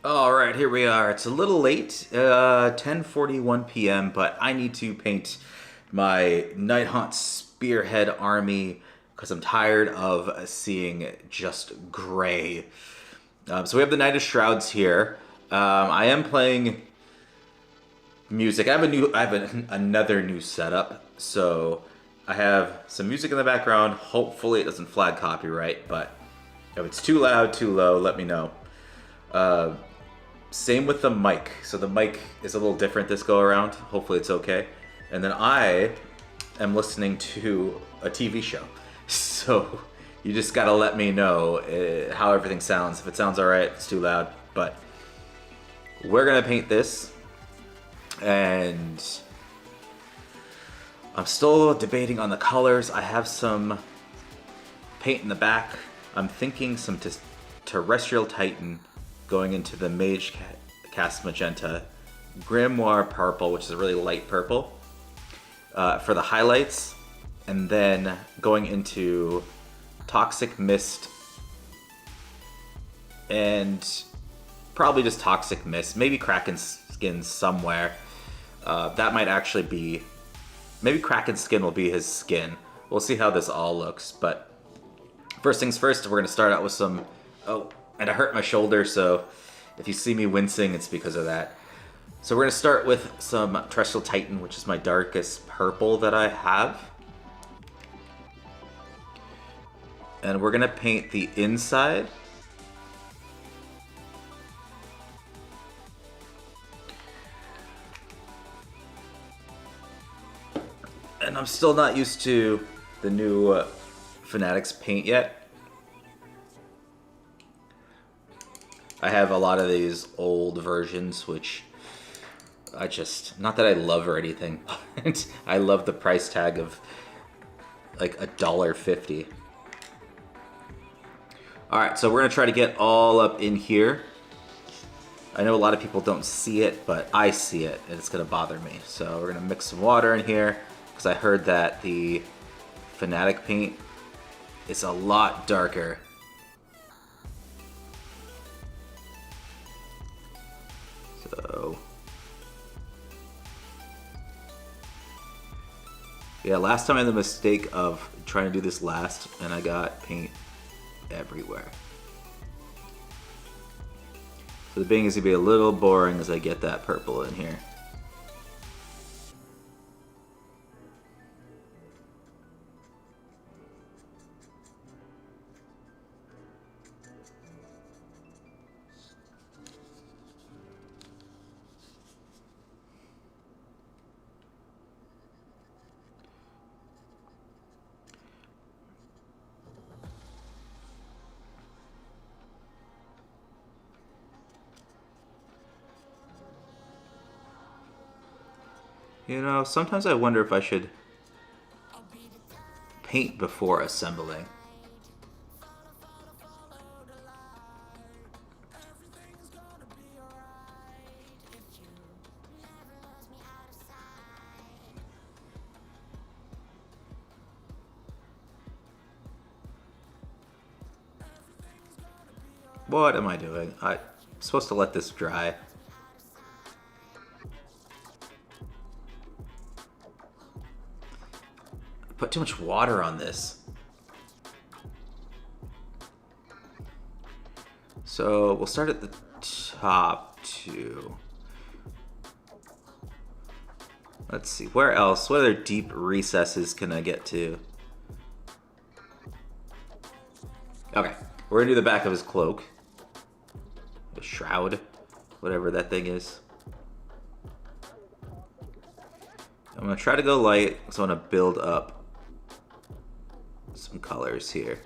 All right, here we are. It's a little late, 10:41 p.m., but I need to paint my Nighthaunt Spearhead army because I'm tired of seeing just gray. So we have the Knight of Shrouds here. I am playing music. Another new setup, so I have some music in the background. Hopefully, it doesn't flag copyright, but if it's too loud, too low, let me know. Same with the mic. So the mic is a little different this go around. Hopefully it's okay. And then I am listening to a TV show. So you just gotta let me know how everything sounds. If it sounds alright, it's too loud. But we're gonna paint this. And I'm still debating on the colors. I have some paint in the back. I'm thinking some Terrestrial Titan going into the Mage Cast Magenta, Grimoire Purple, which is a really light purple, for the highlights, and then going into Toxic Mist, and probably just Toxic Mist, maybe Kraken Skin somewhere. That might actually be, maybe Kraken Skin will be his skin. We'll see how this all looks, but first things first, we're going to start out with some, and I hurt my shoulder, so if you see me wincing, it's because of that. So we're going to start with some Terrestrial Titan, which is my darkest purple that I have. And we're going to paint the inside. And I'm still not used to the new Fanatics paint yet. I have a lot of these old versions, which I just, not that I love or anything, but I love the price tag of like $1.50. Alright, so we're going to try to get all up in here. I know a lot of people don't see it, but I see it, and it's going to bother me. So we're going to mix some water in here, because I heard that the Fanatic paint is a lot darker. So yeah, last time I had the mistake of trying to do this last, and I got paint everywhere. So the bing is going to be a little boring as I get that purple in here. You know, sometimes I wonder if I should paint before assembling. What am I doing? I'm supposed to let this dry. Put too much water on this. So we'll start at the top too. Let's see, where else? What other deep recesses can I get to? Okay, we're gonna do the back of his cloak. The shroud, whatever that thing is. I'm gonna try to go light, so I'm gonna build up some colors here.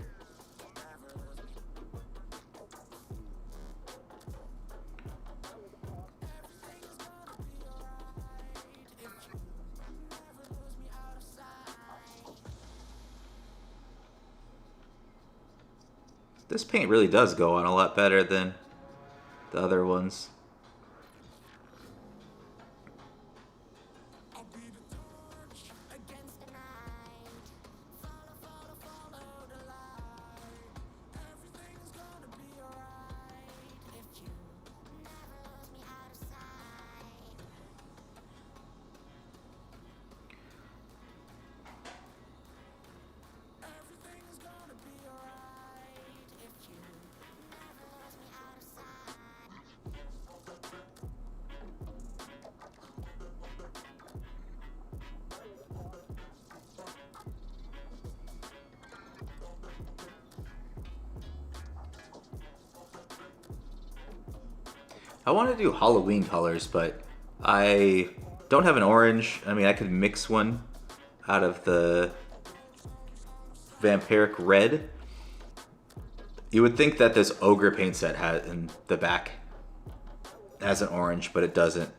This paint really does go on a lot better than the other ones. I want to do Halloween colors, but I don't have an orange. I mean, I could mix one out of the vampiric red. You would think that this ogre paint set had in the back has an orange, but it doesn't.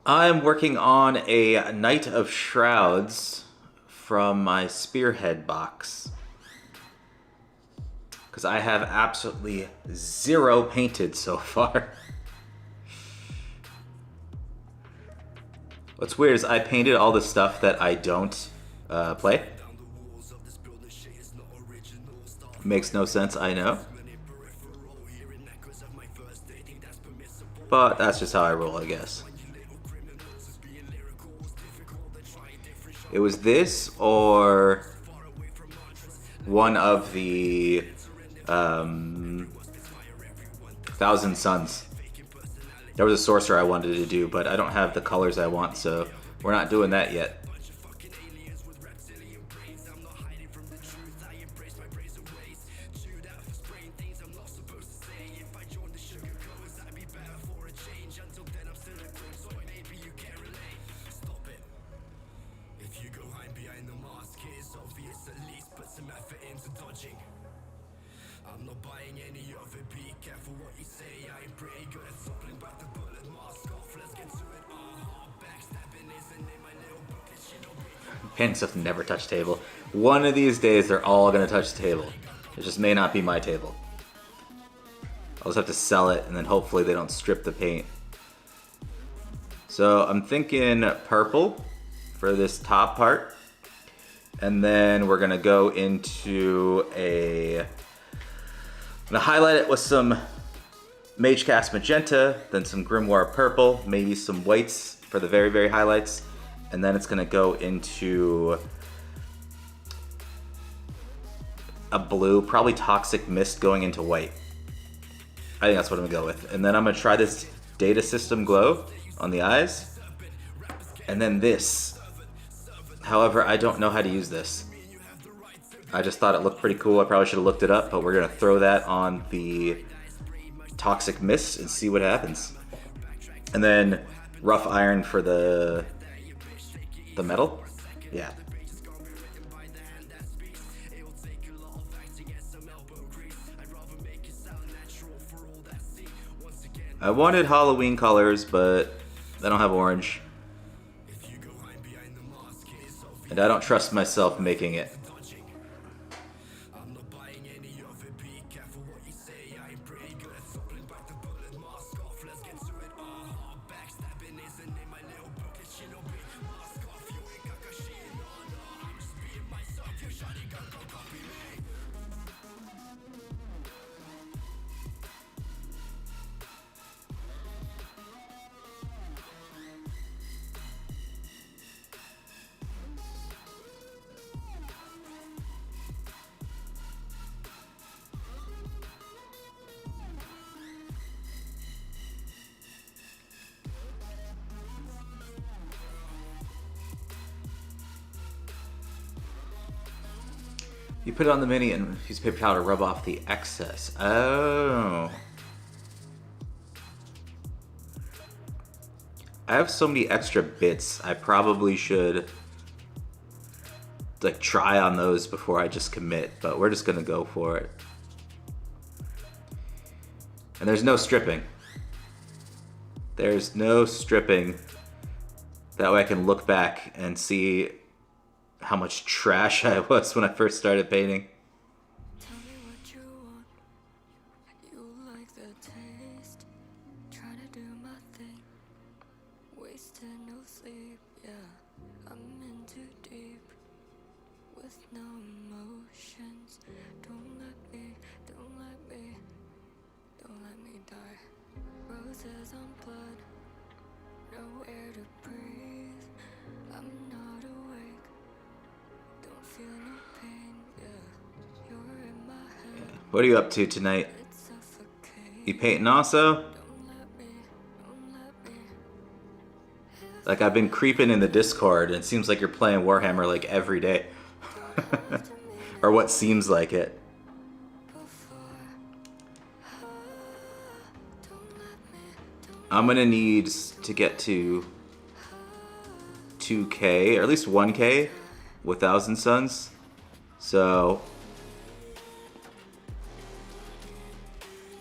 I'm working on a Knight of Shrouds from my Spearhead box. Because I have absolutely zero painted so far. What's weird is I painted all the stuff that I don't play. Makes no sense, I know. But that's just how I roll, I guess. It was this or one of the Thousand Suns. There was a sorcerer I wanted to do, but I don't have the colors I want, so we're not doing that yet. I'm not buying any of it, be careful what you say. I ain't pretty good at sopping back the bullet mask off. Let's get to it. Backstabbing isn't in my little booklet. She don't be Painting stuff never touch table. One of these days they're all gonna touch the table. It just may not be my table. I'll just have to sell it and then hopefully they don't strip the paint. So I'm thinking purple for this top part. And then we're gonna go into I'm gonna highlight it with some Mage Cast Magenta, then some Grimoire Purple, maybe some whites for the very, very highlights. And then it's gonna go into a blue, probably Toxic Mist going into white. I think that's what I'm gonna go with. And then I'm gonna try this Data System Glow on the eyes. And then this. However, I don't know how to use this. I just thought it looked pretty cool. I probably should have looked it up, but we're gonna throw that on the Toxic Mist and see what happens. And then Rough Iron for the metal? Yeah. I wanted Halloween colors, but I don't have orange. And I don't trust myself making it. You put it on the mini and use paper towel to rub off the excess. Oh. I have so many extra bits. I probably should like try on those before I just commit, but we're just gonna go for it. And there's no stripping. There's no stripping. That way I can look back and see how much trash I was when I first started painting. Tell me what you want. You like the taste. Trying to do my thing. Wasted no sleep. Yeah, I'm in too deep. With no emotions. Don't let me die. Roses on blood. No air to breathe. I'm not awake. Don't feel no pain, yeah. You're in my head. What are you up to tonight? It's suffocating. You painting also? Don't let me. Like I've been creeping in the Discord and it seems like you're playing Warhammer like every day. Or what seems like it. I'm gonna need to get to 2K, or at least 1K with Thousand Suns. So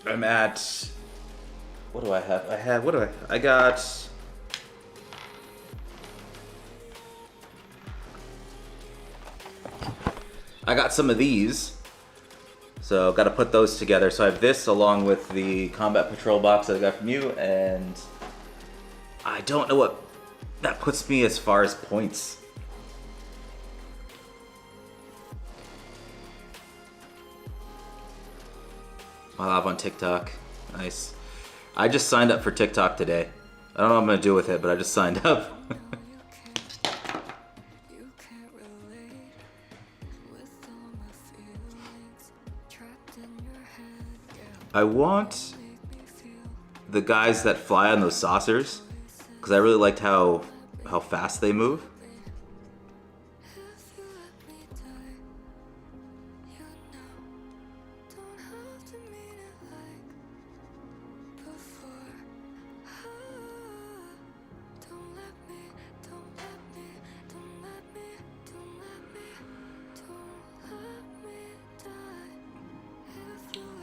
I'm at, what do I have? I got some of these. So got to put those together. So I have this along with the Combat Patrol box that I got from you, and I don't know what that puts me as far as points. My live on TikTok. Nice. I just signed up for TikTok today. I don't know what I'm going to do with it, but I just signed up. I want the guys that fly on those saucers, because I really liked how fast they move.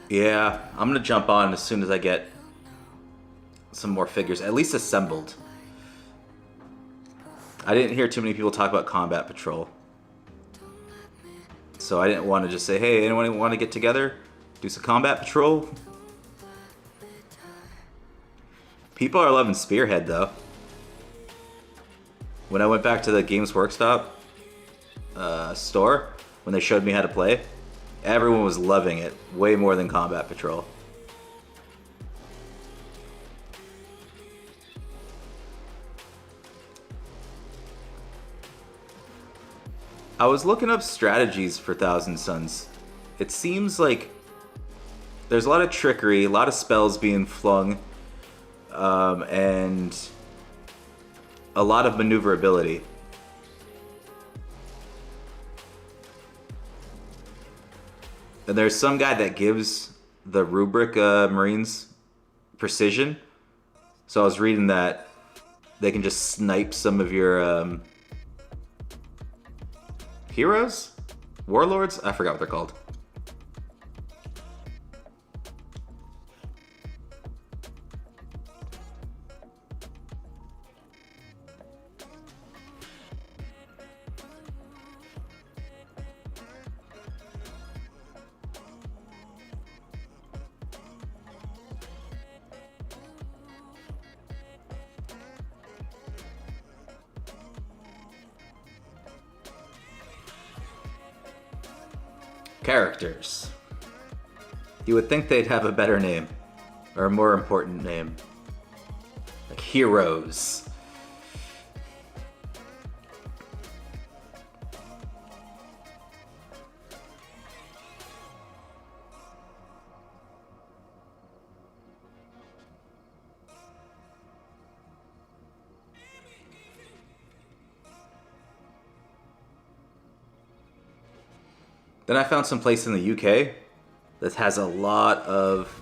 Yeah, I'm gonna jump on as soon as I get some more figures, at least assembled. I didn't hear too many people talk about Combat Patrol. So I didn't want to just say, hey, anyone want to get together? Do some Combat Patrol? People are loving Spearhead, though. When I went back to the Games Workshop store, when they showed me how to play, everyone was loving it way more than Combat Patrol. I was looking up strategies for Thousand Suns. It seems like there's a lot of trickery, a lot of spells being flung, and a lot of maneuverability. And there's some guy that gives the rubric Marines precision. So I was reading that they can just snipe some of your heroes? Warlords? I forgot what they're called. Characters. You would think they'd have a better name, or a more important name. Like heroes. Then I found some place in the UK that has a lot of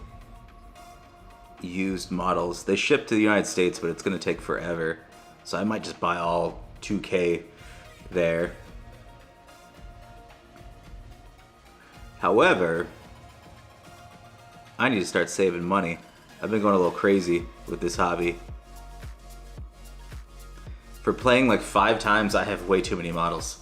used models. They ship to the United States, but it's going to take forever. So I might just buy all 2K there. However, I need to start saving money. I've been going a little crazy with this hobby. For playing like 5 times, I have way too many models.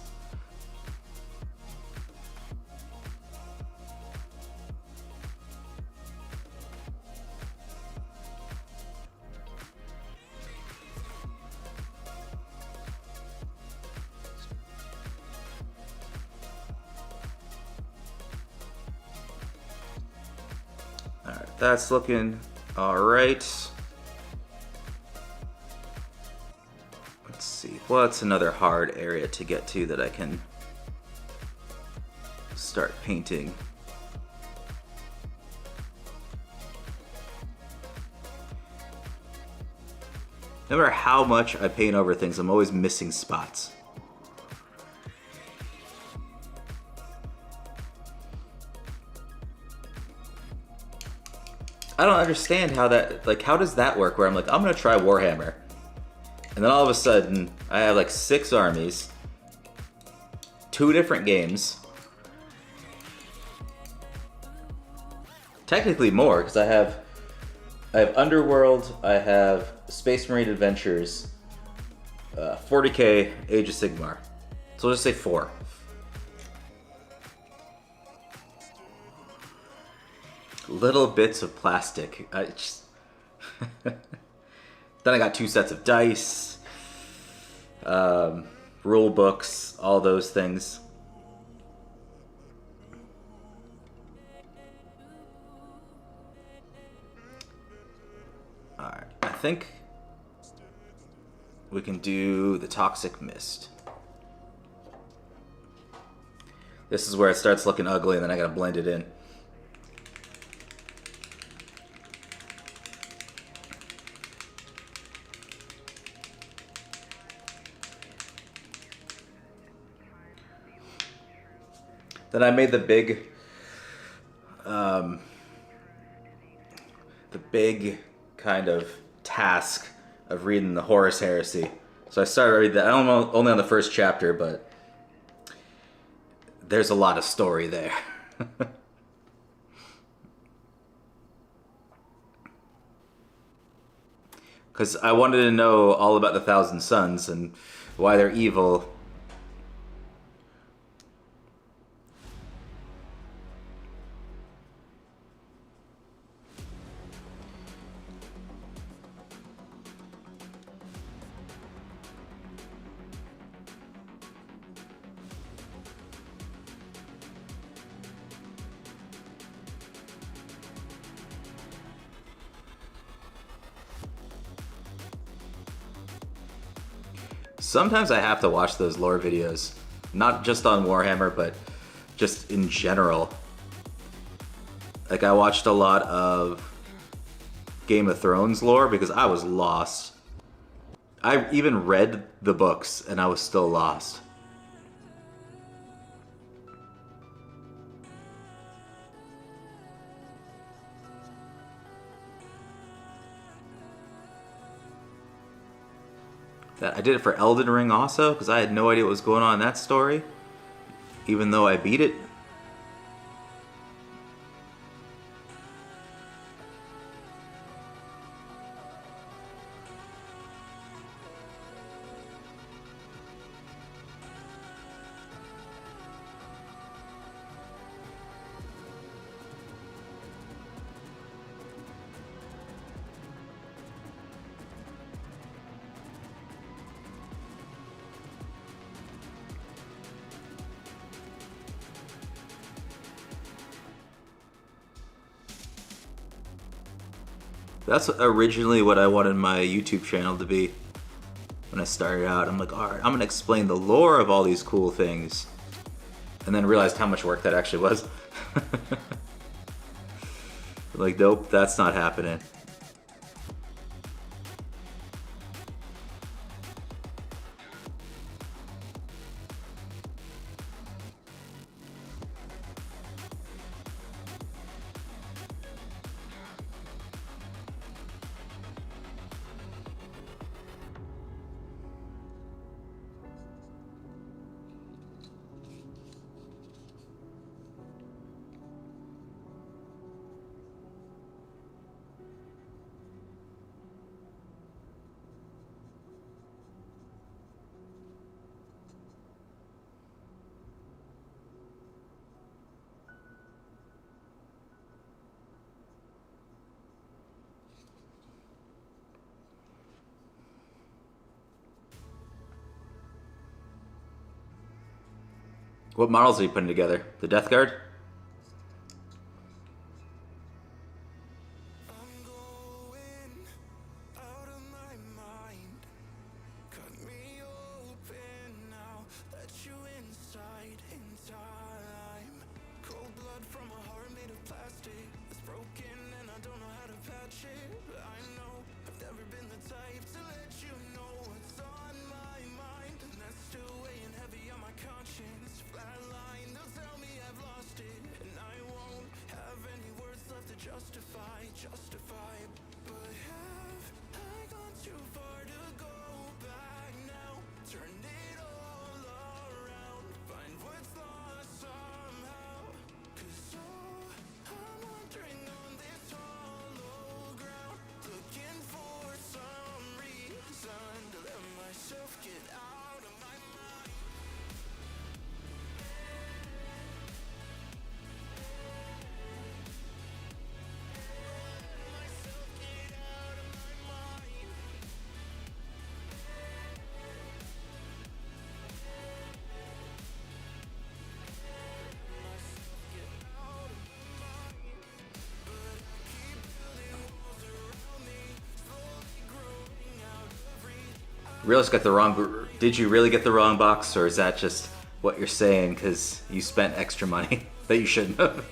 Alright, that's looking alright. Let's see, what's another hard area to get to that I can start painting? No matter how much I paint over things, I'm always missing spots. I don't understand how that, like, how does that work where I'm like, I'm gonna try Warhammer. And then all of a sudden, I have like 6 armies, 2 different games. Technically more, because I have Underworld, I have Space Marine Adventures, 40k, Age of Sigmar. So we'll just say 4. Little bits of plastic. Then I got 2 sets of dice, rule books, all those things. Alright, I think we can do the Toxic Mist. This is where it starts looking ugly and then I gotta blend it in. Then I made the big kind of task of reading the Horus Heresy. So I started reading that. I don't know, only on the first chapter, but there's a lot of story there. Because I wanted to know all about the Thousand Sons and why they're evil. Sometimes I have to watch those lore videos Not just on Warhammer, but just in general. Like, I watched a lot of Game of Thrones lore because I was lost. I even read the books and I was still lost. I did it for Elden Ring also because I had no idea what was going on in that story, even though I beat it. That's originally what I wanted my YouTube channel to be when I started out. I'm like, alright, I'm gonna explain the lore of all these cool things. And then realized how much work that actually was. Like, nope, that's not happening. What models are you putting together? The Death Guard? I'm going out of my mind. Cut me open now. Let you inside in time. Cold blood from a heart made of plastic. It's broken and I don't know how to patch it. I know I've never been the type to let you know what's on my mind. And that's still weighing heavy on my conscience. Flatline, they'll tell me I've lost it. And I won't have any words left to justify. But have I gone too far to go back now? Turn it all around. Find what's lost somehow. 'Cause I'm wandering on this hollow ground, looking for some reason to let myself get out of my mind. Realist got the wrong. Did you really get the wrong box, or is that just what you're saying because you spent extra money that you shouldn't have?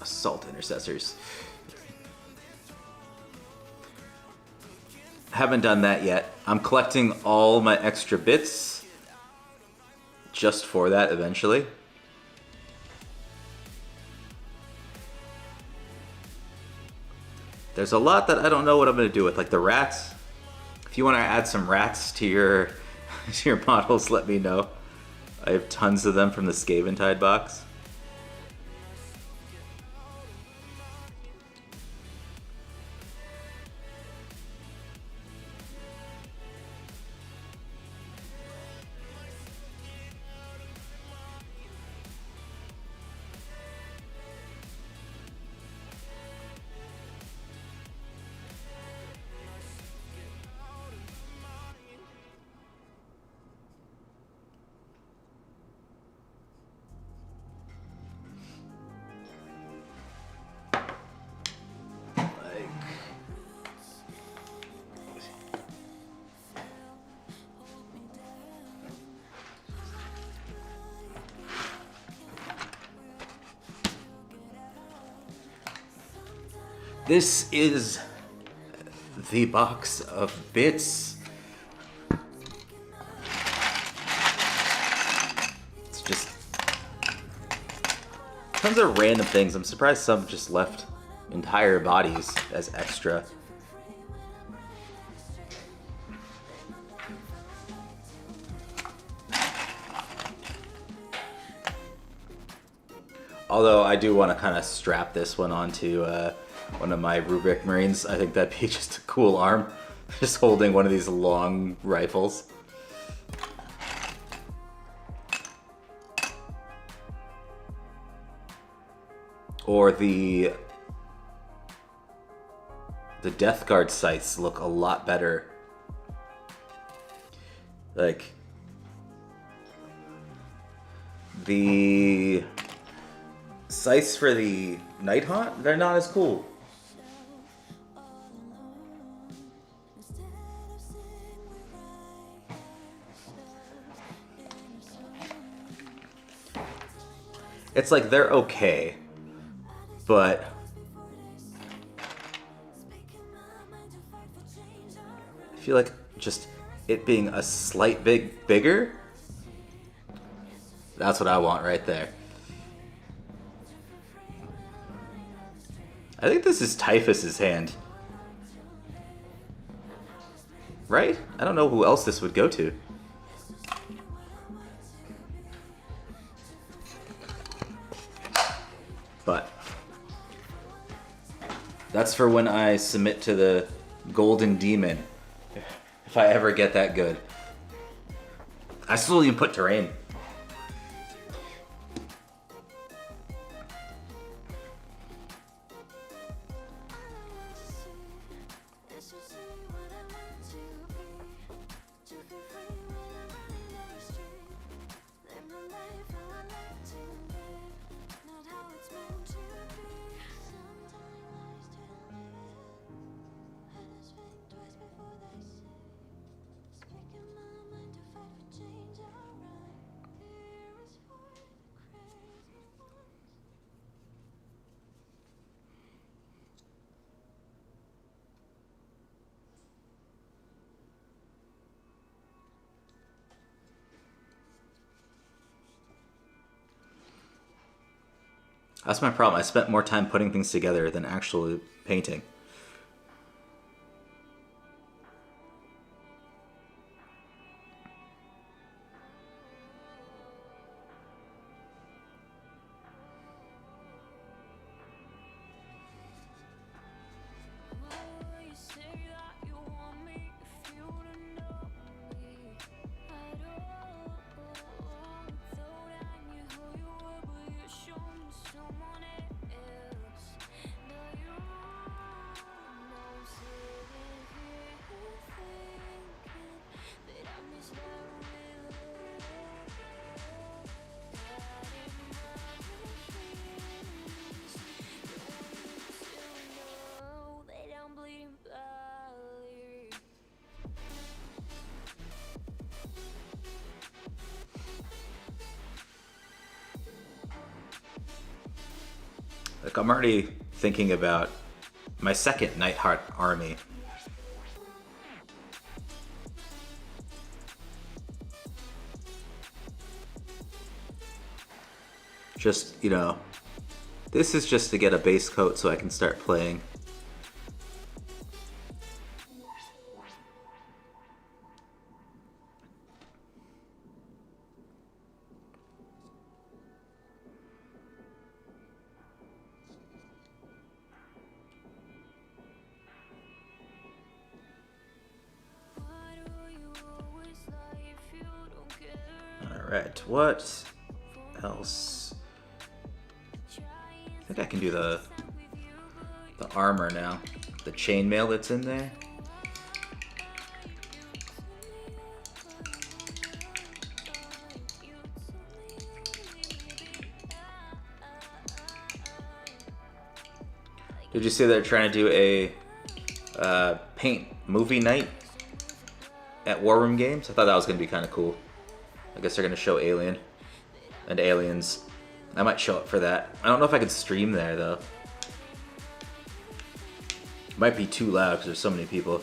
Assault intercessors. Haven't done that yet. I'm collecting all my extra bits just for that eventually. There's a lot that I don't know what I'm going to do with, like the rats. If you want to add some rats to your your models, let me know. I have tons of them from the Scaventide box. This is the box of bits. It's just tons of random things. I'm surprised some just left entire bodies as extra. Although I do want to kind of strap this one onto one of my Rubric Marines. I think that'd be just a cool arm. Just holding one of these long rifles. Or the Death Guard sights look a lot better. Like, the sights for the Nighthaunt, they're not as cool. It's like they're okay, but I feel like just it being a slight bigger, that's what I want right there. I think this is Typhus's hand. Right? I don't know who else this would go to. But that's for when I submit to the Golden Demon. If I ever get that good. I still even put terrain. That's my problem. I spent more time putting things together than actually painting. Like, I'm already thinking about my second Nighthaunt army. Just, you know, this is just to get a base coat so I can start playing. Alright, what else? I think I can do the armor now. The chainmail that's in there. Did you see they're trying to do a paint movie night at War Room Games? I thought that was going to be kind of cool. I guess they're going to show Alien and Aliens. I might show up for that. I don't know if I could stream there, though. Might be too loud because there's so many people.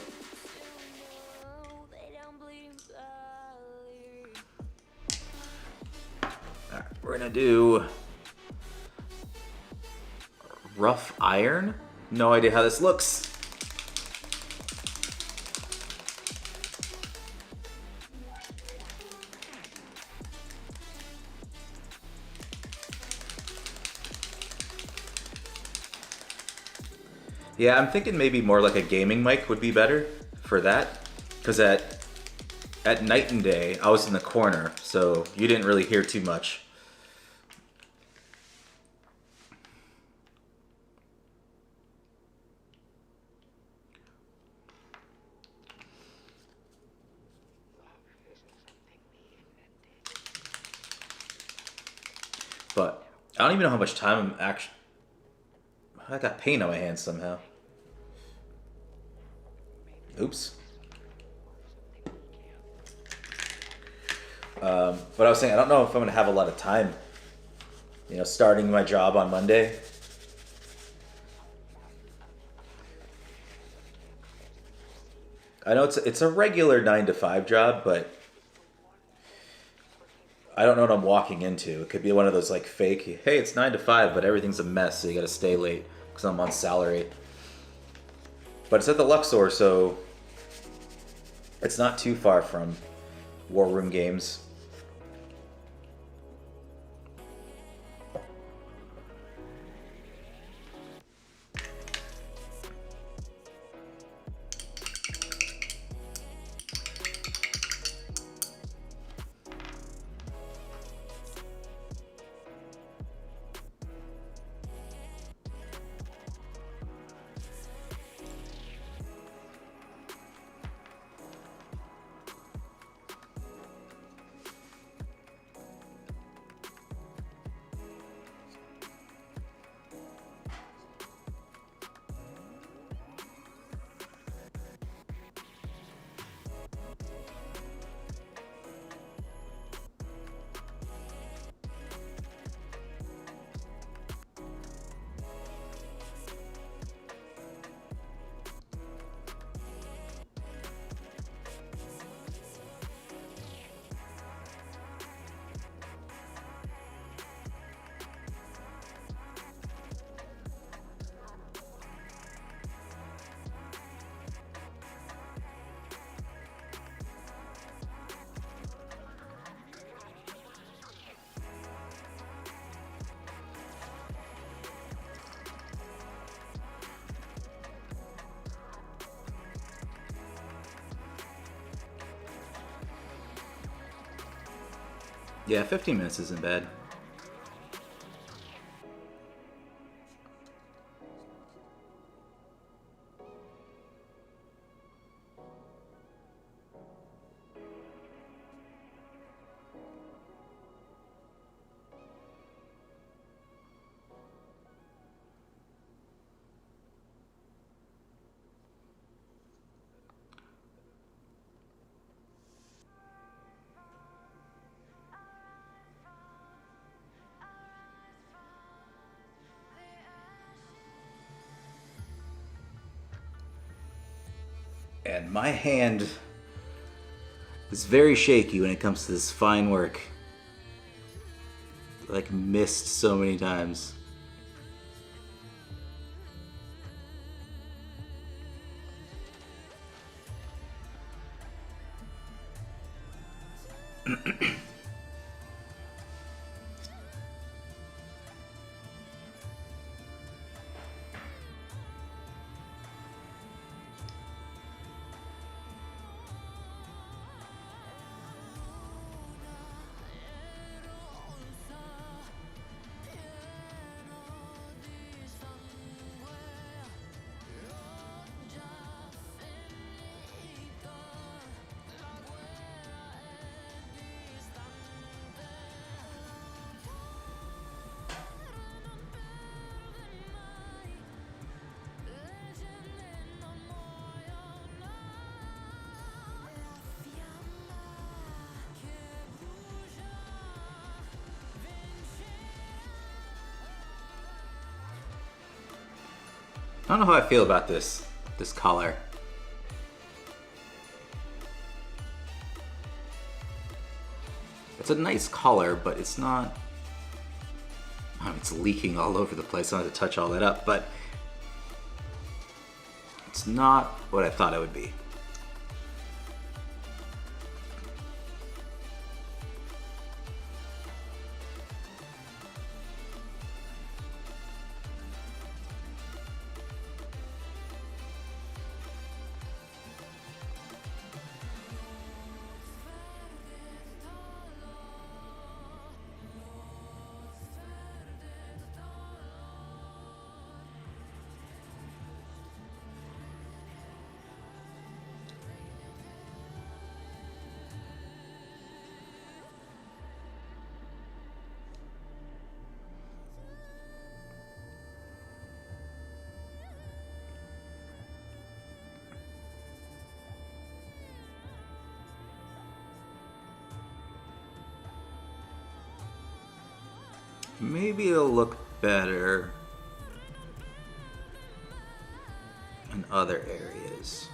Alright, we're going to do rough iron. No idea how this looks. Yeah, I'm thinking maybe more like a gaming mic would be better for that. Because at night and day, I was in the corner, so you didn't really hear too much. But I don't even know how much time I'm actually... I got paint on my hands somehow. Oops. But I was saying, I don't know if I'm going to have a lot of time. You know, starting my job on Monday. I know it's a regular 9 to 5 job, but I don't know what I'm walking into. It could be one of those like fake, hey, it's 9 to 5, but everything's a mess, so you got to stay late because I'm on salary. But it's at the Luxor, so it's not too far from War Room Games. Yeah, 15 minutes isn't bad. And my hand is very shaky when it comes to this fine work. Like missed so many times. I don't know how I feel about this color. It's a nice color, but it's not... it's leaking all over the place. I don't have to touch all that up, but it's not what I thought it would be. Maybe it'll look better in other areas.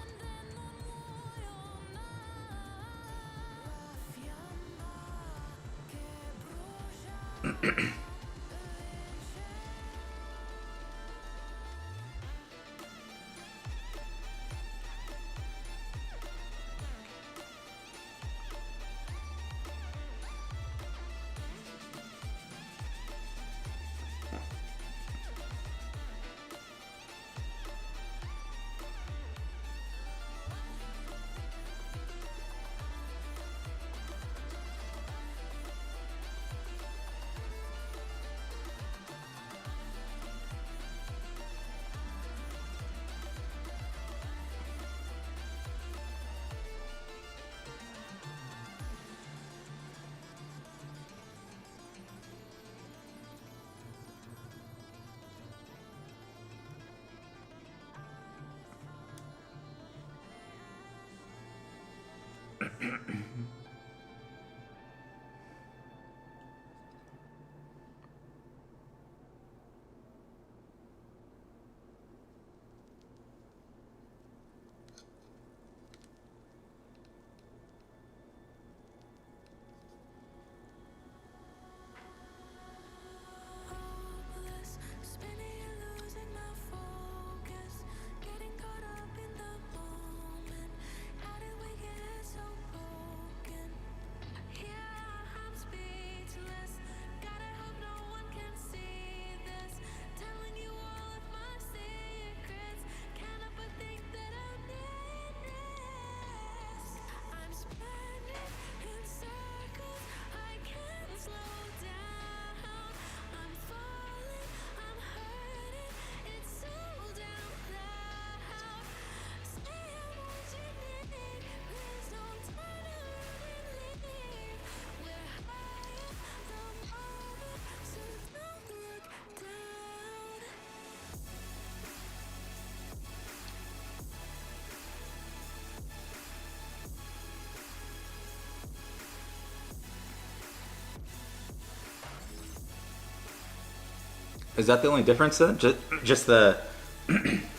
Is that the only difference then? Just the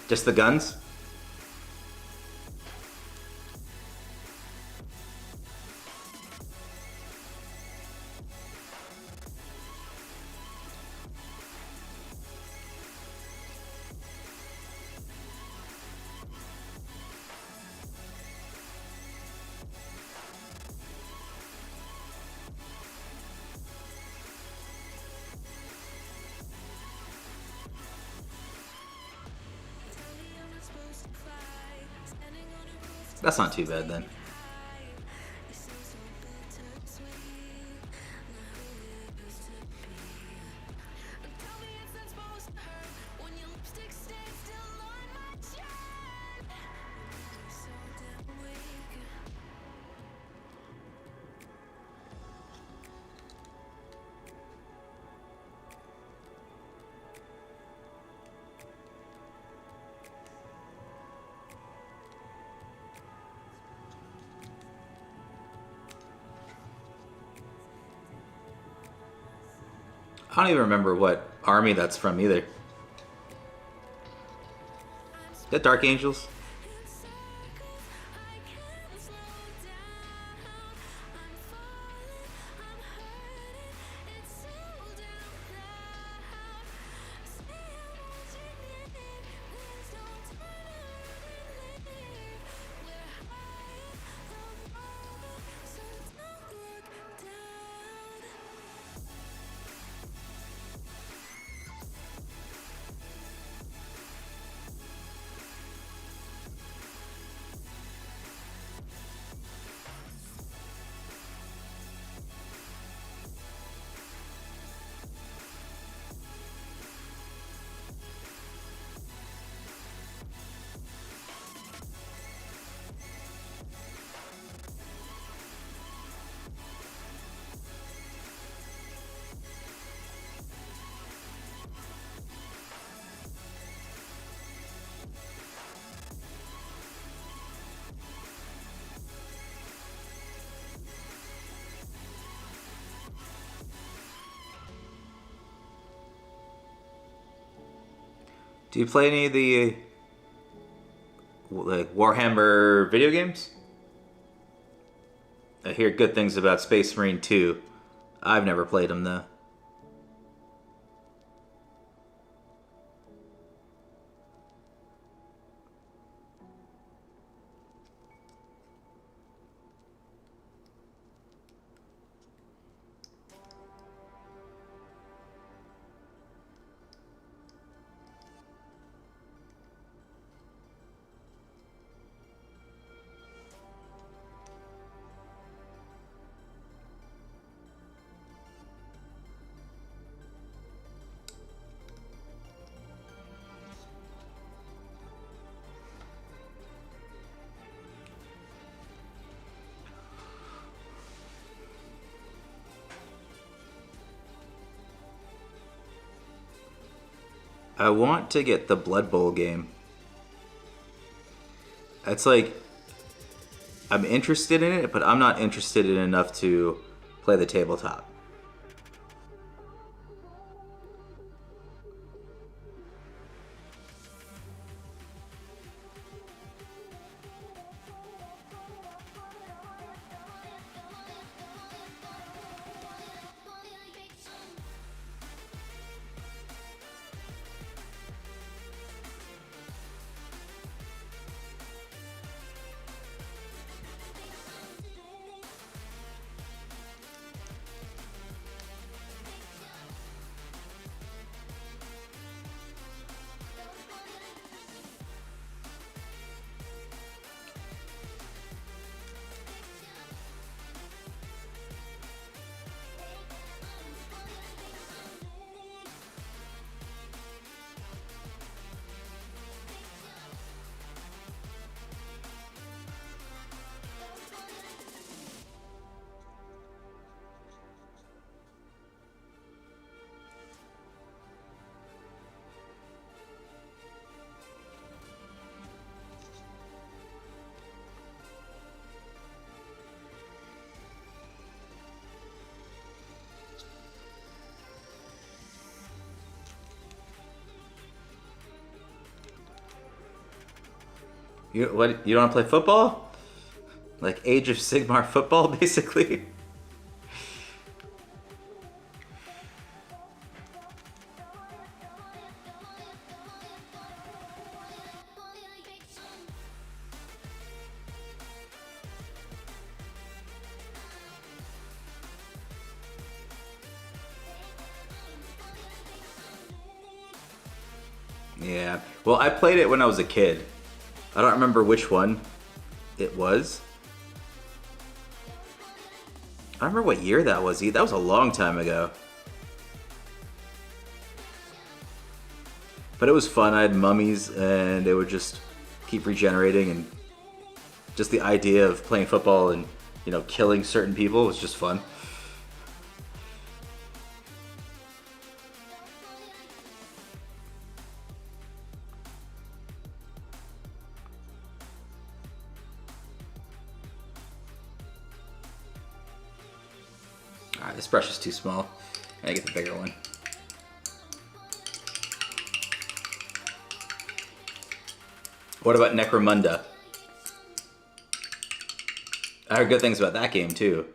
just the guns? That's not too bad then. I don't even remember what army that's from either. That Dark Angels. Do you play any of the like Warhammer video games? I hear good things about Space Marine 2. I've never played them though. I want to get the Blood Bowl game. It's like, I'm interested in it, but I'm not interested in enough to play the tabletop. You don't want to play football? Like Age of Sigmar football, basically? Yeah. Well, I played it when I was a kid. I don't remember which one it was. I don't remember what year that was. That was a long time ago. But it was fun. I had mummies and they would just keep regenerating, and just the idea of playing football and, you know, killing certain people was just fun. Alright, this brush is too small. I gotta get the bigger one. What about Necromunda? I heard good things about that game too.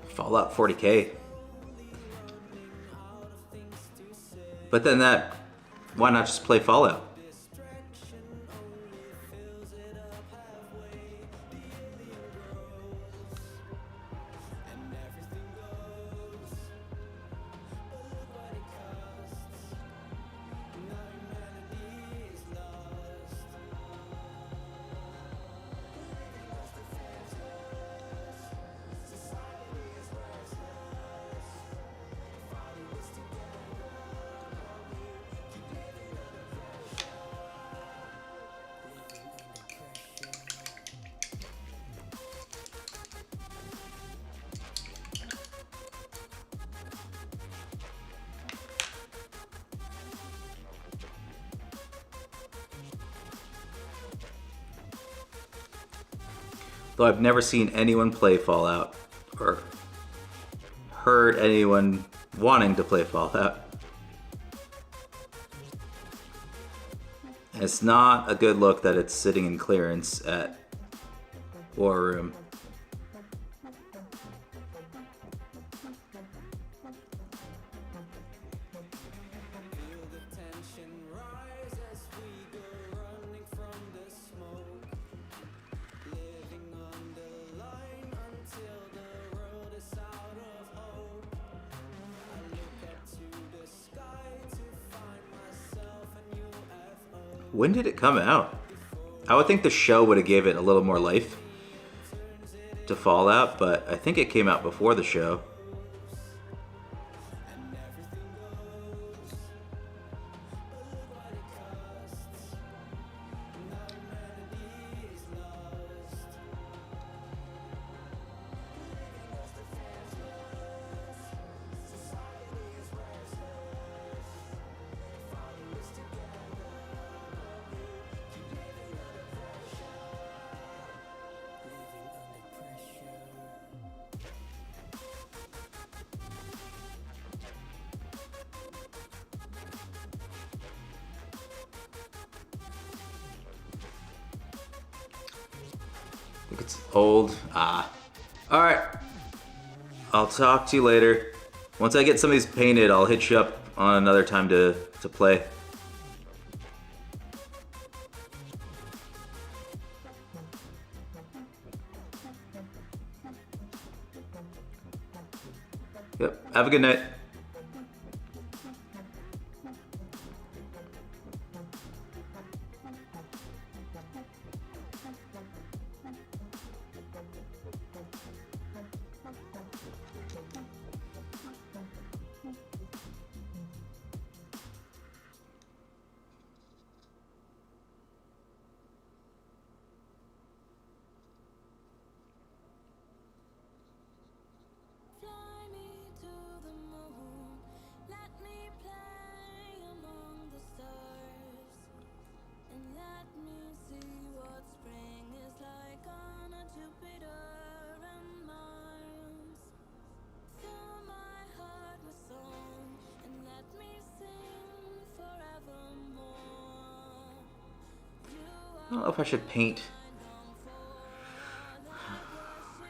Fallout 40K. But then why not just play Fallout? Though I've never seen anyone play Fallout or heard anyone wanting to play Fallout. And it's not a good look that it's sitting in clearance at War Room. When did it come out? I would think the show would have gave it a little more life to Fallout, but I think it came out before the show. I think it's old. Alright. I'll talk to you later. Once I get some of these painted, I'll hit you up on another time to play. Yep. Have a good night. I don't know if I should paint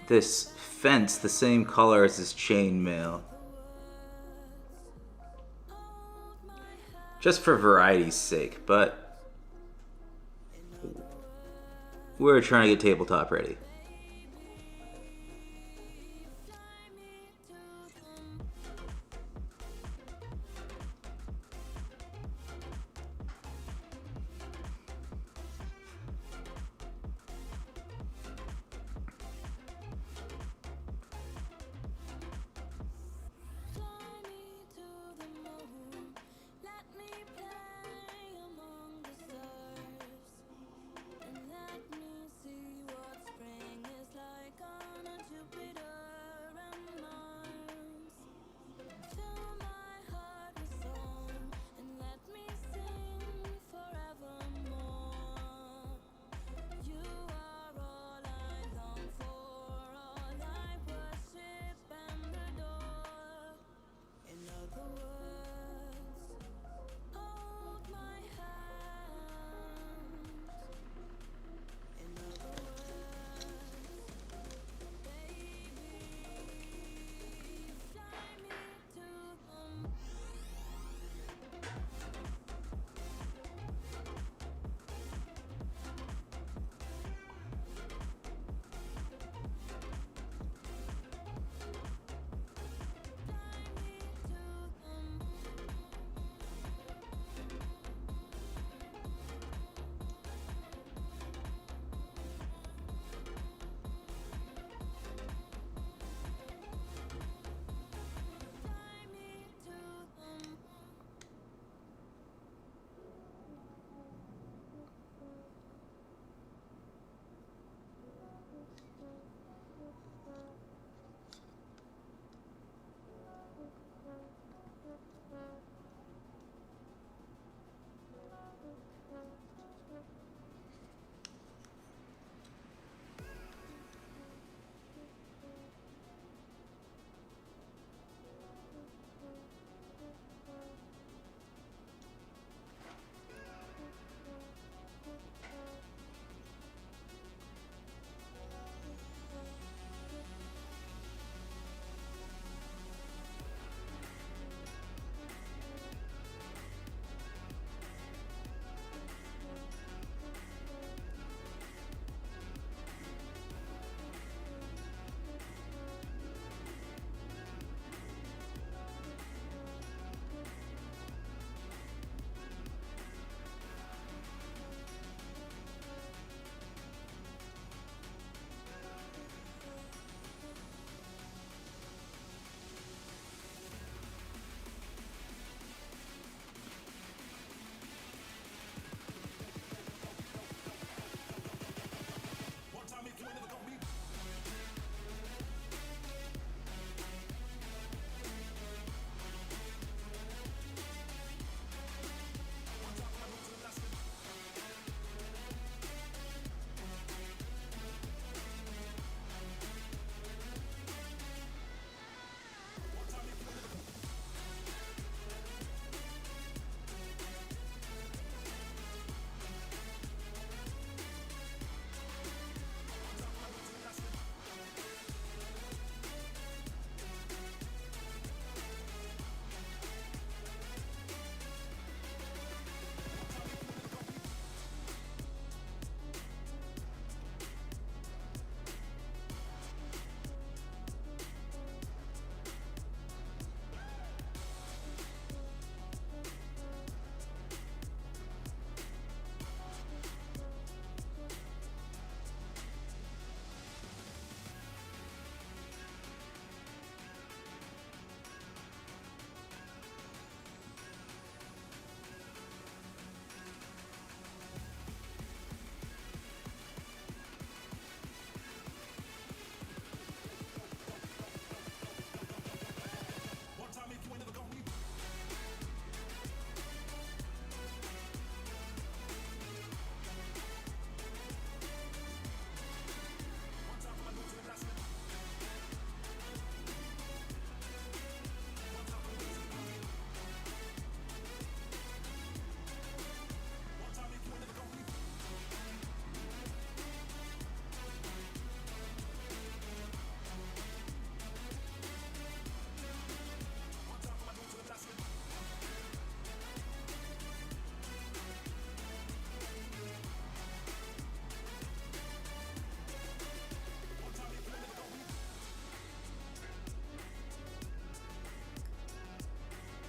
this fence the same color as this chainmail. Just for variety's sake, but we're trying to get tabletop ready.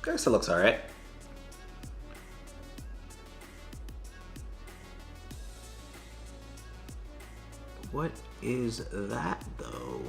Guess it looks alright. What is that, though?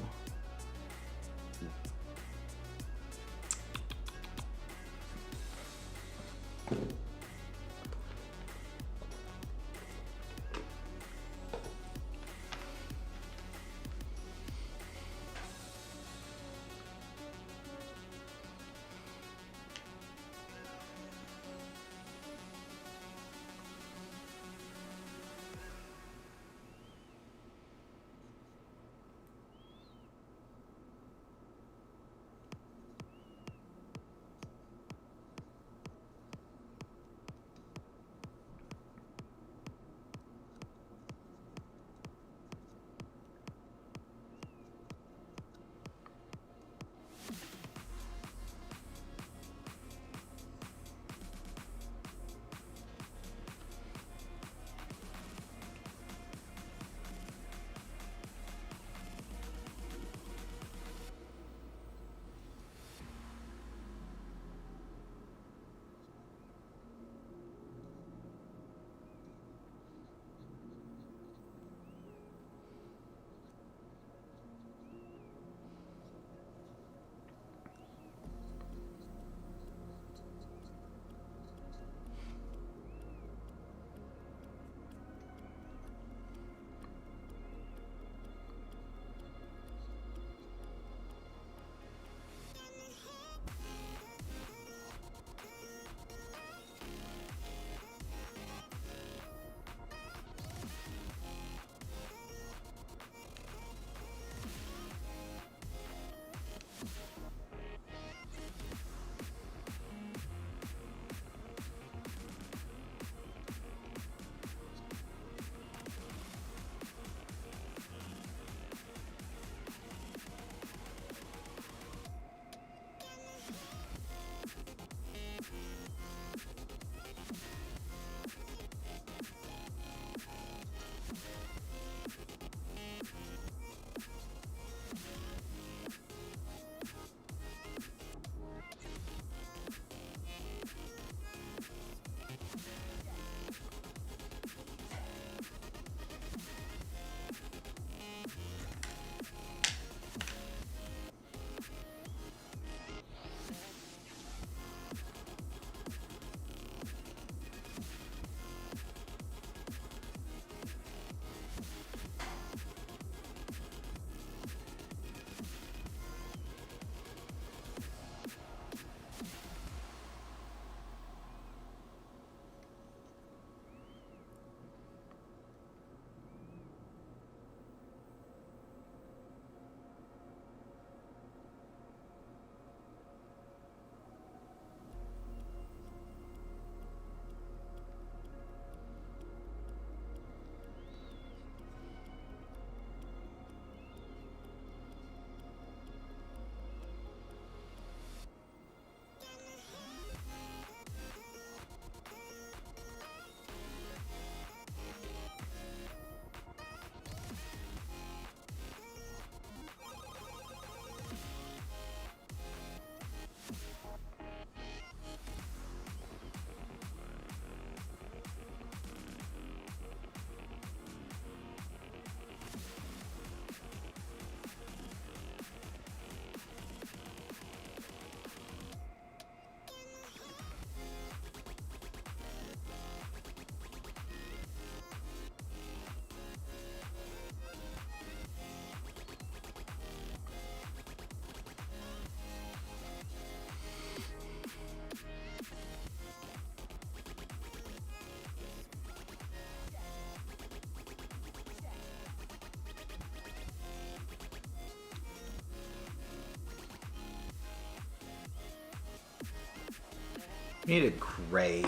We need a gray.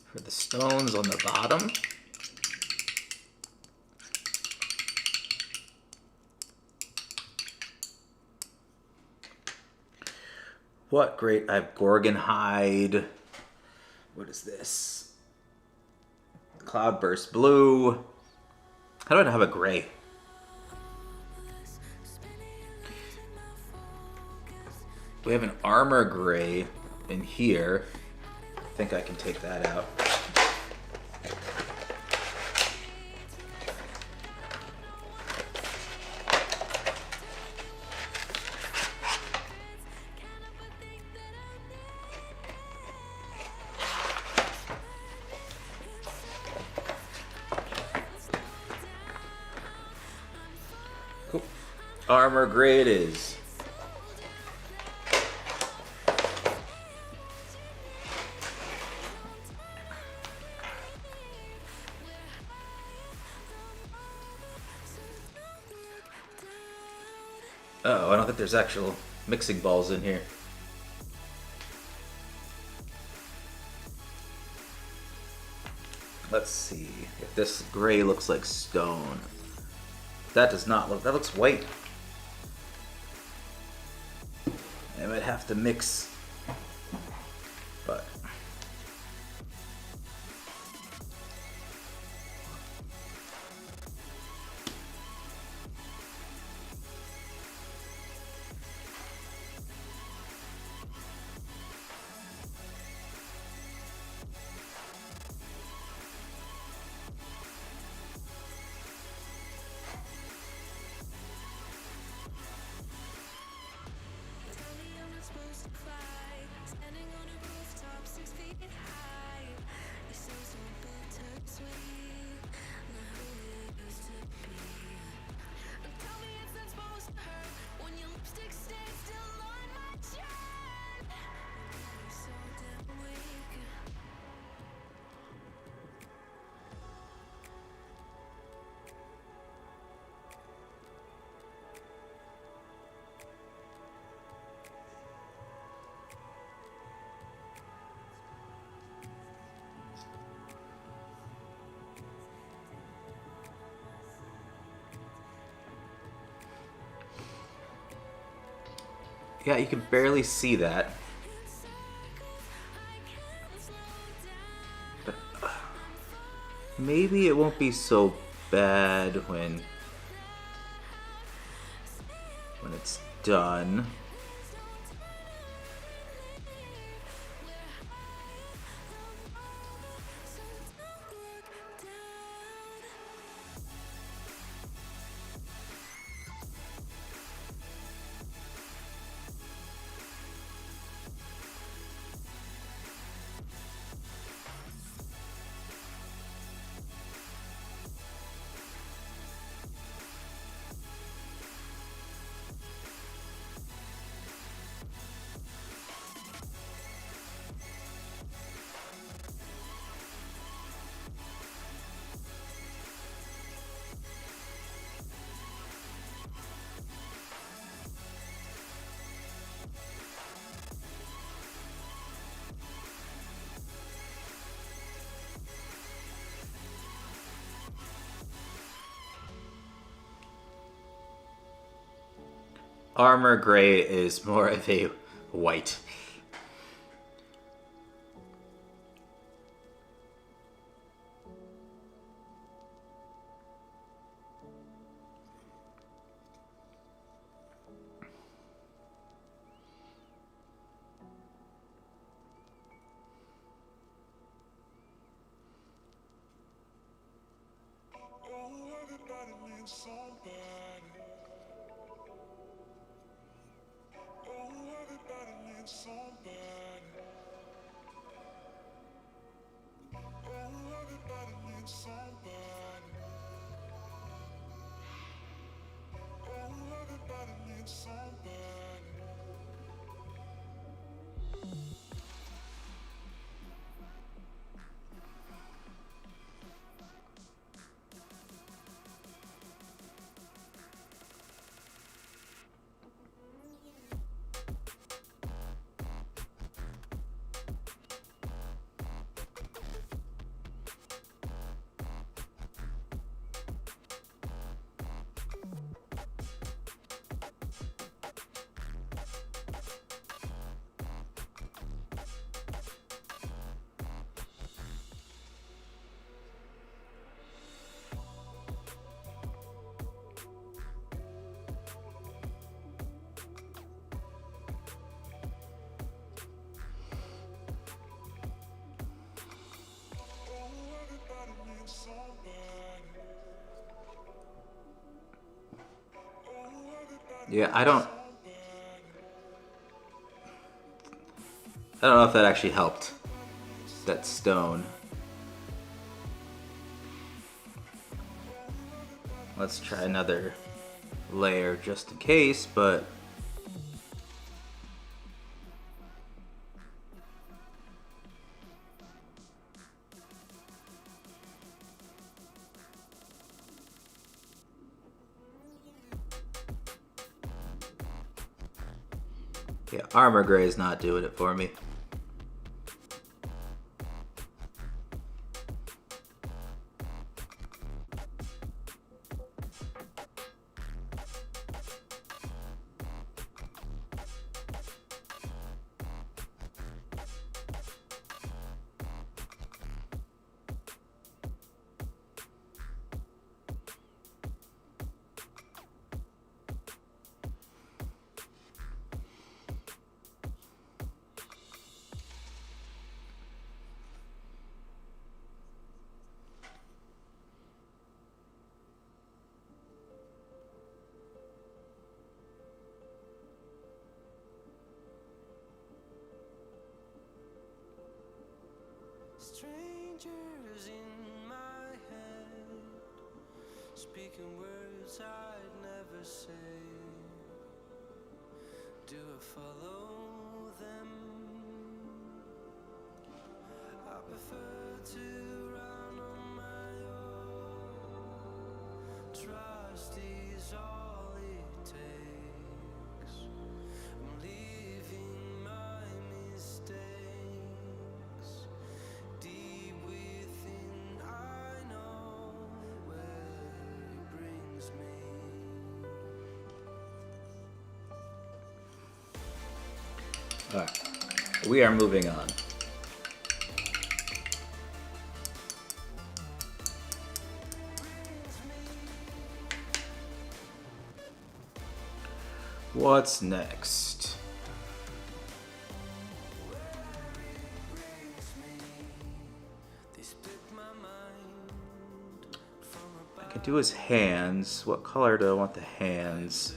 For the stones on the bottom. What great, I have Gorgonhide. What is this? Cloudburst Blue. How do I have a gray? We have an armor gray in here. I think I can take that out. Cool. Armor gray it is. Uh-oh, I don't think there's actual mixing balls in here. Let's see if this gray looks like stone. That does not look, that looks white. I might have to mix, but yeah, you can barely see that. But maybe it won't be so bad when it's done. Armor gray is more of a white. Yeah, I don't know if that actually helped. That stone. Let's try another layer just in case, but yeah, armor gray is not doing it for me. Strangers in my head, speaking words I'd never say. Do I follow them? I prefer to run on my own. Trust is all it takes. I'm leaving my mistakes. Deep within, I know where it brings me. Alright, we are moving on. What's next? I can do his hands. What color do I want the hands?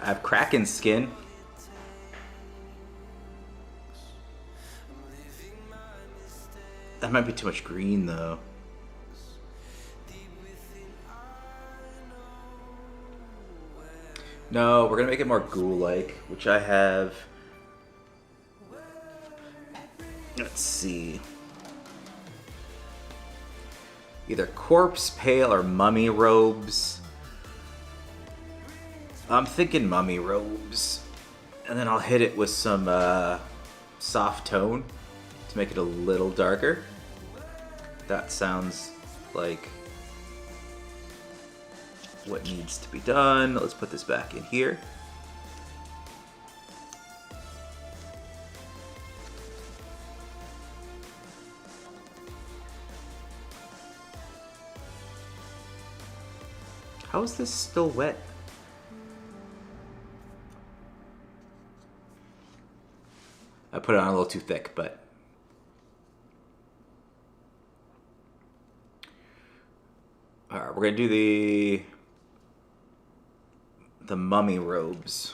I have Kraken skin. That might be too much green though. No, we're gonna make it more ghoul-like, which I have. Let's see. Either corpse pale or mummy robes. I'm thinking mummy robes. And then I'll hit it with some soft tone to make it a little darker. That sounds like what needs to be done. Let's put this back in here. How is this still wet? I put it on a little too thick, but all right, we're gonna do the mummy robes.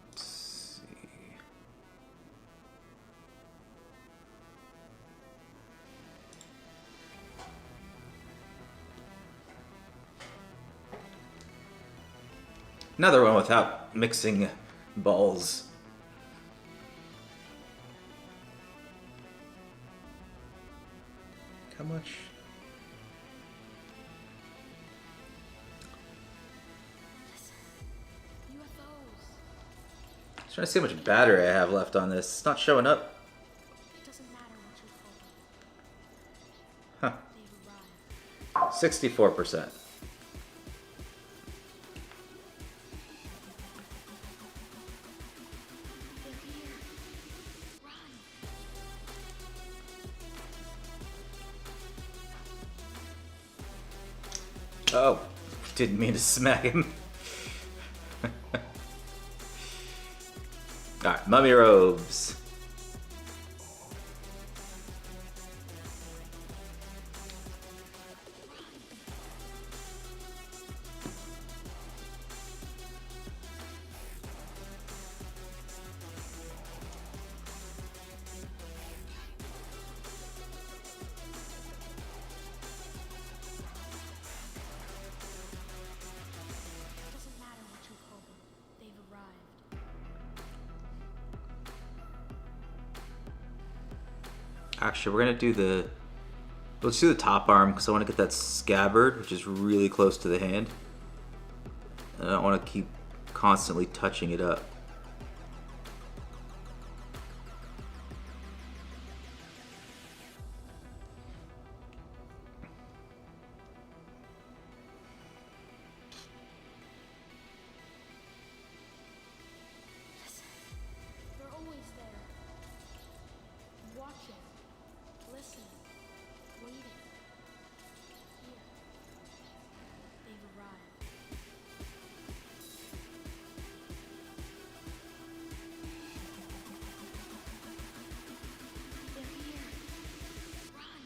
Let's see. Another one without mixing balls. How much? I'm trying to see how much battery I have left on this. It's not showing up. It doesn't matter what you Huh. 64%. Oh, didn't mean to smack him. Alright, mummy robes. Doesn't matter what you call them. They've arrived. Actually, we're gonna do the... Let's do the top arm, because I want to get that scabbard, which is really close to the hand. And I don't want to keep constantly touching it up. They're always there. Watching, listening, waiting. Here. They've arrived. They're here. Run.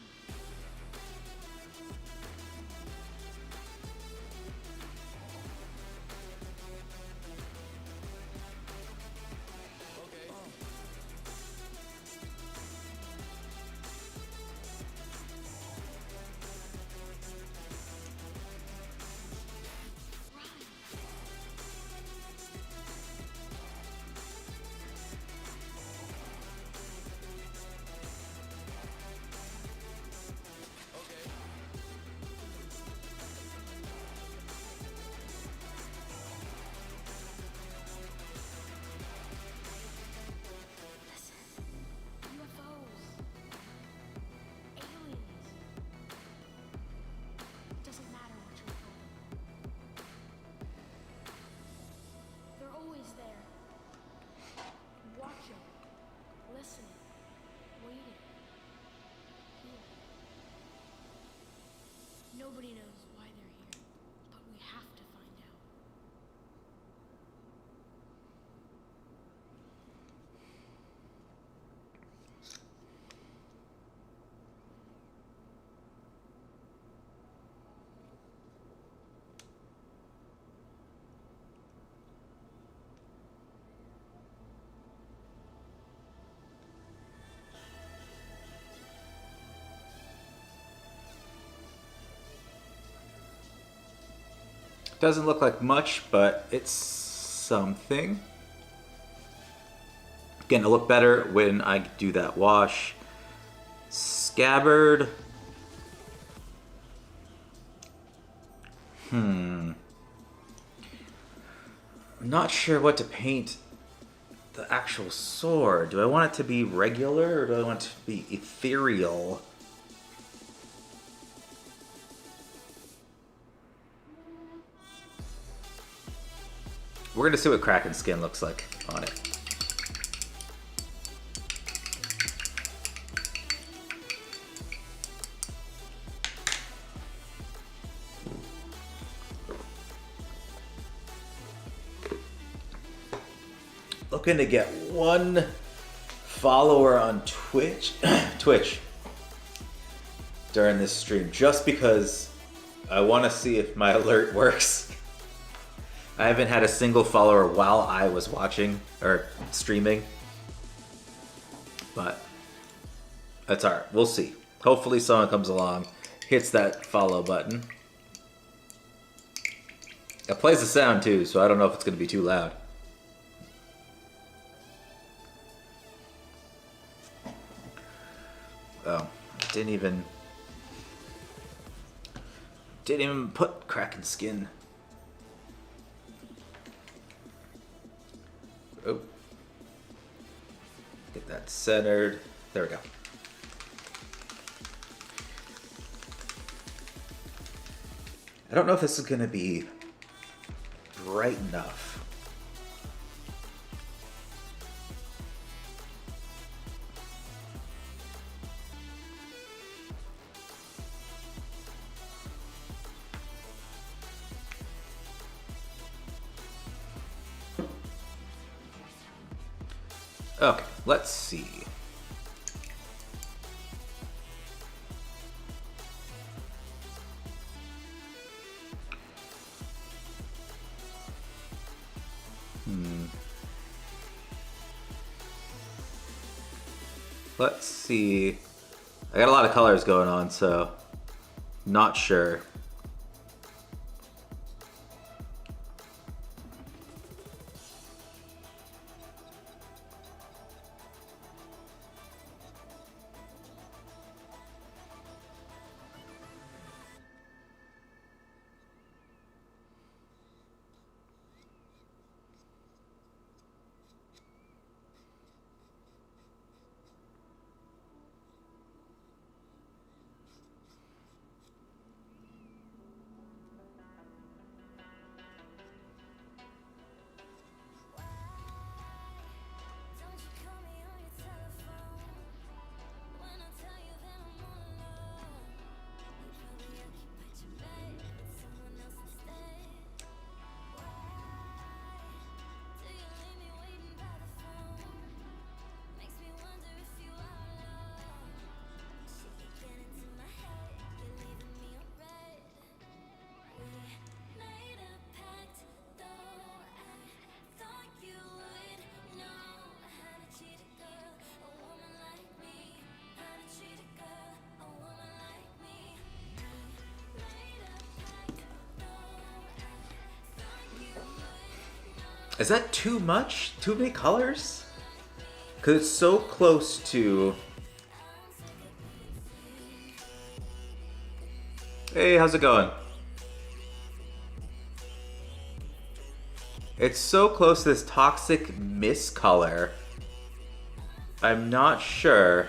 UFOs. Aliens. Doesn't matter what you call them. They're always there. Watching, listening, waiting. Here. Nobody knows why they're here, but we have to find out. Doesn't look like much, but it's something. Getting to look better when I do that wash. Scabbard. I'm not sure what to paint the actual sword. Do I want it to be regular or do I want it to be ethereal? We're gonna see what Kraken skin looks like on it. Looking to get 1 follower on Twitch during this stream, just because I want to see if my alert works. I haven't had a single follower while I was watching or streaming, but that's alright. We'll see. Hopefully someone comes along, hits that follow button. It plays the sound too, so I don't know if it's going to be too loud. Oh, didn't even put Kraken skin. Oh, get that centered. There we go. I don't know if this is going to be bright enough. Okay, let's see. Let's see. I got a lot of colors going on, so not sure. Don't you call me on your telephone when I tell you that I'm all alone. You probably occupied your bed with someone else instead. Do you leave me waiting by the phone? Makes me wonder if you are alone. Shit, you get into my head. You're leaving me on red. We made a pact, though I thought you would know how to treat a girl, a woman like me. How to treat a girl, a woman like me. We made a pact, though I thought you would know. Is that too much? Too many colors? Because it's so close to... Hey, how's it going? It's so close to this toxic mist color. I'm not sure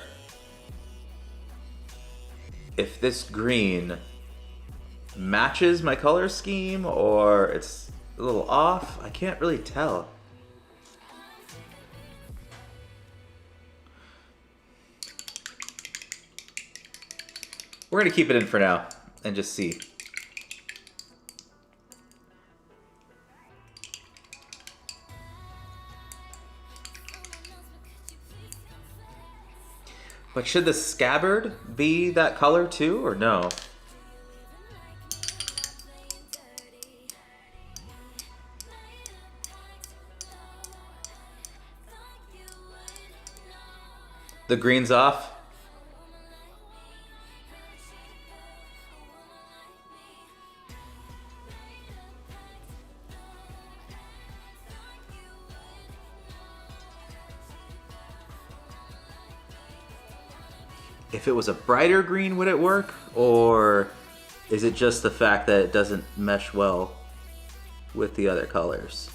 if this green matches my color scheme or it's a little off. I can't really tell. We're gonna keep it in for now and just see. But should the scabbard be that color too, or no? The green's off? If it was a brighter green, would it work? Or is it just the fact that it doesn't mesh well with the other colors?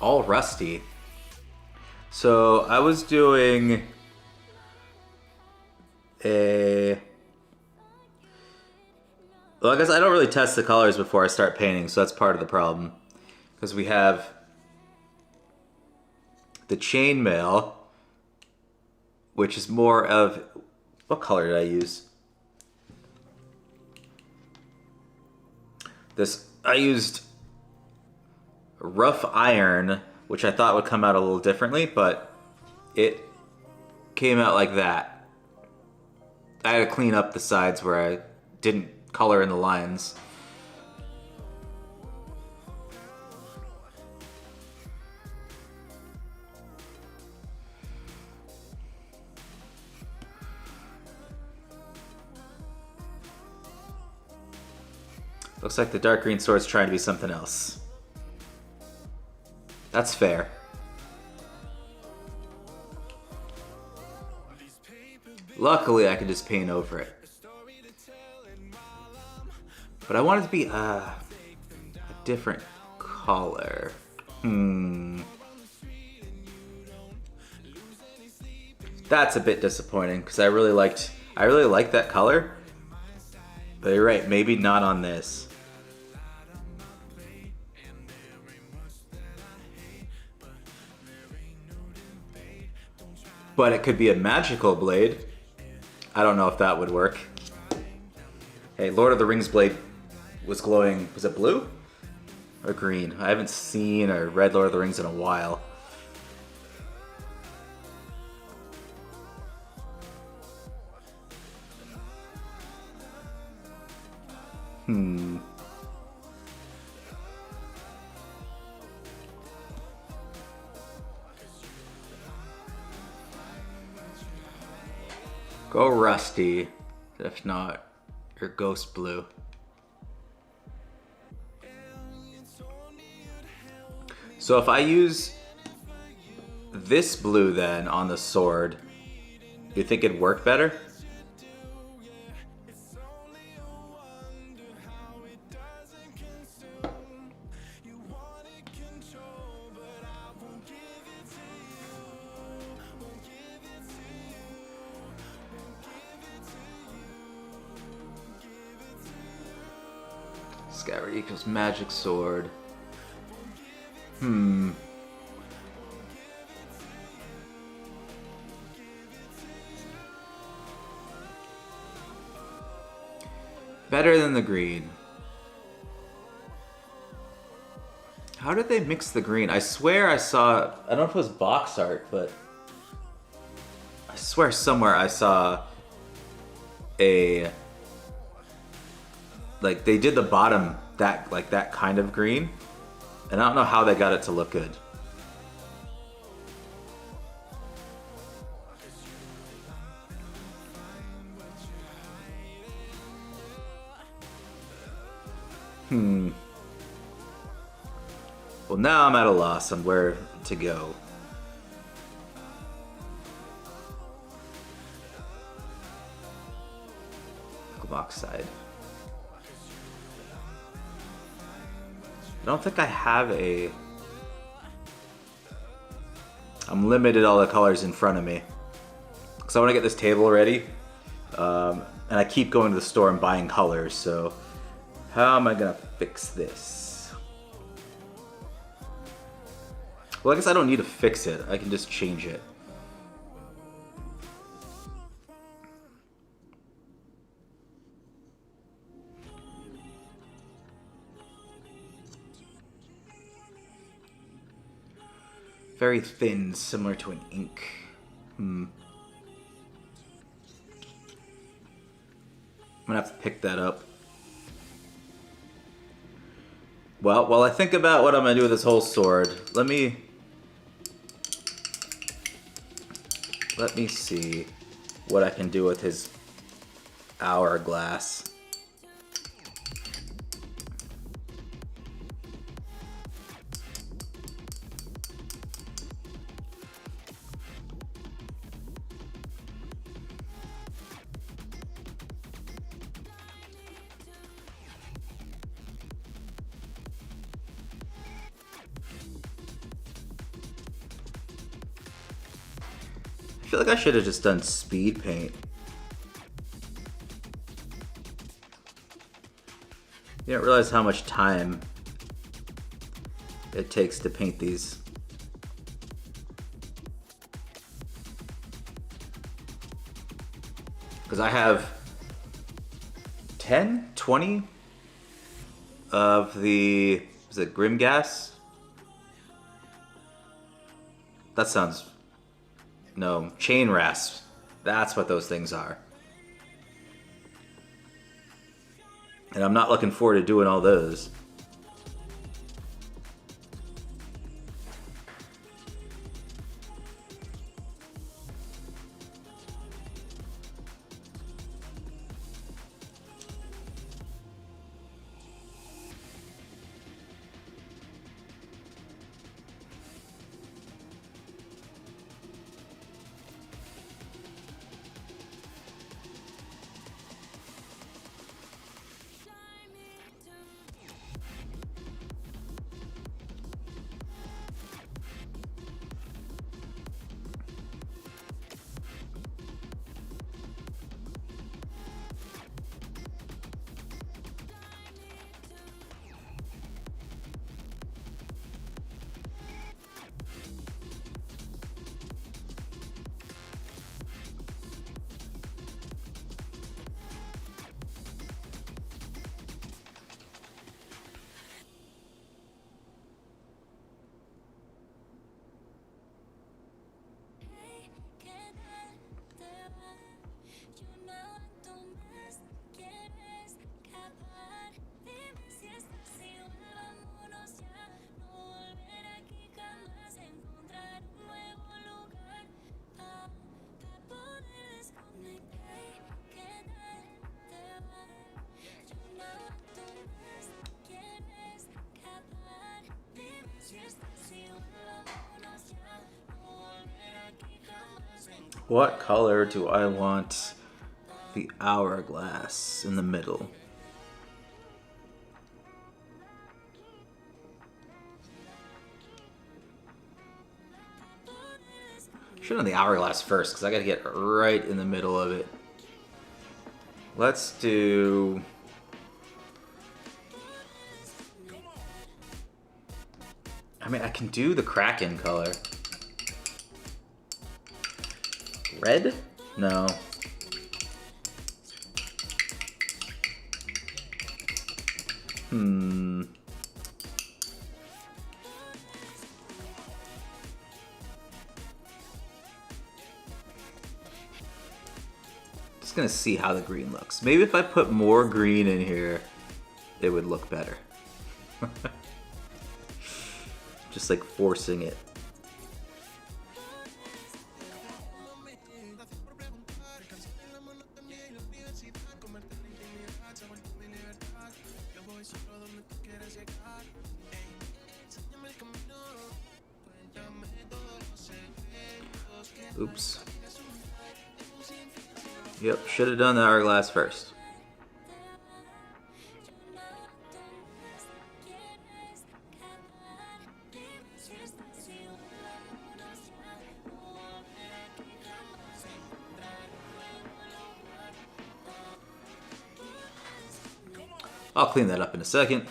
All rusty. So I was doing well, I guess I don't really test the colors before I start painting, so that's part of the problem. Because we have the chainmail, which is more of... What color did I use? I used rough iron, which I thought would come out a little differently, but it came out like that. I had to clean up the sides where I didn't color in the lines. Looks like the dark green sword's trying to be something else. That's fair. Luckily, I can just paint over it. But I want it to be a different color. That's a bit disappointing because I really liked that color. But you're right, maybe not on this. But it could be a magical blade. I don't know if that would work. Hey, Lord of the Rings blade was glowing. Was it blue or green? I haven't seen or read Lord of the Rings in a while. Go rusty. If not, you're ghost blue. So if I use this blue then on the sword, you think it'd work better? Scabbard equals magic sword. Better than the green. How did they mix the green? I swear I saw, I don't know if it was box art, but I swear somewhere I saw a, like they did the bottom that, like that kind of green. And I don't know how they got it to look good. Well, now I'm at a loss on where to go. Oxide. I don't think I have a... I'm limited all the colors in front of me. Because I want to get this table ready. And I keep going to the store and buying colors, so... How am I going to fix this? Well, I guess I don't need to fix it. I can just change it. Very thin, similar to an ink. I'm gonna have to pick that up. Well, while I think about what I'm gonna do with this whole sword, let me see what I can do with his hourglass. I feel like I should have just done speed paint. You don't realize how much time it takes to paint these. Because I have 10, 20 of the, is it Grim Gas? That sounds... No, chain rasps. That's what those things are. And I'm not looking forward to doing all those. What color do I want the hourglass in the middle? Should have done the hourglass first because I gotta get right in the middle of it. Let's do... I mean, I can do the Kraken color. Red? No. Just gonna see how the green looks. Maybe if I put more green in here, it would look better. Just like forcing it. Oops. Yep, should have done the hourglass first. I'll clean that up in a second.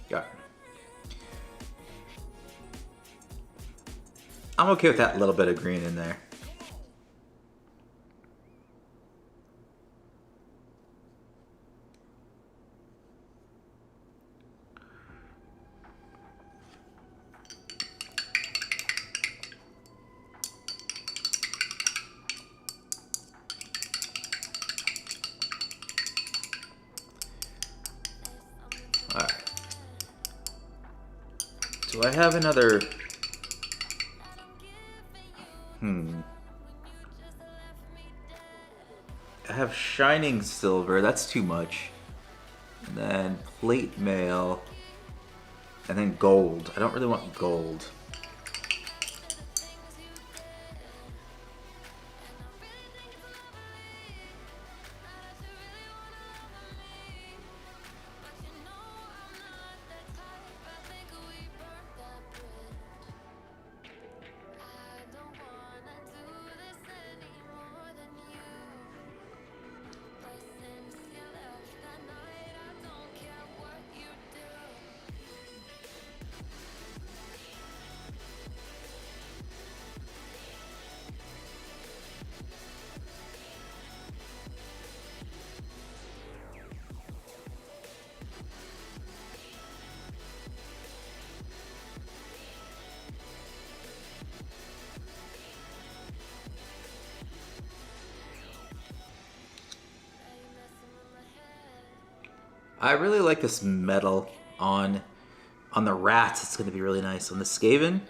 Got it. I'm okay with that little bit of green in there. Alright. Do I have another... I have shining silver, that's too much. And then plate mail. And then gold. I don't really want gold. I really like this metal on the rats. It's going to be really nice. On the Skaven,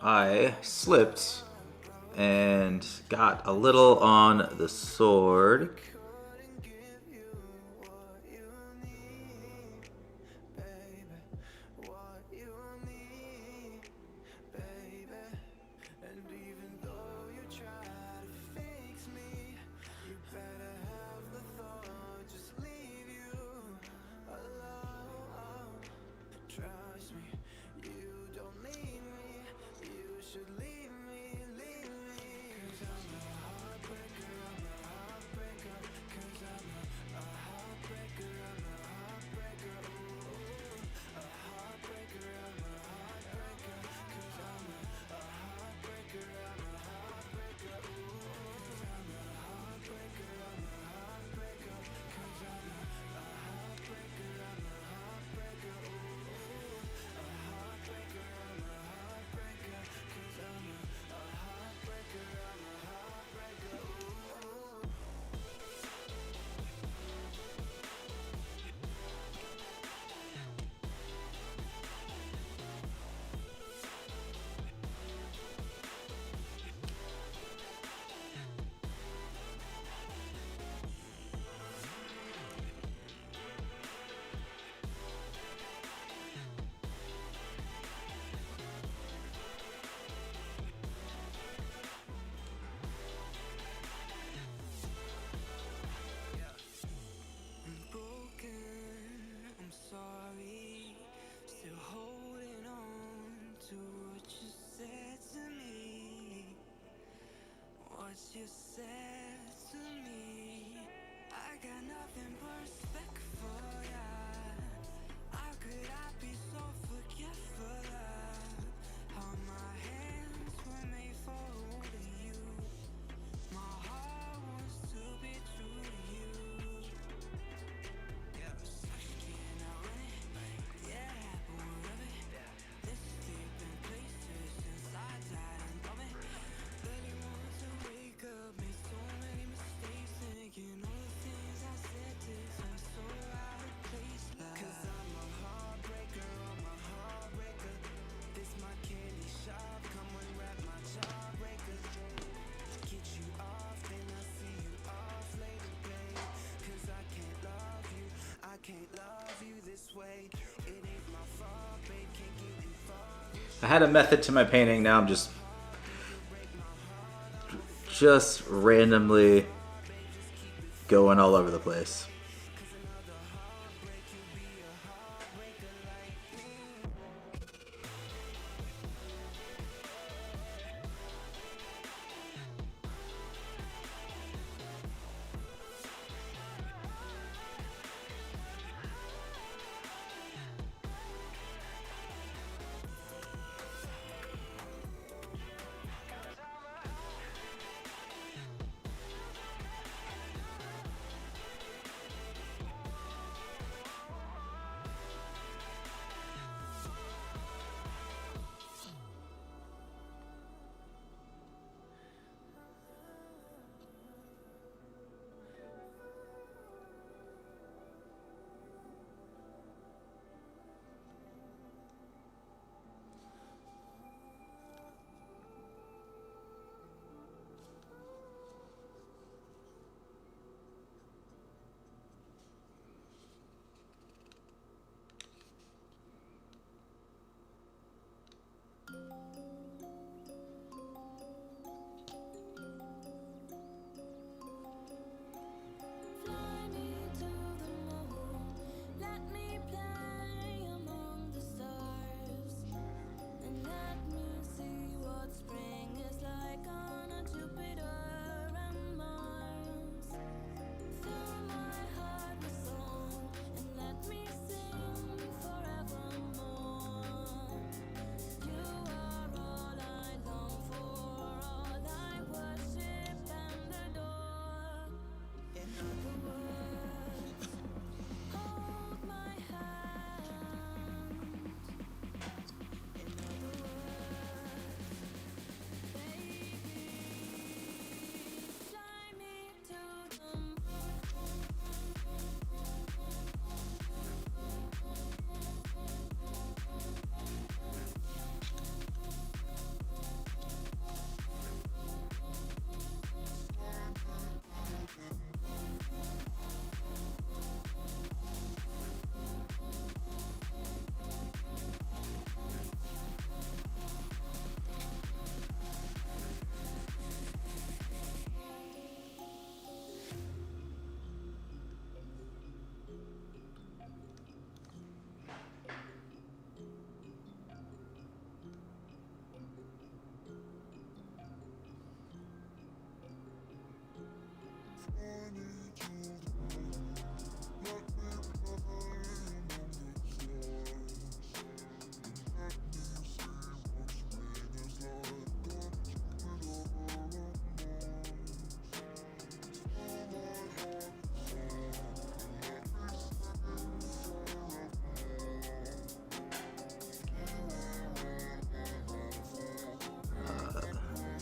I slipped and got a little on the sword. Trust me, you don't need me. You should leave me, leave me. 'Cause I'm a heartbreaker, I'm a heartbreaker. 'Cause I'm a heartbreaker, I'm a heartbreaker. Ooh, a heartbreaker, I'm a heartbreaker. 'Cause I'm a heartbreaker, I'm a heartbreaker. Ooh, 'cause I'm a heartbreaker, I'm a heartbreaker. 'Cause I'm a heartbreaker, I'm a heartbreaker. I'm sorry, still holding on to what you said to me. What you said to me. I got nothing but respect for ya. How could I be so forgetful of how my hands were made for holding you? My heart wants to be true to you. I had a method to my painting. Now I'm just randomly going all over the place.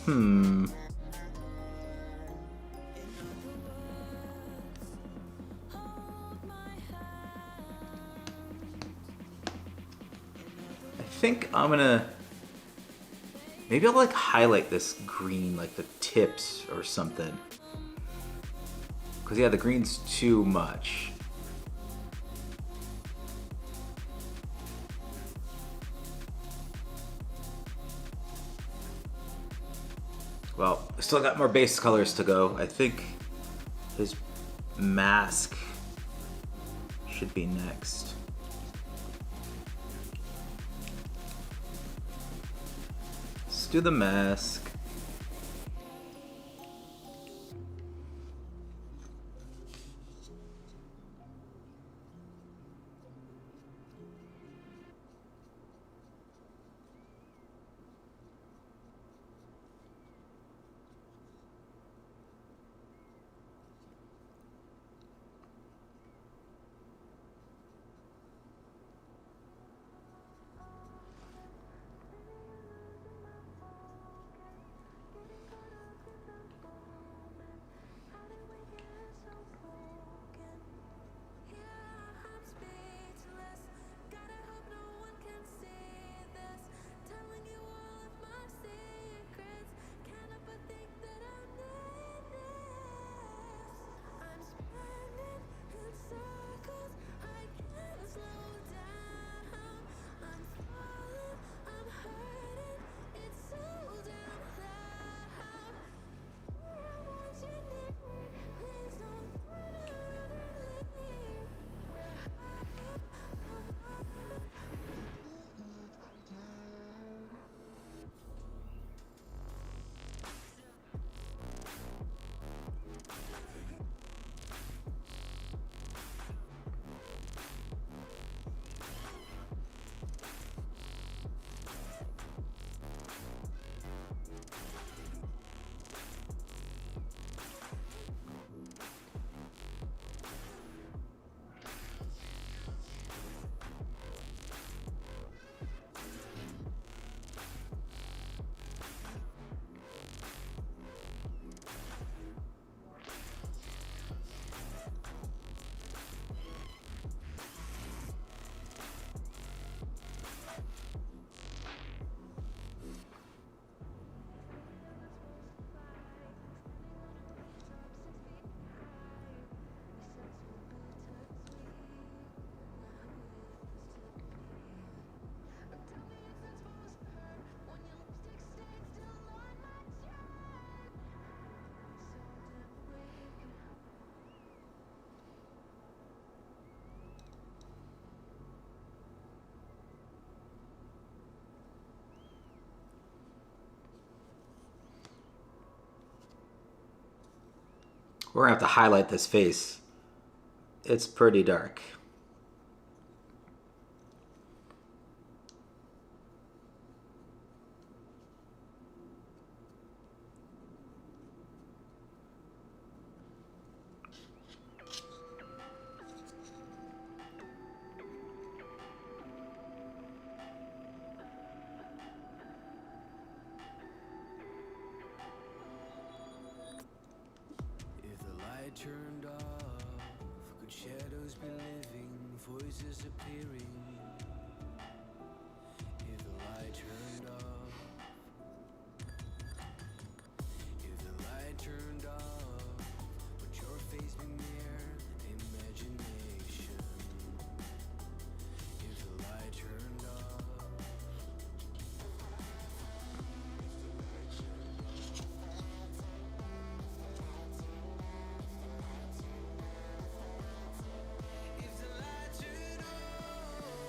Hmm. I think I'm gonna... Maybe I'll like highlight this green, like the tips or something. Because yeah, the green's too much. Well, I still got more base colors to go. I think his mask should be next. Let's do the mask. We're gonna have to highlight this face. It's pretty dark. If the light light turned off, could shadows be living, voices appearing? If the light turned off, if the light turned off, would your face be mere imagination? If the light turned off, if the light turned off,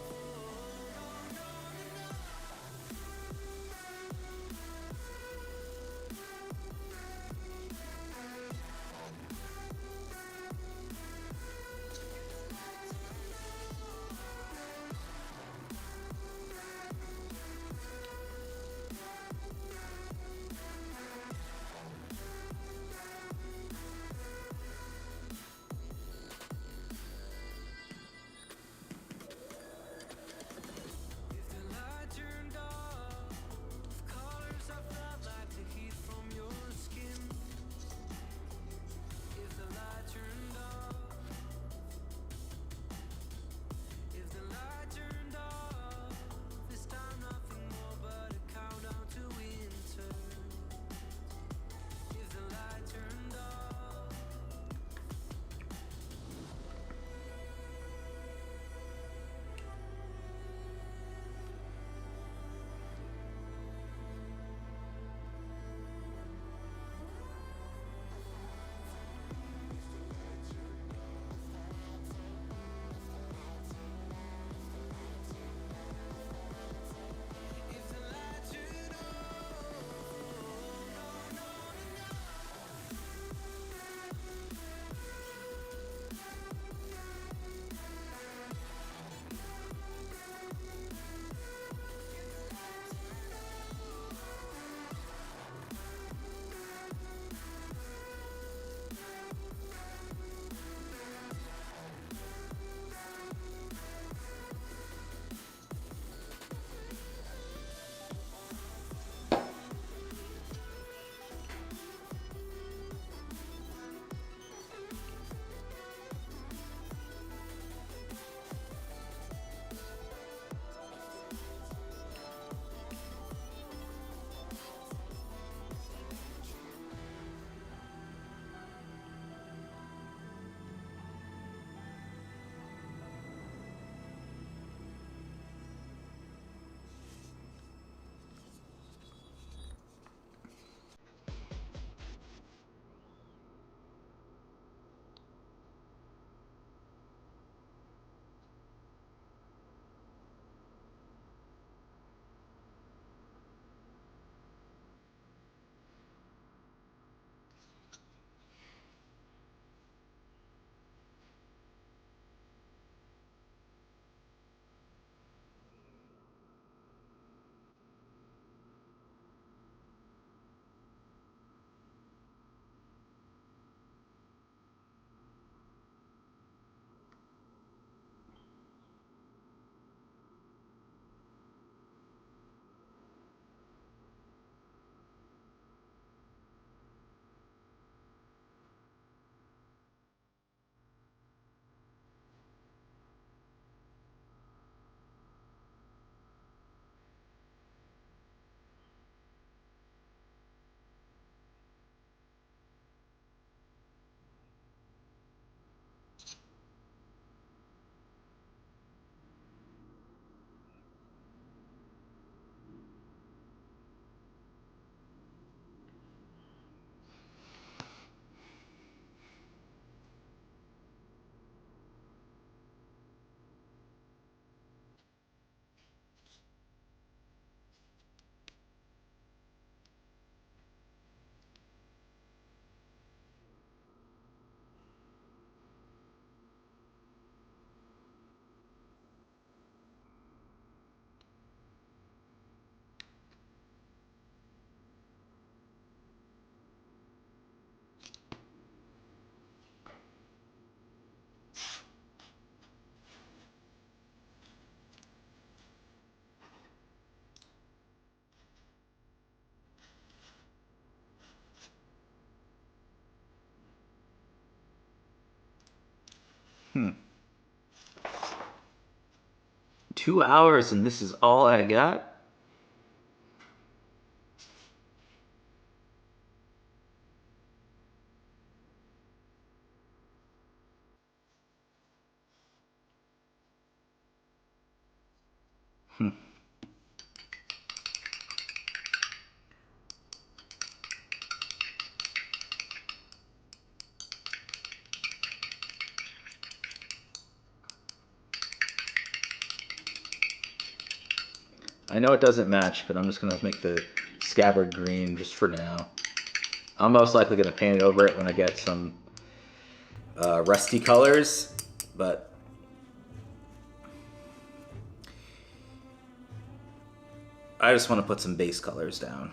2 hours and this is all I got? I know it doesn't match, but I'm just gonna make the scabbard green just for now. I'm most likely gonna paint it over it when I get some rusty colors, but I just want to put some base colors down.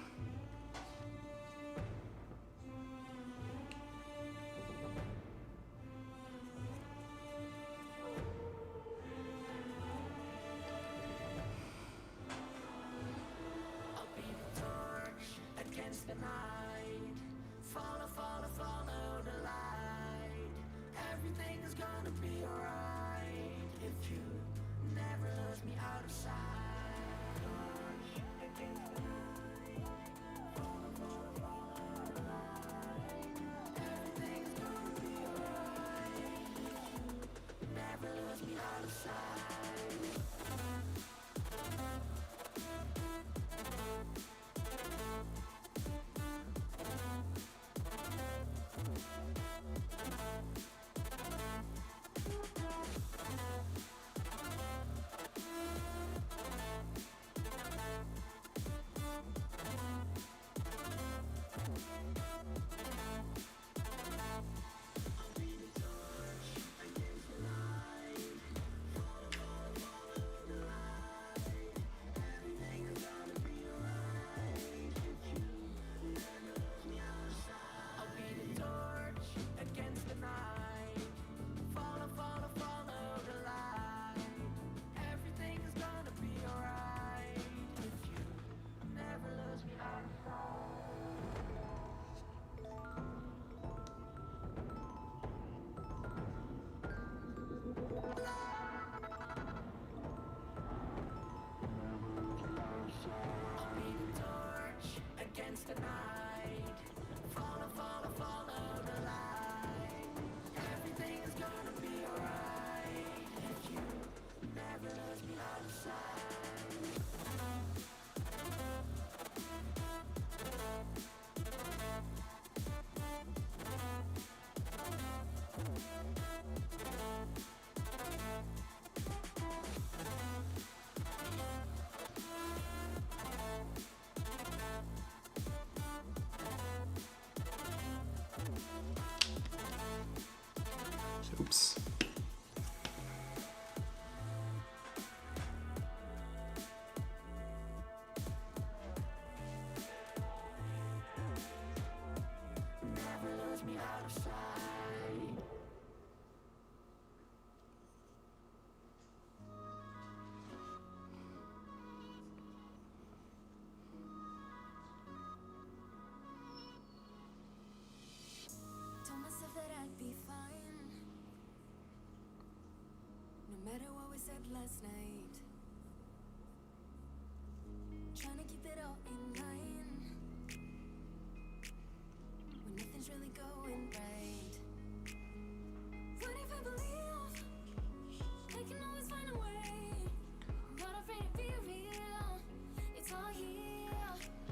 Oops. Told myself that I'd be fine, no matter what we said last night. Trying to keep it all in line when nothing's really going right. What if I believe I can always find a way? I'm not afraid to be real. It's all here.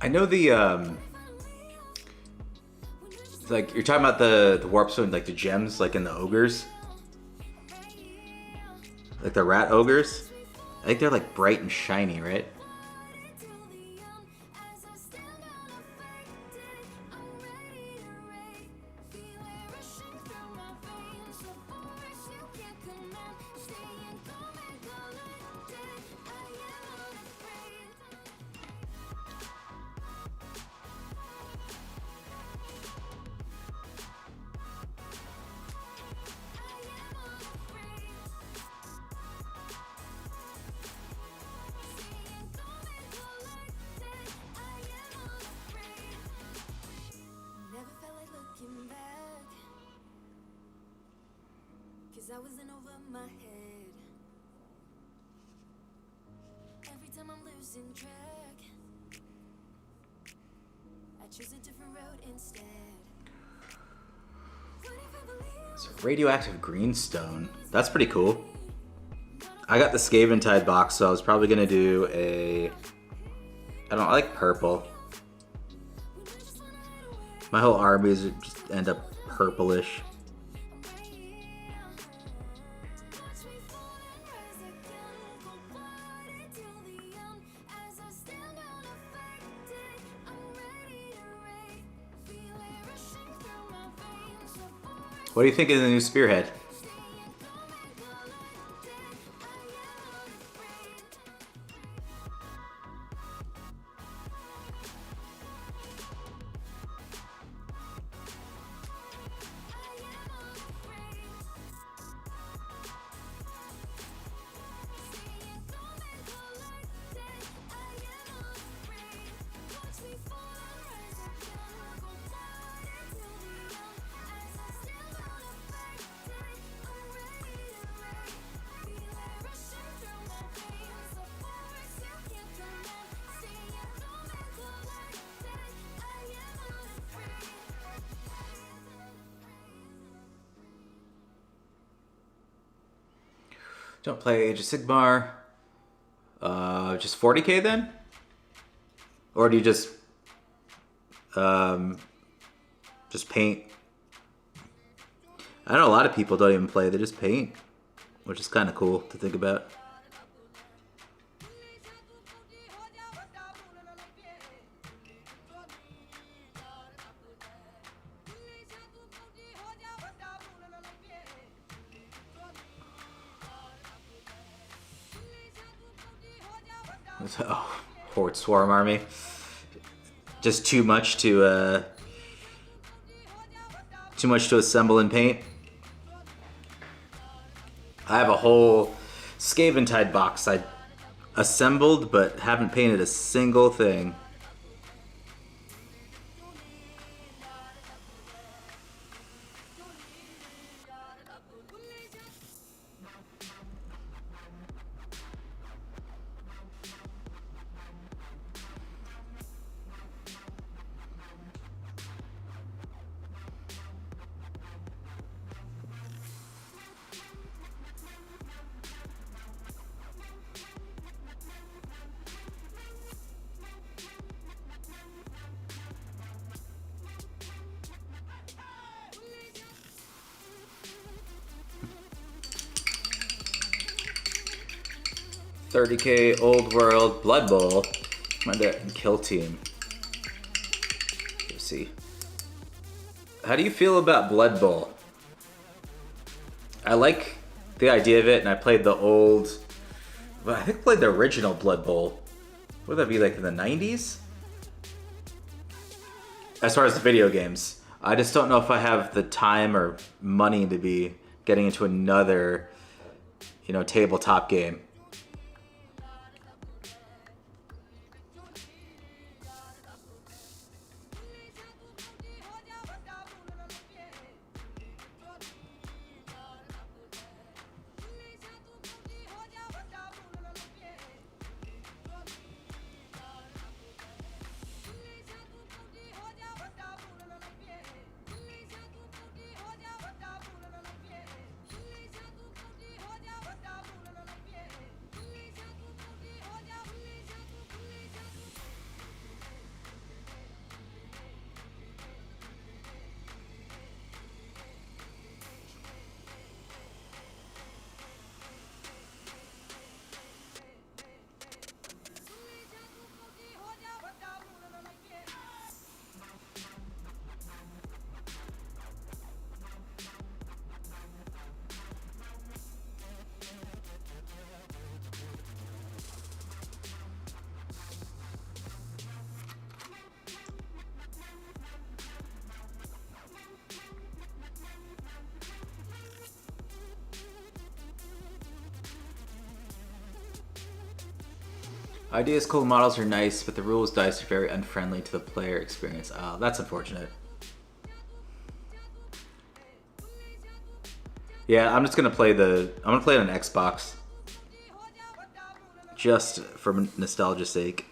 I know the like you're talking about the warp stone, like the gems, like in the ogres, like the rat ogres. I think they're like bright and shiny, right? 'cause I was in over my head. Every time I'm losing track, I choose a different road instead. What if I believe So radioactive greenstone. That's pretty cool. I got the Scaventide box, so I was probably gonna do a. I like purple. My whole armies just end up purplish. What do you think of the new spearhead? Don't play Age of Sigmar. Just 40k then? Or do you just paint? I know a lot of people don't even play, they just paint, which is kind of cool to think about. Oh, Horde Swarm Army. Just too much to assemble and paint. I have a whole Scaventide box I assembled but haven't painted a single thing. $30k Old World Blood Bowl. My kill team. Let's see. How do you feel about Blood Bowl? I like the idea of it, and I played the old. Well, I think I played the original Blood Bowl. What would that be, like in the 90s? As far as the video games, I just don't know if I have the time or money to be getting into another, tabletop game. Ideas cool, models are nice, but the rules dice are very unfriendly to the player experience. That's unfortunate. Yeah, I'm just gonna play I'm gonna play it on Xbox, just for nostalgia's sake.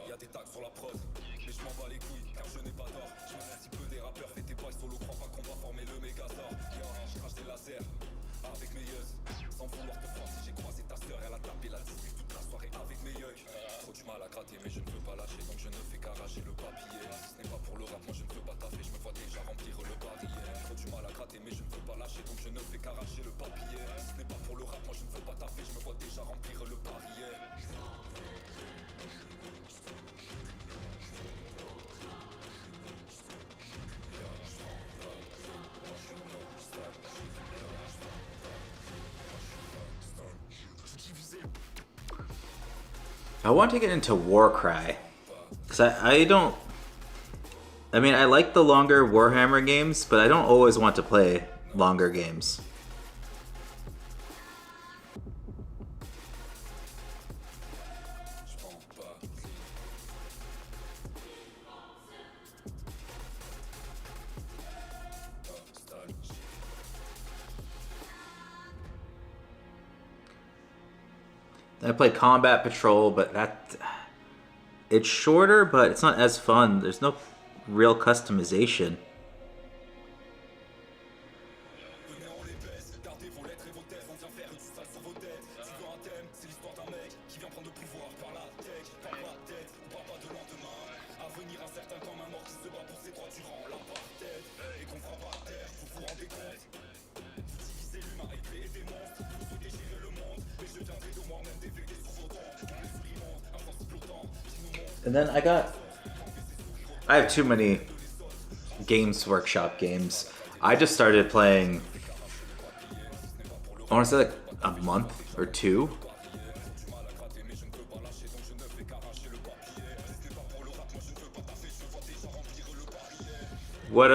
Y'a des tags sur la prod, mais je m'en bats les couilles car je n'ai pas d'or. Je me fais si peu des rappeurs, fais tes boys solo, crois pas qu'on va former le mégazord. Je crache des lasers avec mes yeux, sans vouloir te froisser. J'ai croisé ta sœur, elle a tapé la disque toute la soirée avec mes yeux. Trop du mal à gratter, mais je ne veux pas lâcher, donc je ne fais qu'arracher le papier. Si ce n'est pas pour le rap, moi je ne veux pas taffer, je me vois déjà remplir le barillet. Trop du mal à gratter, mais je ne veux pas lâcher, donc je ne fais qu'arracher le papier. Si ce n'est pas pour le rap, moi je ne veux pas taffer, je me vois déjà remplir le barillet. I want to get into Warcry, because I don't... I mean, I like the longer Warhammer games, but I don't always want to play longer games. I play Combat Patrol, but it's shorter, but it's not as fun. There's no real customization. And then I have too many Games Workshop games. I just started playing, I want to say like a month or two. What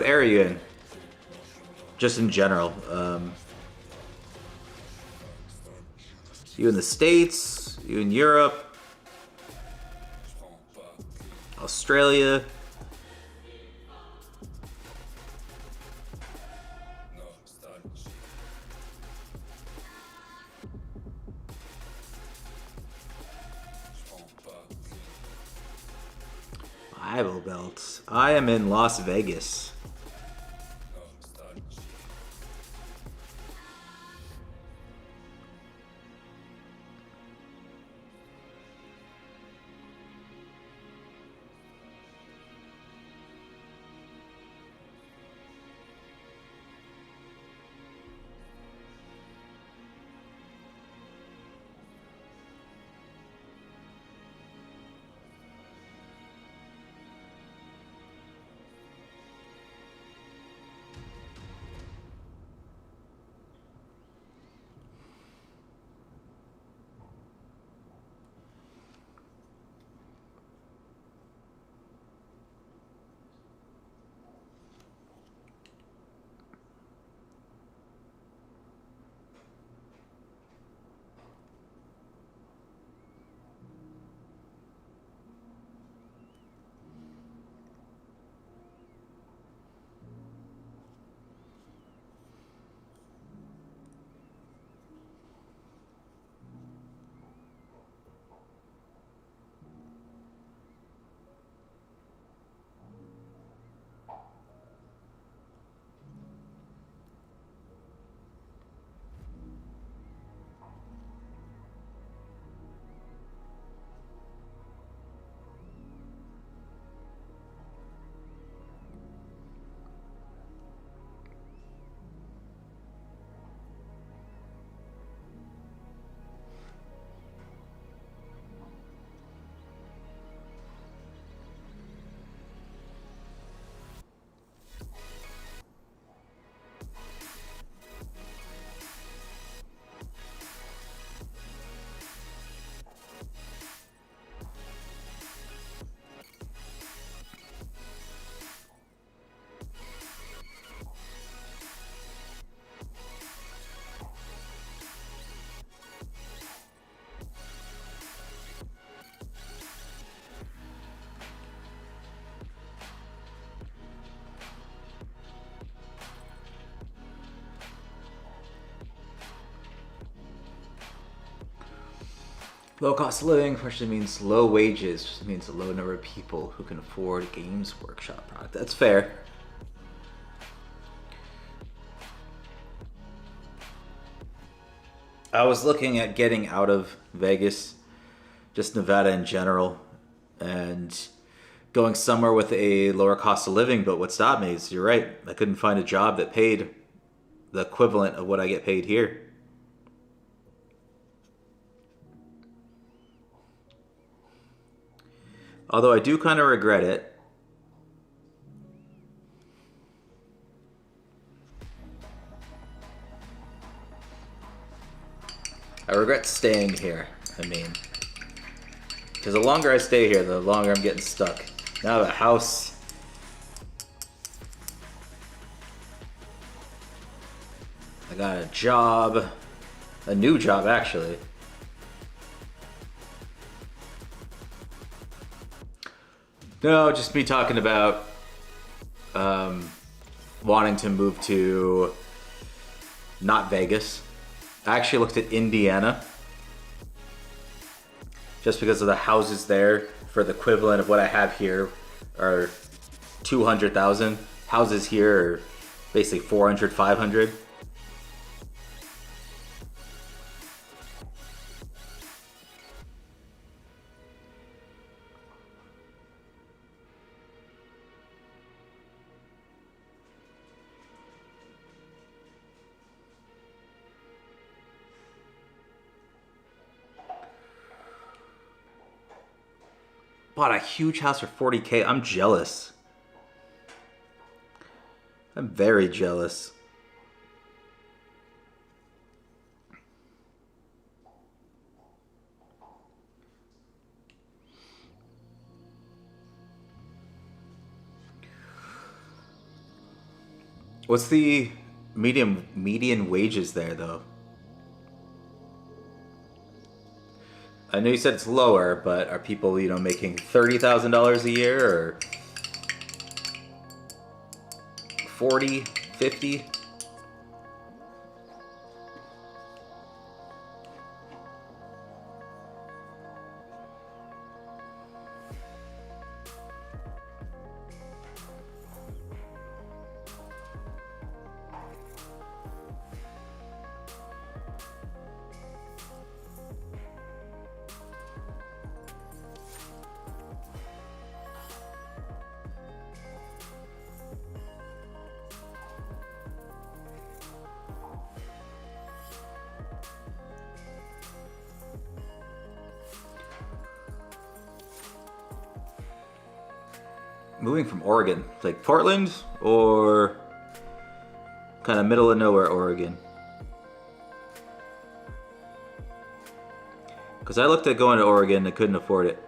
area are you in? Just in general. You in the States? You in Europe? Australia? Bible Belt. I am in Las Vegas. Low cost of living, unfortunately, means low wages, which means a low number of people who can afford Games Workshop product. That's fair. I was looking at getting out of Vegas, just Nevada in general, and going somewhere with a lower cost of living, but what stopped me is, you're right, I couldn't find a job that paid the equivalent of what I get paid here. Although I do kind of regret it. I regret staying here, I mean. Because the longer I stay here, the longer I'm getting stuck. Now I have a house. I got a job. A new job, actually. No, just me talking about wanting to move to not Vegas. I actually looked at Indiana just because of the houses there for the equivalent of what I have here are 200,000. Houses here are basically 400, 500. Bought a huge house for 40K. I'm jealous. I'm very jealous. What's the median wages there, though? I know you said it's lower, but are people, making $30,000 a year or 40, 50? Moving from Oregon, like Portland or kind of middle of nowhere Oregon? Because I looked at going to Oregon and couldn't afford it.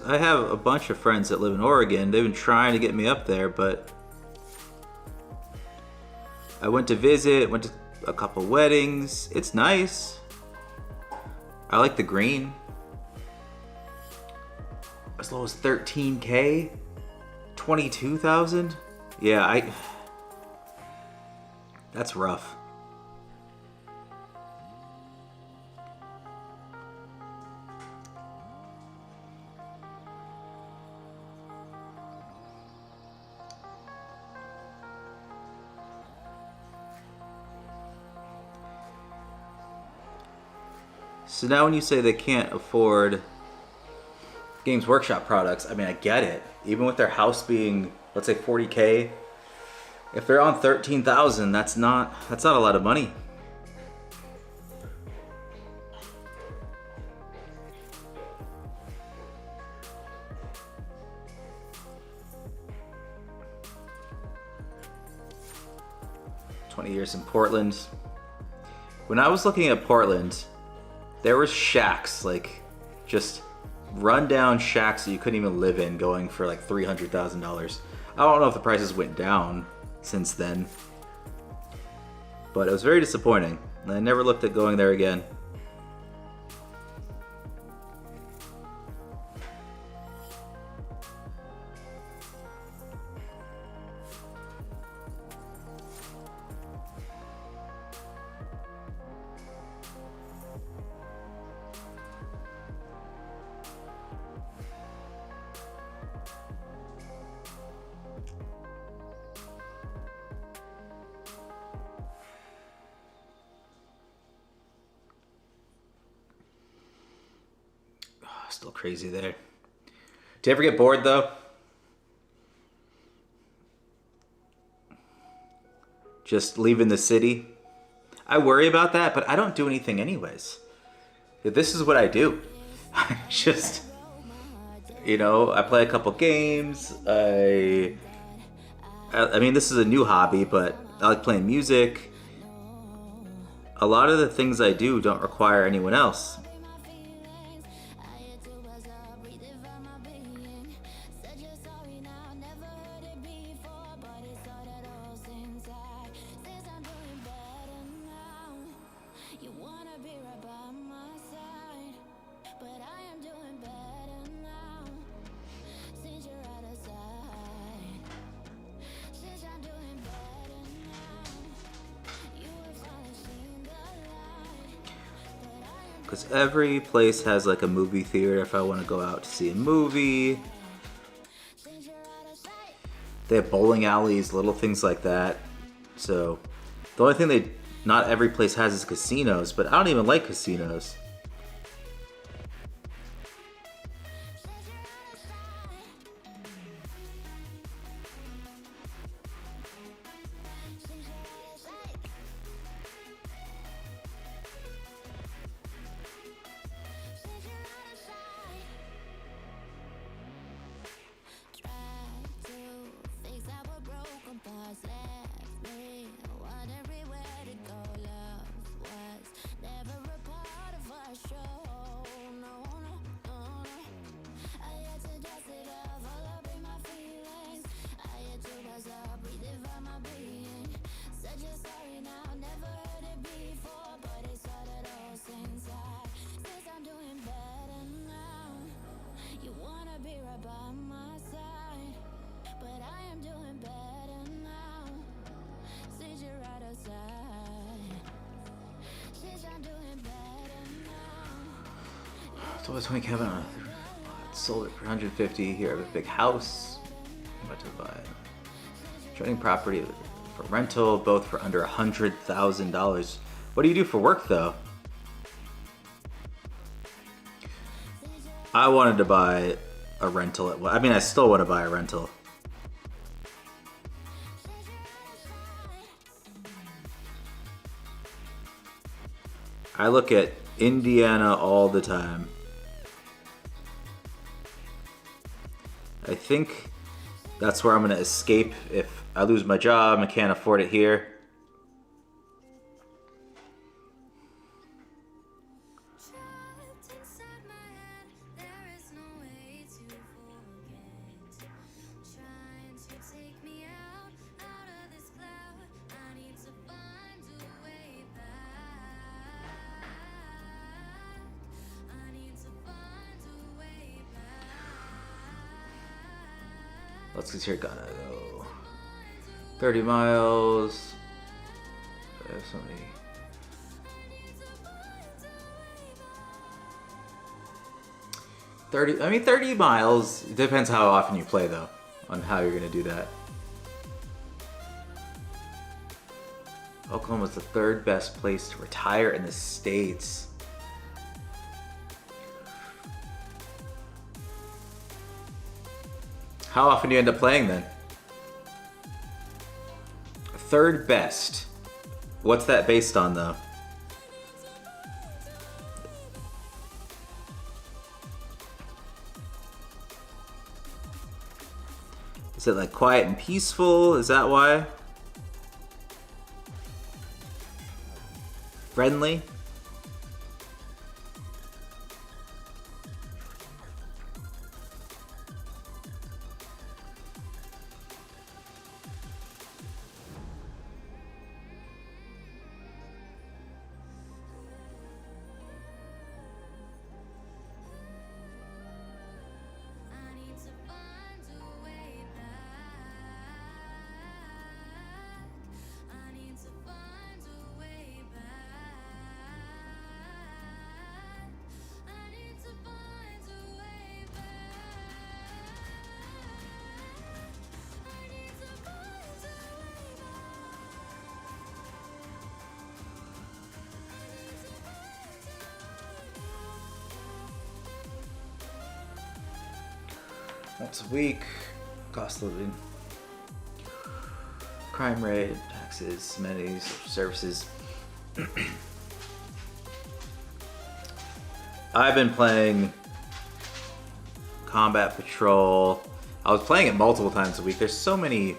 I have a bunch of friends that live in Oregon. They've been trying to get me up there, but I went to visit, went to a couple weddings. It's nice. I like the green. As low as 13K? 22,000? Yeah, that's rough. So now when you say they can't afford Games Workshop products, I mean, I get it. Even with their house being, let's say 40K, if they're on 13,000, that's not a lot of money. Years in Portland. When I was looking at Portland, there were shacks like just rundown shacks that you couldn't even live in going for like $300,000. I don't know if the prices went down since then, but it was very disappointing. And I never looked at going there again. Still crazy there. Do you ever get bored though? Just leaving the city? I worry about that, but I don't do anything anyways. This is what I do. I just, you know, I play a couple games. I mean, this is a new hobby, but I like playing music. A lot of the things I do don't require anyone else. Because every place has like a movie theater if I want to go out to see a movie. They have bowling alleys, little things like that. So the only thing not every place has is casinos, but I don't even like casinos. So I was telling Kevin, I sold it for 150. Here I have a big house. I'm about to buy trading property for rental, both for under $100,000. What do you do for work though? I wanted to buy a rental. I mean, I still want to buy a rental. I look at Indiana all the time. I think that's where I'm going to escape if I lose my job and can't afford it here. Let's get here, gotta go 30 miles. I have so many. I mean 30 miles. It depends how often you play though, on how you're gonna do that. Oklahoma's the third best place to retire in the States. How often do you end up playing then? Third best. What's that based on though? Is it like quiet and peaceful? Is that why? Friendly? once a week. Cost of living. Crime rate, taxes, amenities, social services. I've been playing Combat Patrol. I was playing it multiple times a week. There's so many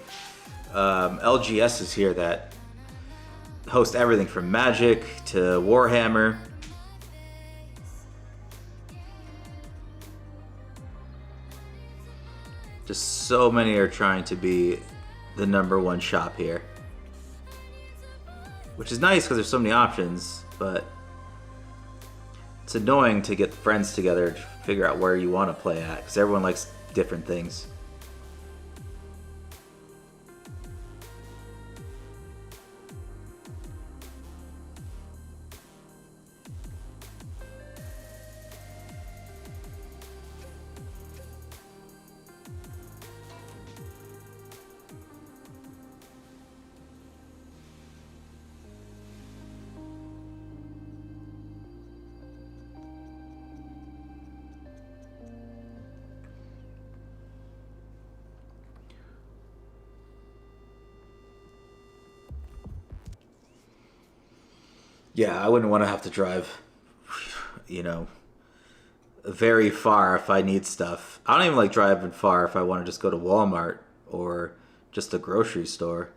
LGSs here that host everything from Magic to Warhammer. Just so many are trying to be the #1 shop here. Which is nice because there's so many options, but it's annoying to get friends together to figure out where you want to play at, because everyone likes different things. Yeah, I wouldn't want to have to drive, very far if I need stuff. I don't even like driving far if I want to just go to Walmart or just a grocery store.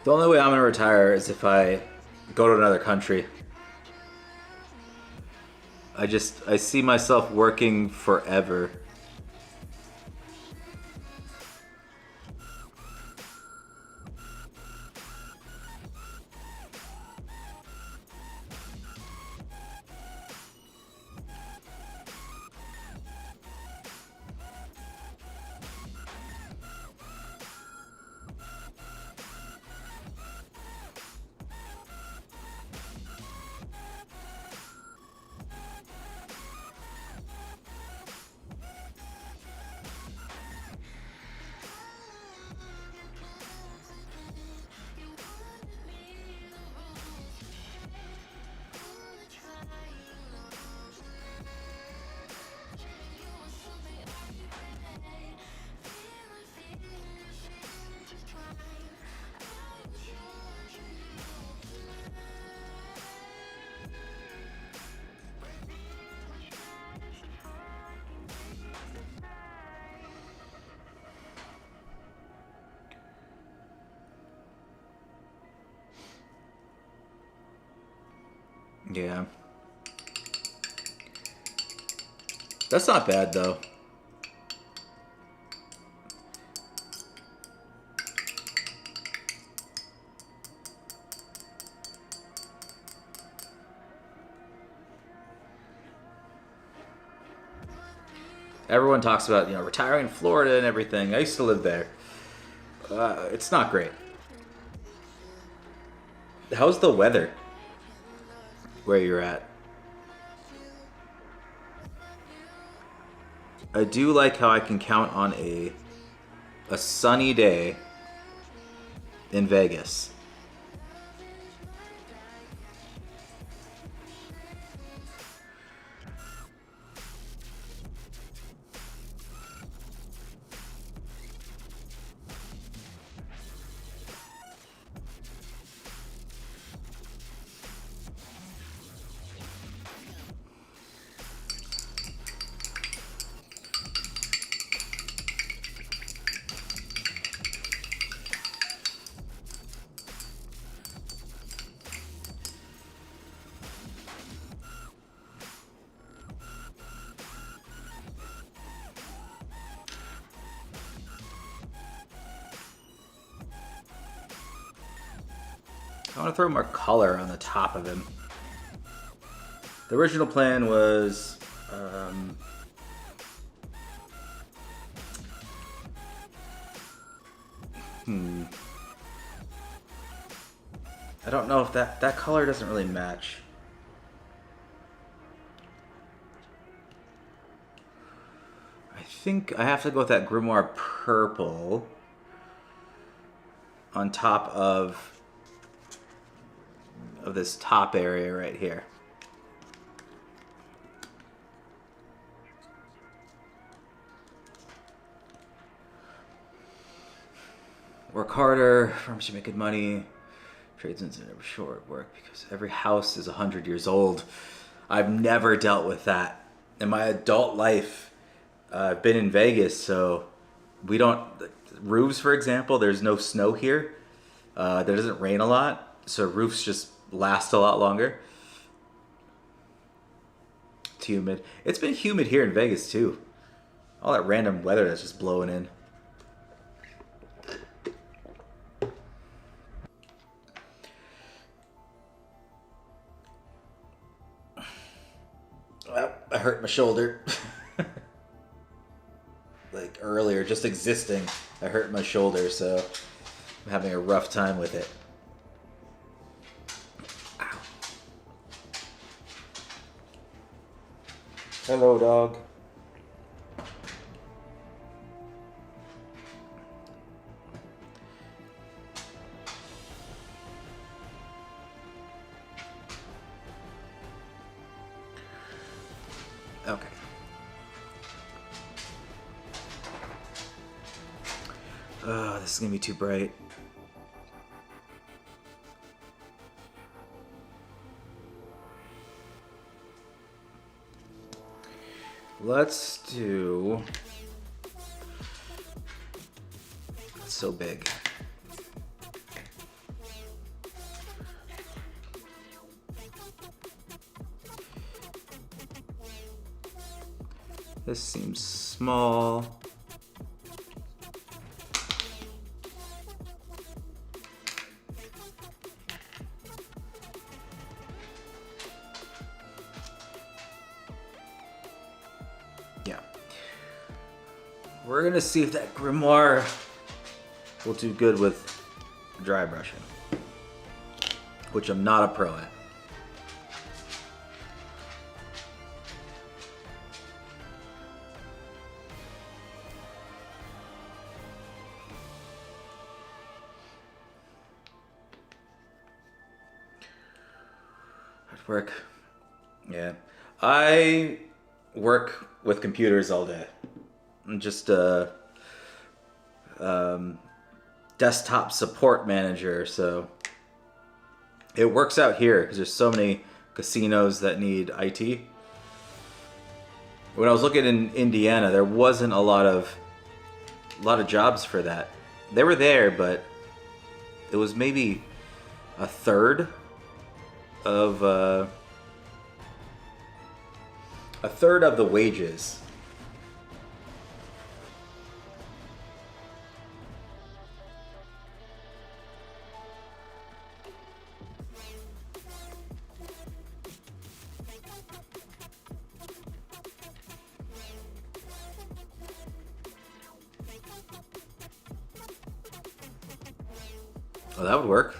The only way I'm gonna retire is if I go to another country. I see myself working forever. Yeah. That's not bad, though. Everyone talks about, retiring in Florida and everything. I used to live there. It's not great. How's the weather where you're at? I do like how I can count on a sunny day in Vegas. I want to throw more color on the top of him. The original plan was I don't know if that color doesn't really match. I think I have to go with that Grimoire purple on top of this top area right here. Work harder, farmers should make good money. Tradesmen are never short of work because every house is 100 years old. I've never dealt with that. In my adult life, I've been in Vegas, so we don't... Roofs, for example, there's no snow here. There doesn't rain a lot, so roofs just last a lot longer. It's humid. It's been humid here in Vegas, too. All that random weather that's just blowing in. Well, I hurt my shoulder. Like earlier, just existing, I hurt my shoulder, so I'm having a rough time with it. Ow. Hello, dog. Okay. Oh, this is gonna be too bright. Let's do... It's so big. This seems small. Yeah. We're gonna see if that grimoire will do good with dry brushing, which I'm not a pro at. Work. Yeah. I work with computers all day. I'm just a desktop support manager, so it works out here because there's so many casinos that need IT. When I was looking in Indiana, there wasn't a lot of jobs for that. They were there, but it was maybe a third of the wages. Oh, that would work.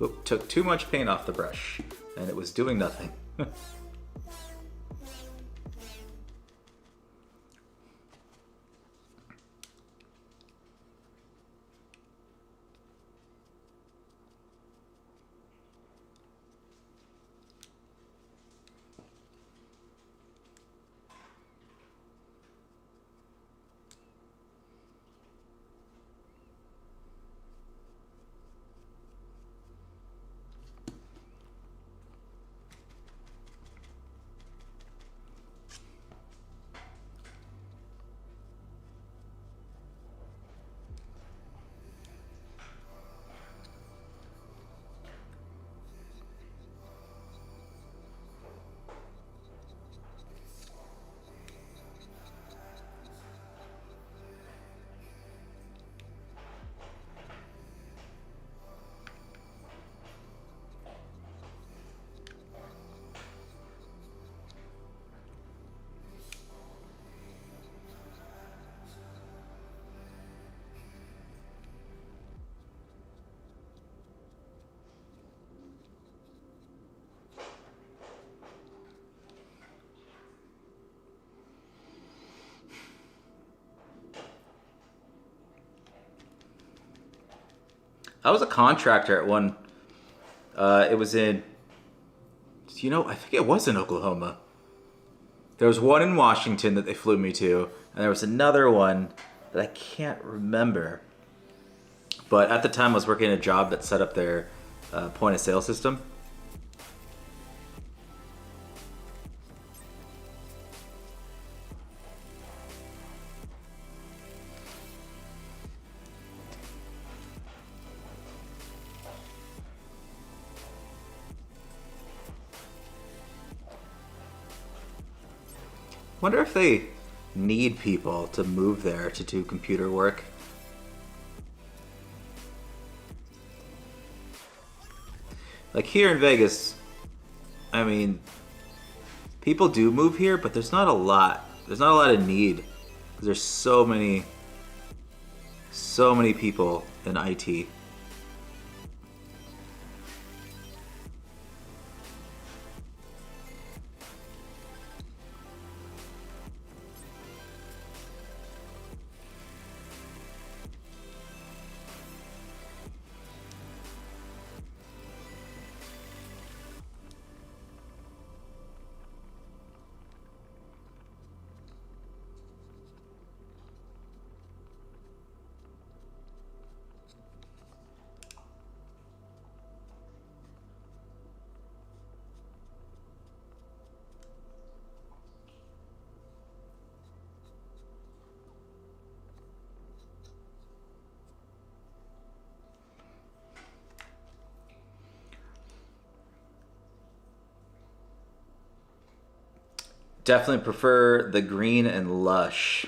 Oop, took too much paint off the brush, and it was doing nothing. I was a contractor at one. It was in, I think it was in Oklahoma. There was one in Washington that they flew me to, and there was another one that I can't remember. But at the time, I was working a job that set up their point of sale system. Wonder if they need people to move there to do computer work. Like here in Vegas, I mean, people do move here, but there's not a lot. There's not a lot of need because there's so many people in IT. Definitely prefer the green and lush.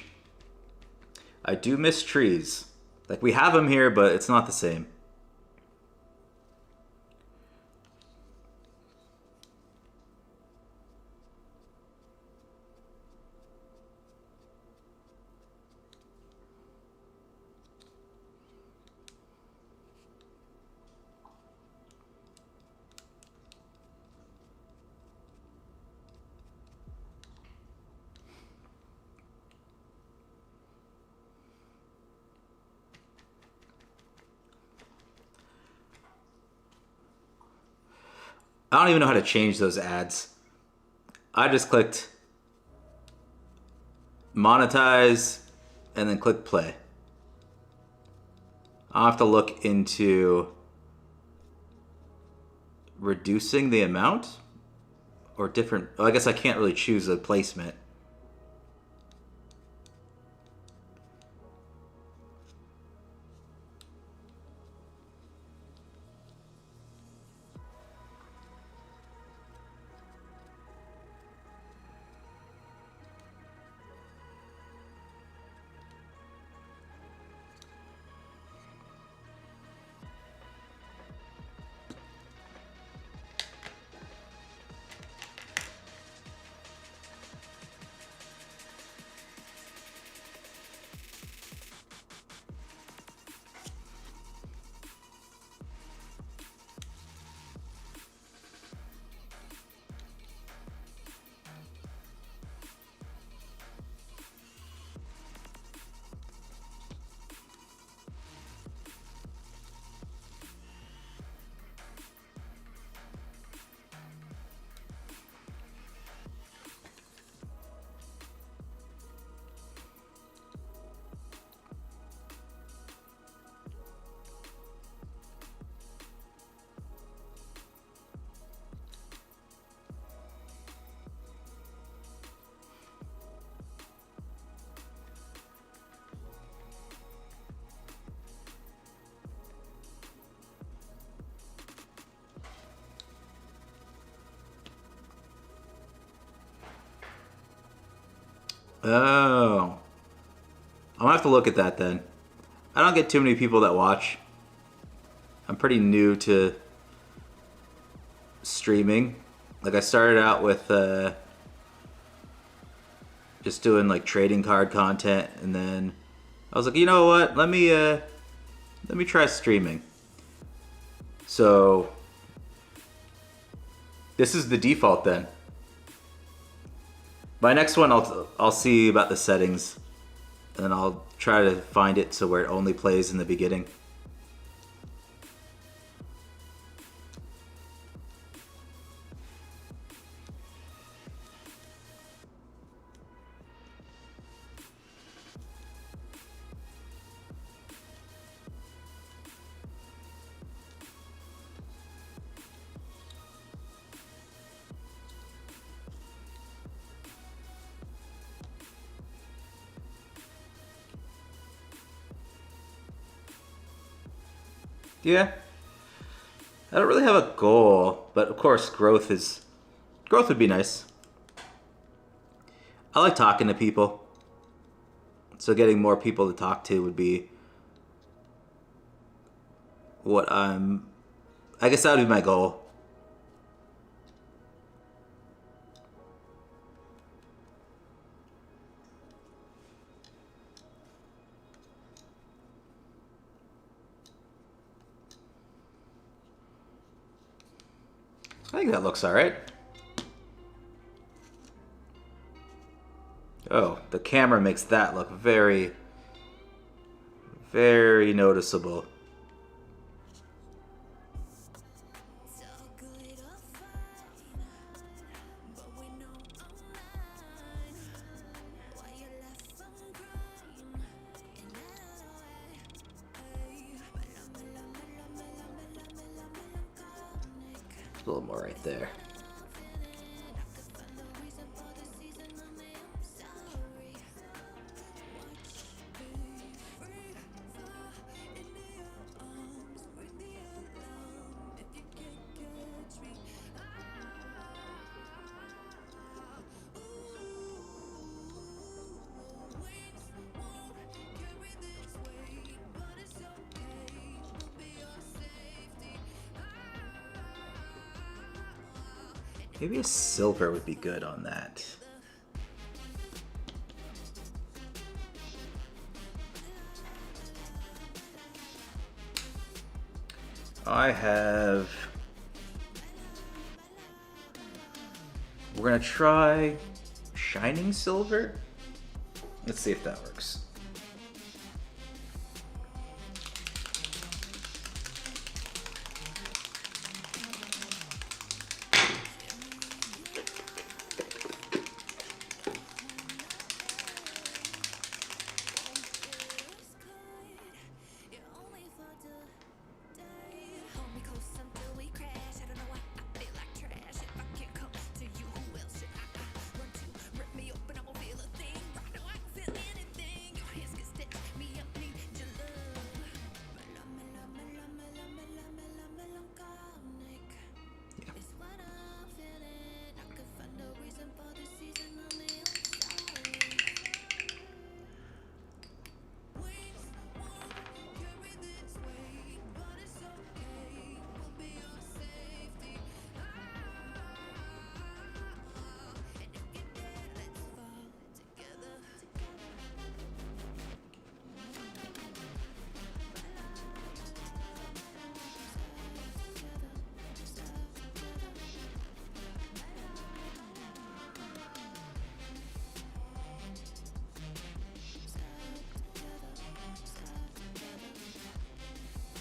I do miss trees. Like we have them here, but it's not the same. I don't even know how to change those ads. I just clicked monetize and then click play. I'll have to look into reducing the amount or different. I guess I can't really choose a placement. Oh. I'm gonna have to look at that then. I don't get too many people that watch. I'm pretty new to streaming. Like I started out with just doing like trading card content, and then I was like, you know what? Let me try streaming. So this is the default then. My next one, I'll see about the settings, and then I'll try to find it so where it only plays in the beginning. Yeah. I don't really have a goal, but of course growth would be nice. I like talking to people. So getting more people to talk to would be what I guess that would be my goal. I think that looks alright. Oh, the camera makes that look very, very noticeable. A little more right there. Maybe a silver would be good on that. We're gonna try shining silver. Let's see if that works.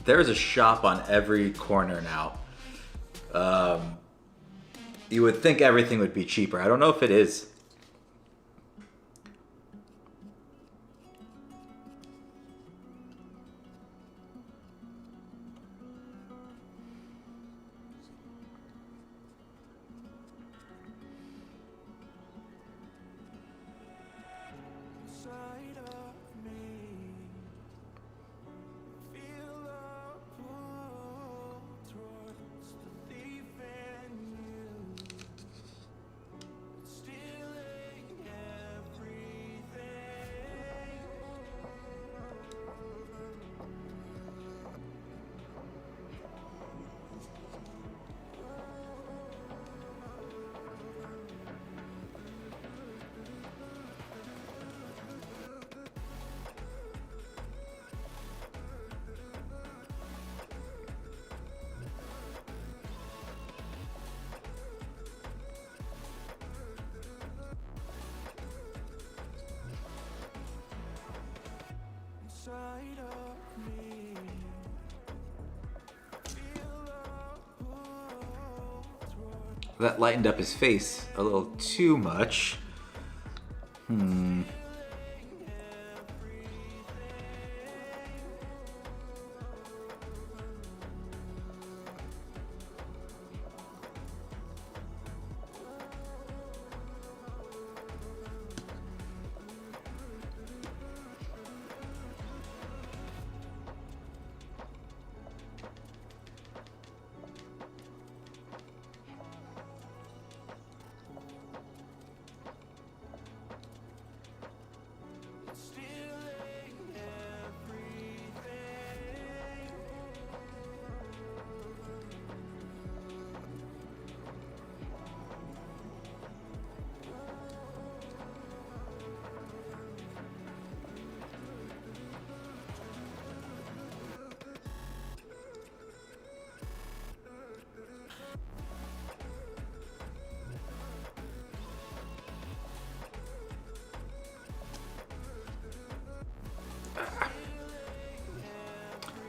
There's a shop on every corner now. You would think everything would be cheaper. I don't know if it is. Inside of me, feel a pull towards the thief in you, stealing everything. Inside of me, feel a pull towards. That lightened up his face a little too much.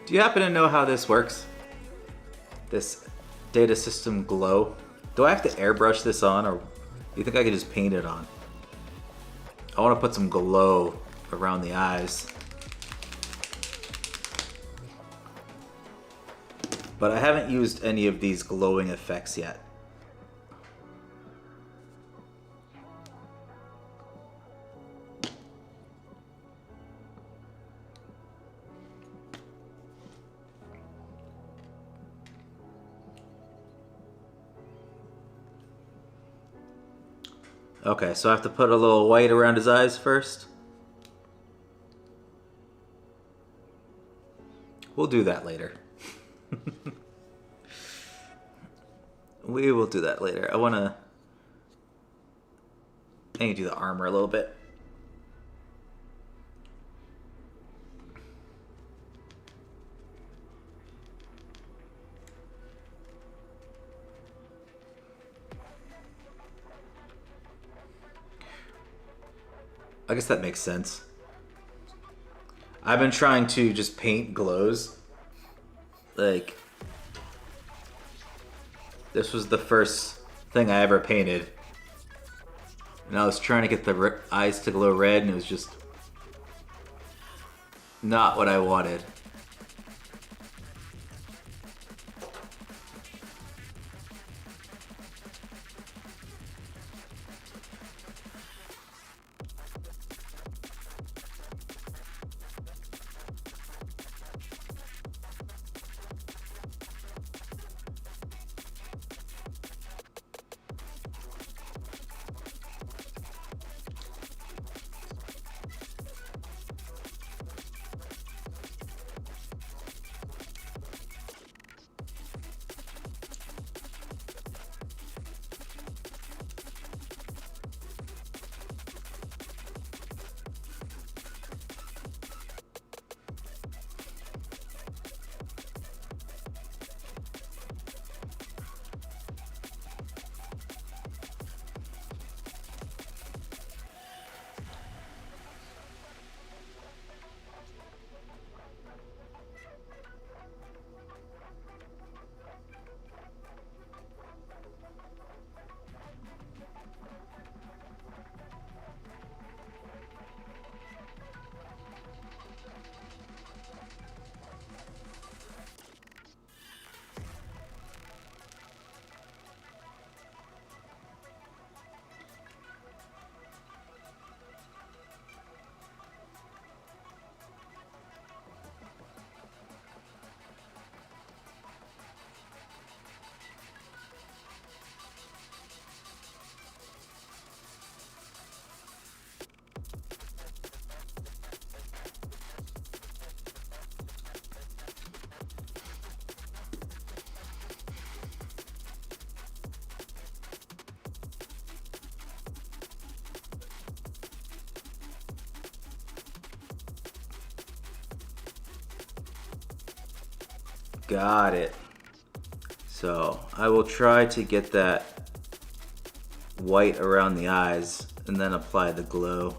Do you happen to know how this works? This data system glow? Do I have to airbrush this on, or do you think I could just paint it on? I want to put some glow around the eyes. But I haven't used any of these glowing effects yet. Okay, so I have to put a little white around his eyes first. We'll do that later. We will do that later. I need to do the armor a little bit. I guess that makes sense. I've been trying to just paint glows. Like, this was the first thing I ever painted. And I was trying to get the eyes to glow red, and it was just not what I wanted. Got it. So I will try to get that white around the eyes and then apply the glow.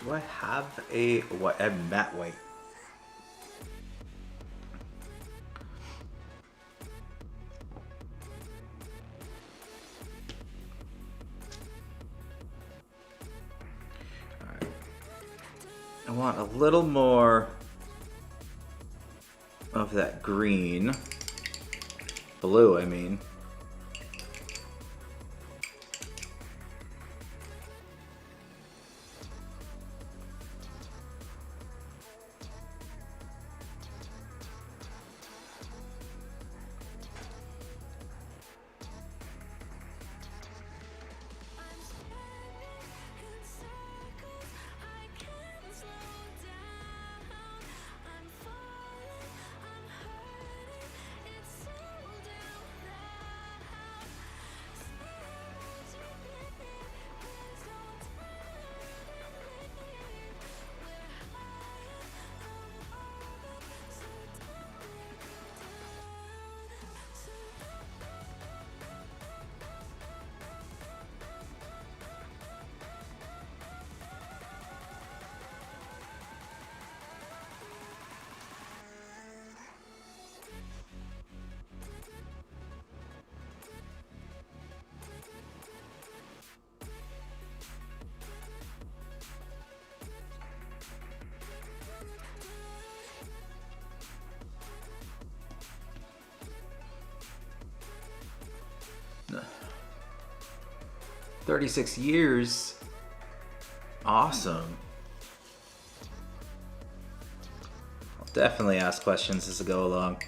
Do I have a what? A matte white. Alright. I want a little more of that green. Blue, I mean. No. 36 years. Awesome. I'll definitely ask questions as I go along.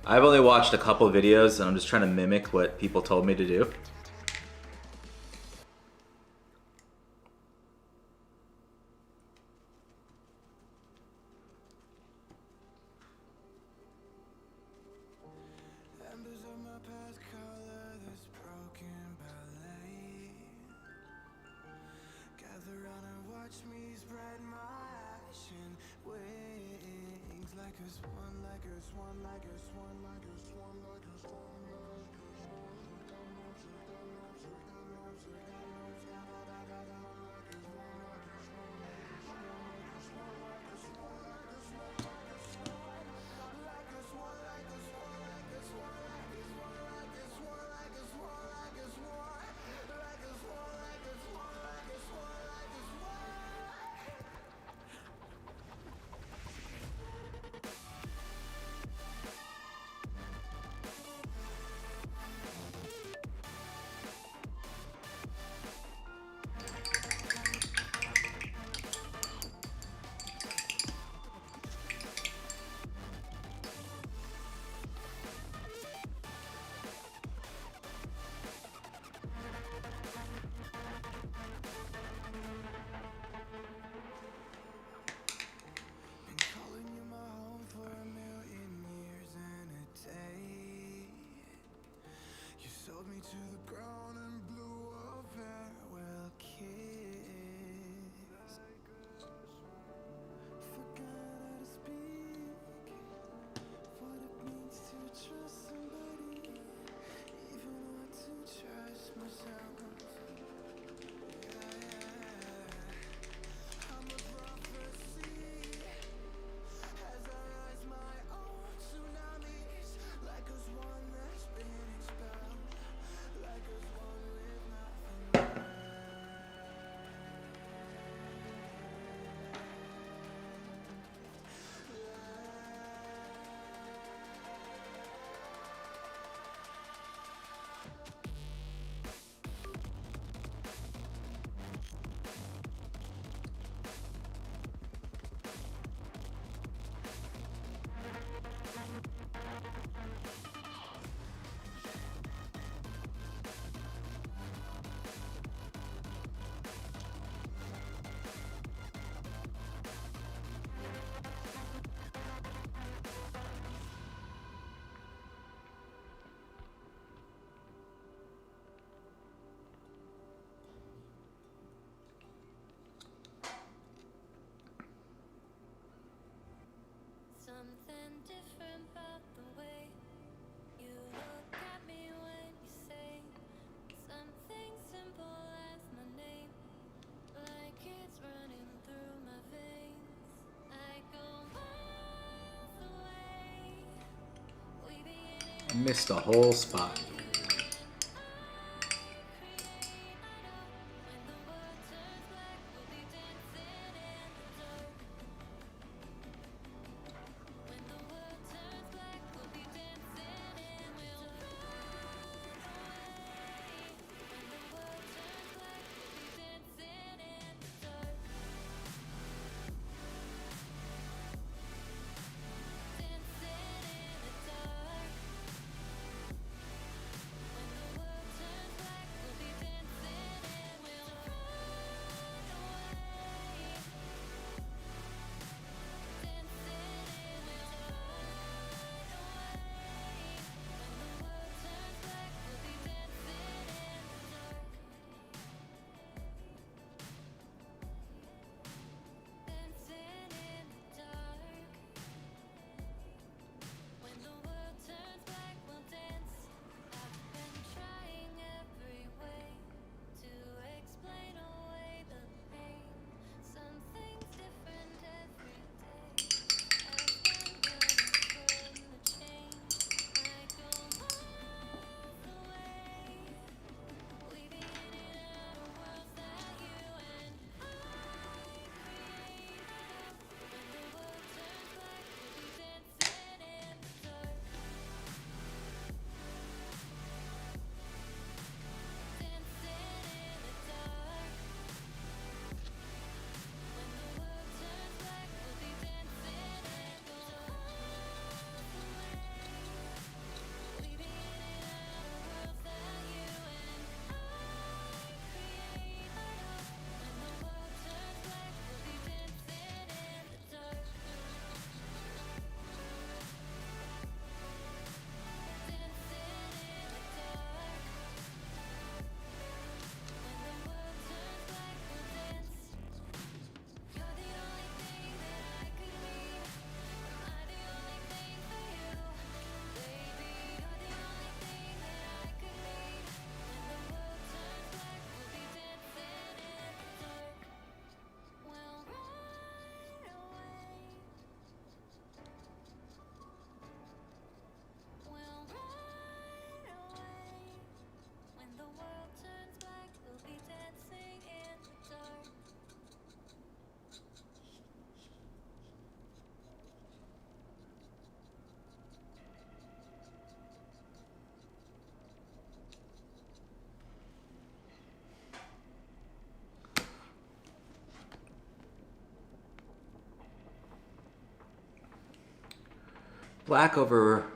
I've only watched a couple videos and I'm just trying to mimic what people told me to do. Embers of my past color this broken ballet. Gather round and watch me spread my ashen wings like a swan, like a swan, like a swan, like a swan, like a swan. To the ground and blew a farewell kiss. Forgot how to speak, what it means to trust somebody, even not to trust myself. I'm a prophecy as I rise my own tsunamis, like a swan that's been expelled. Like a swan with nothing left. Missed a whole spot. Black over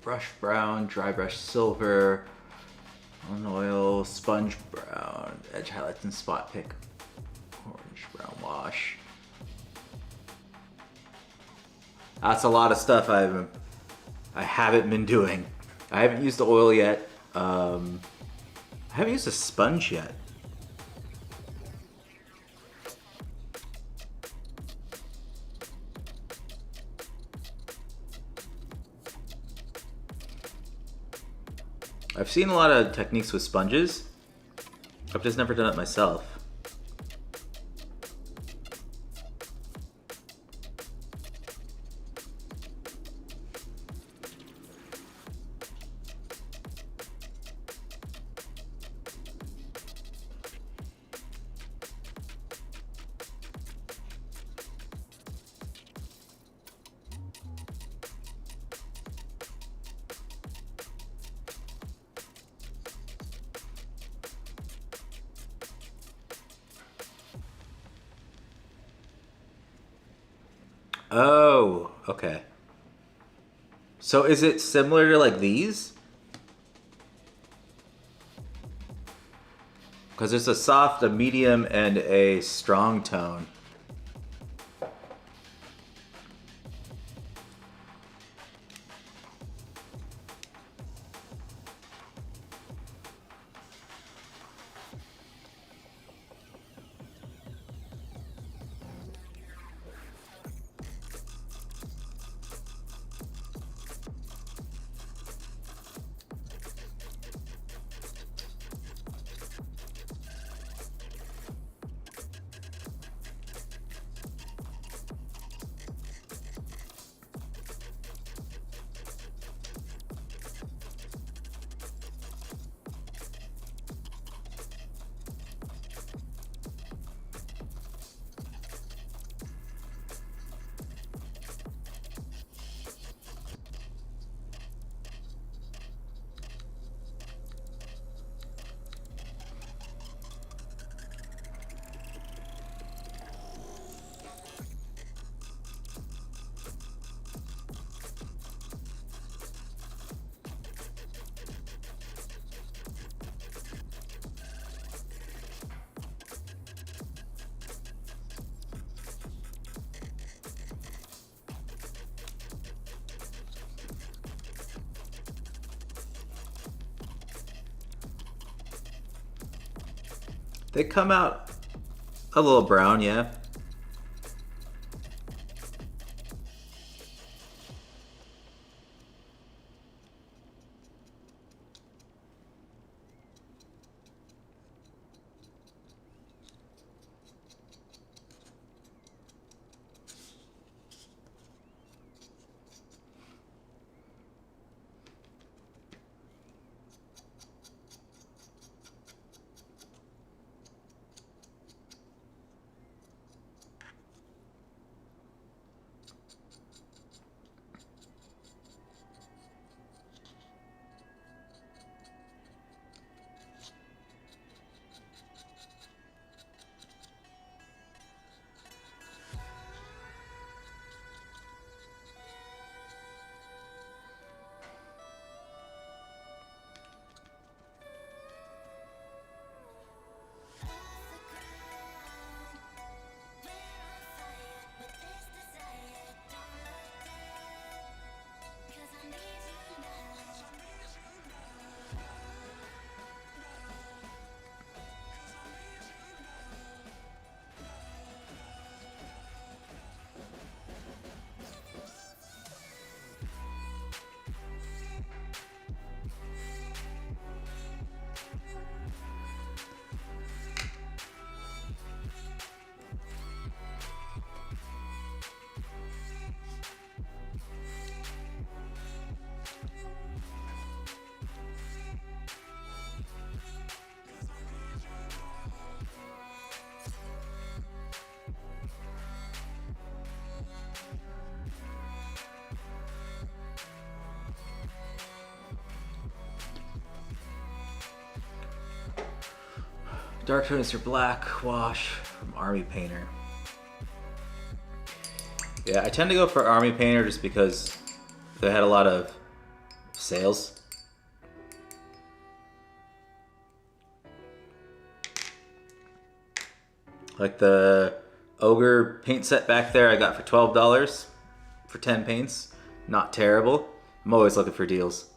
brush brown, dry brush silver, on oil, sponge brown, edge highlights and spot pick, orange brown wash. That's a lot of stuff I haven't been doing. I haven't used the oil yet. I haven't used a sponge yet. I've seen a lot of techniques with sponges. I've just never done it myself. Oh, okay. So is it similar to like these? Because there's a soft, a medium, and a strong tone. They come out a little brown, yeah. Dark tones are black wash from Army Painter. Yeah, I tend to go for Army Painter just because they had a lot of sales. Like the Ogre paint set back there I got for $12 for 10 paints. Not terrible. I'm always looking for deals.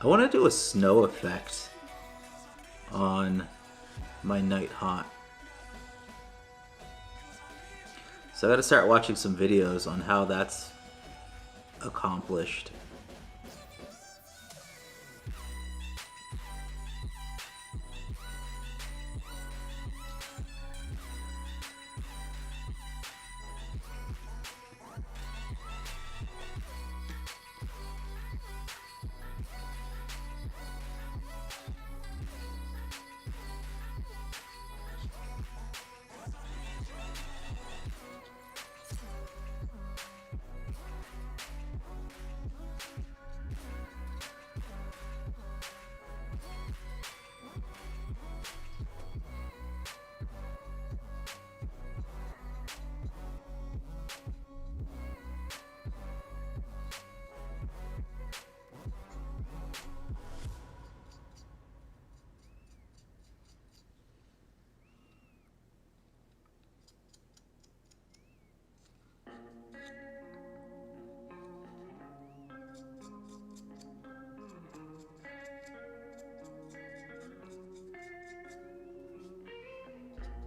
I want to do a snow effect on my Nighthaunt. So I gotta start watching some videos on how that's accomplished.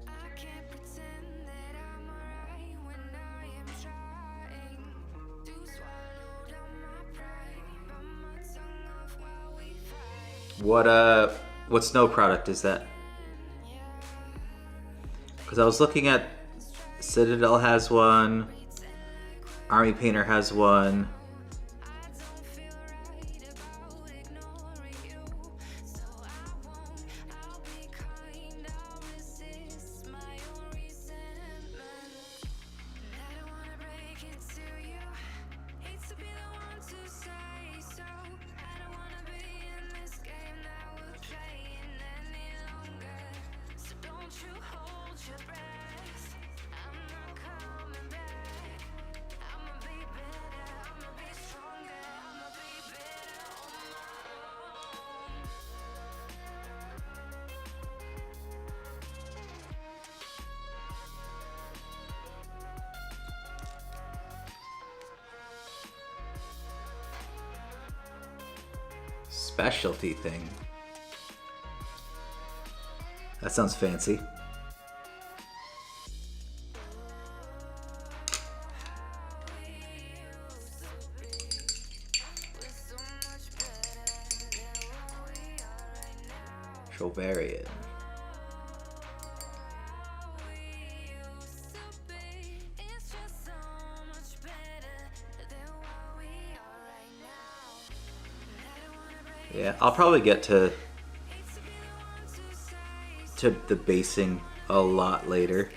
I can't pretend that I'm alright when I am trying to swallow down my pride, bite my tongue off while we fight. What snow product is that? Because I was looking at Citadel has one, Army Painter has one. I don't feel right about ignoring you, so I won't. I'll be kind, I'll resist my own resentment. I don't wanna break it to you, hate to be the one to say so. I don't wanna be in this game that we're playing any longer, so don't you hold your breath. I'm not coming back. I'ma be better, I'ma be Specialty thing. That sounds fancy. Trovarian. Yeah, I'll probably get to the basing a lot later.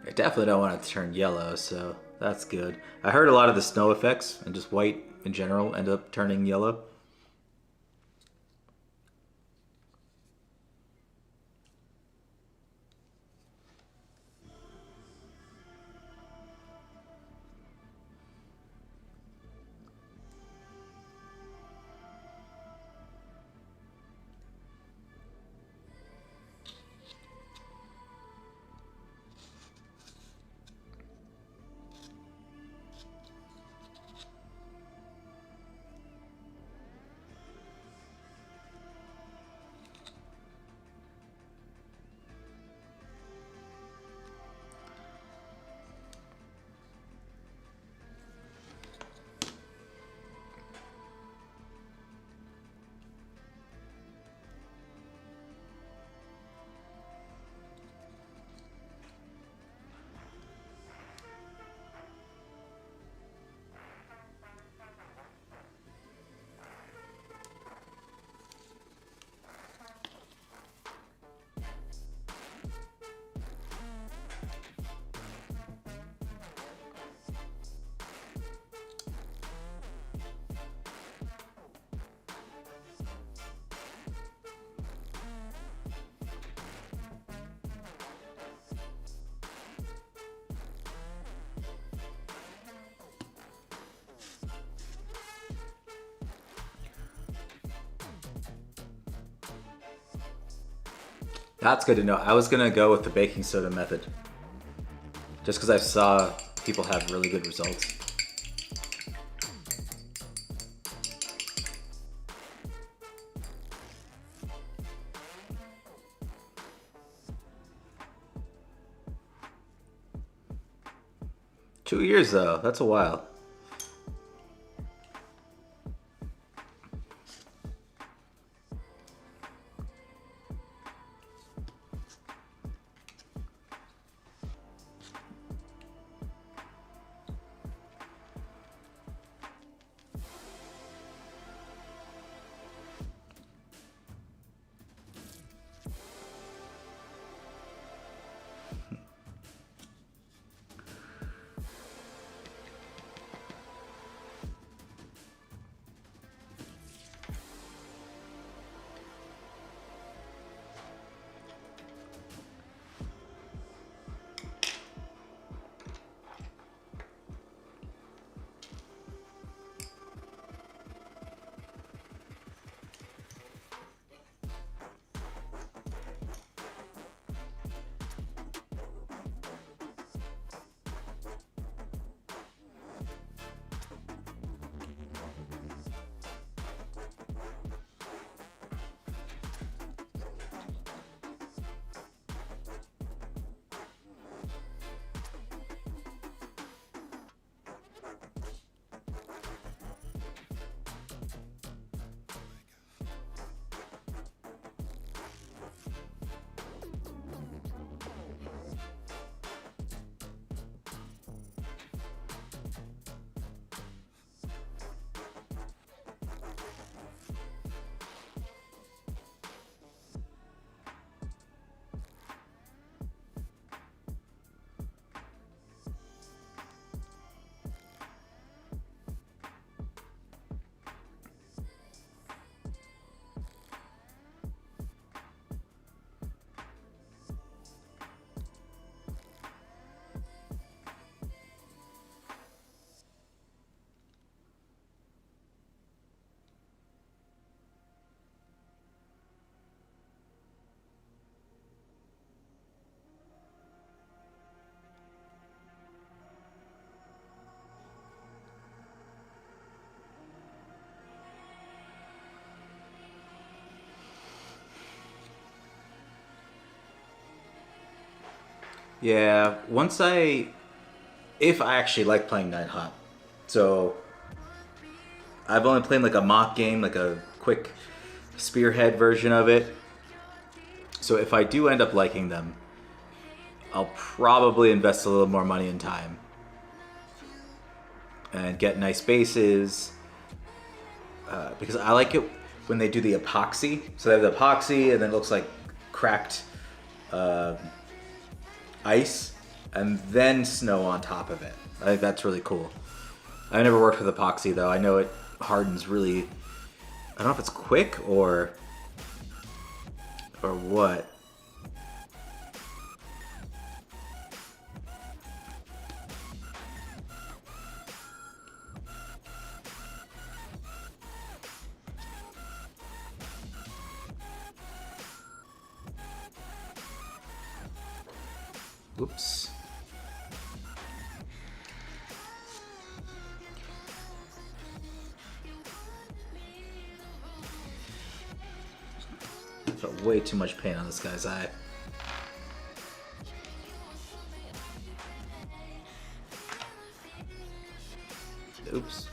I definitely don't want it to turn yellow, so that's good. I heard a lot of the snow effects and just white in general end up turning yellow. That's good to know. I was gonna go with the baking soda method, just because I saw people have really good results. $2 years though, that's a while. Yeah, if I actually like playing Nighthaunt. So I've only played like a mock game, like a quick spearhead version of it. So if I do end up liking them, I'll probably invest a little more money and time and get nice bases, because I like it when they do the epoxy. So they have the epoxy and then it looks like cracked ice and then snow on top of it. I think that's really cool. I never worked with epoxy though. I know it hardens really. I don't know if it's quick or what. Oops. Put way too much paint on this guy's eye. Oops.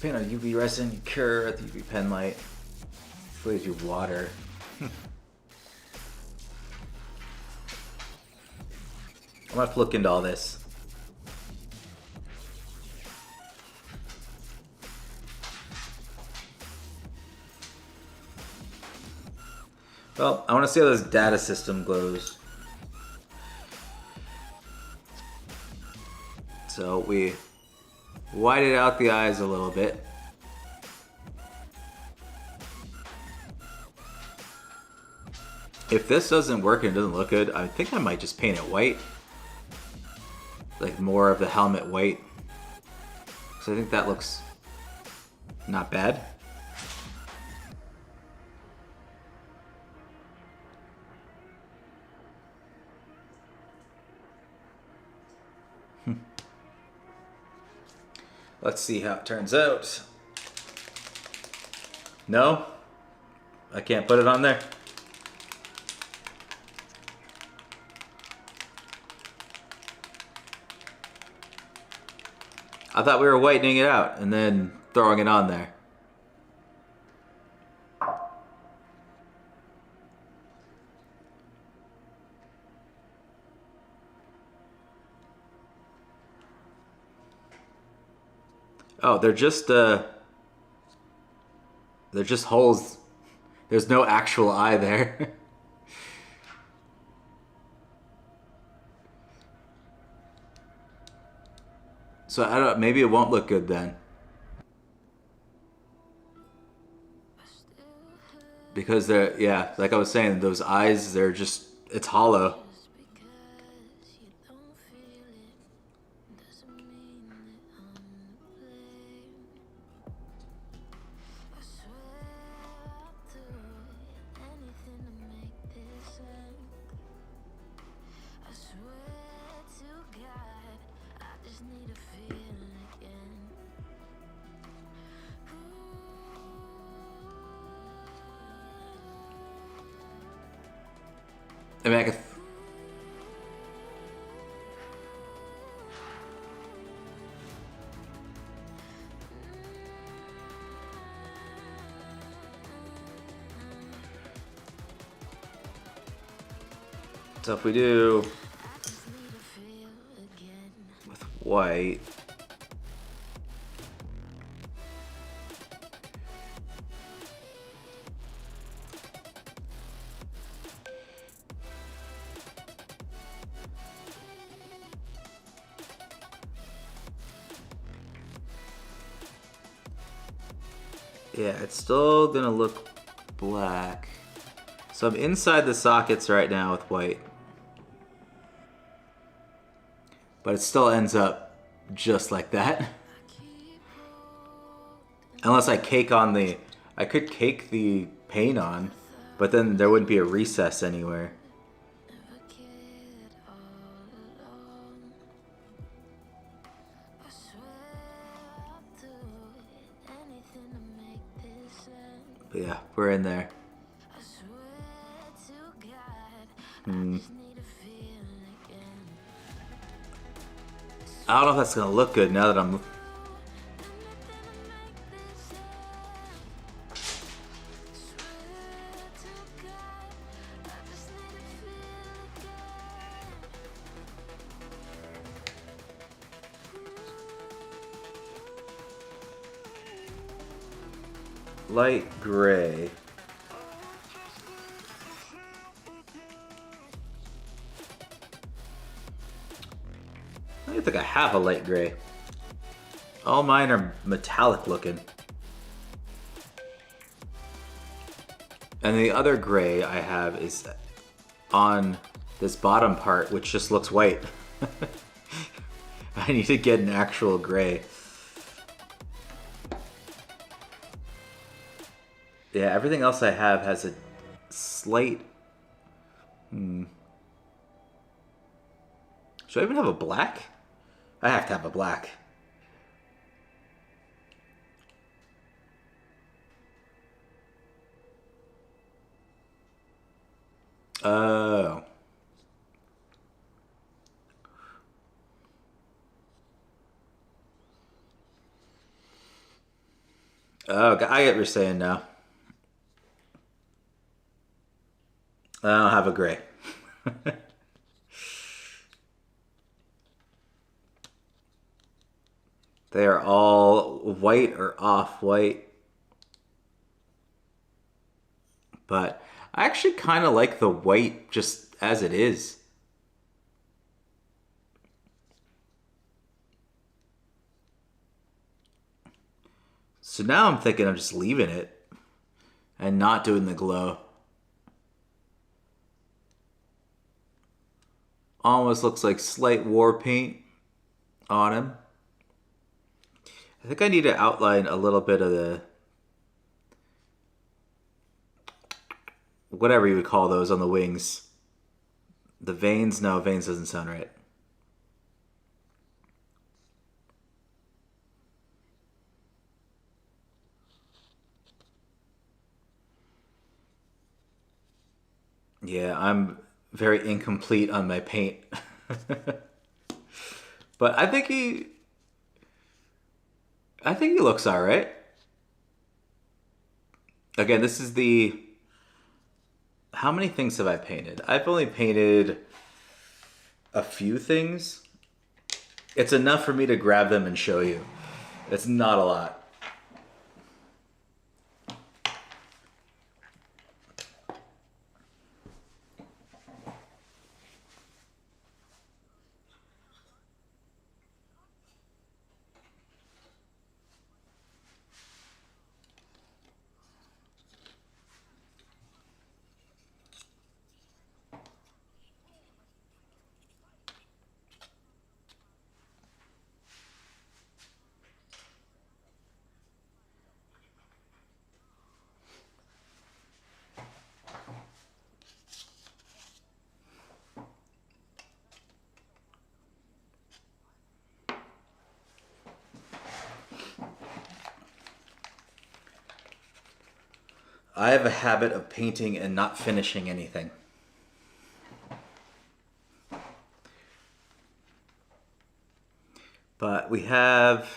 Paint on UV resin, you cure at the UV pen light. Flays you water. I'm gonna have to look into all this. Well, I want to see how this data system glows. So we whited out the eyes a little bit. If this doesn't work and it doesn't look good, I think I might just paint it white. Like more of the helmet white. So I think that looks not bad. Let's see how it turns out. No? I can't put it on there? I thought we were whitening it out and then throwing it on there. Oh, they're just holes. There's no actual eye there. So I don't. Maybe it won't look good then. Because they're, yeah, like I was saying, those eyes, they're just, it's hollow. I mean, So if we do with white, yeah, it's still gonna look black. So I'm inside the sockets right now with white. But it still ends up just like that. Unless I cake on the... I could cake the paint on, but then there wouldn't be a recess anywhere. But yeah, we're in there. I don't know if that's gonna look good now that I'm... light gray. I don't think I have a light gray. All mine are metallic looking. And the other gray I have is on this bottom part, which just looks white. I need to get an actual gray. Yeah, everything else I have has a slight... Should I even have a black? I have to have a black. Oh. Oh, I get what you're saying now. I don't have a gray. They are all white or off-white. But I actually kind of like the white just as it is. So now I'm thinking of just leaving it and not doing the glow. Almost looks like slight war paint on him. I think I need to outline a little bit of the... whatever you would call those on the wings. The veins? No, veins doesn't sound right. Yeah, I'm very incomplete on my paint. But I think he looks all right. Again, this is the... How many things have I painted? I've only painted a few things. It's enough for me to grab them and show you. It's not a lot. I have a habit of painting and not finishing anything. But we have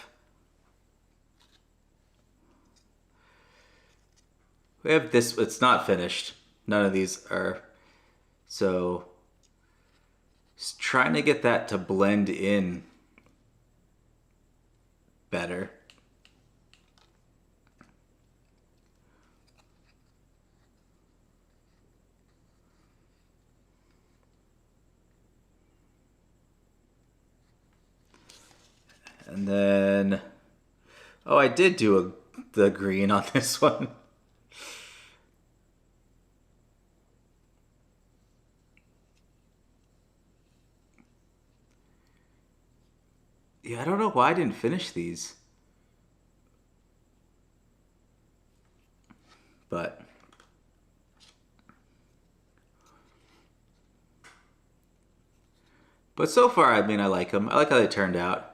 this, it's not finished. None of these are. So Just trying to get that to blend in better. And then, oh, I did do the green on this one. Yeah, I don't know why I didn't finish these. But so far, I mean, I like them. I like how they turned out.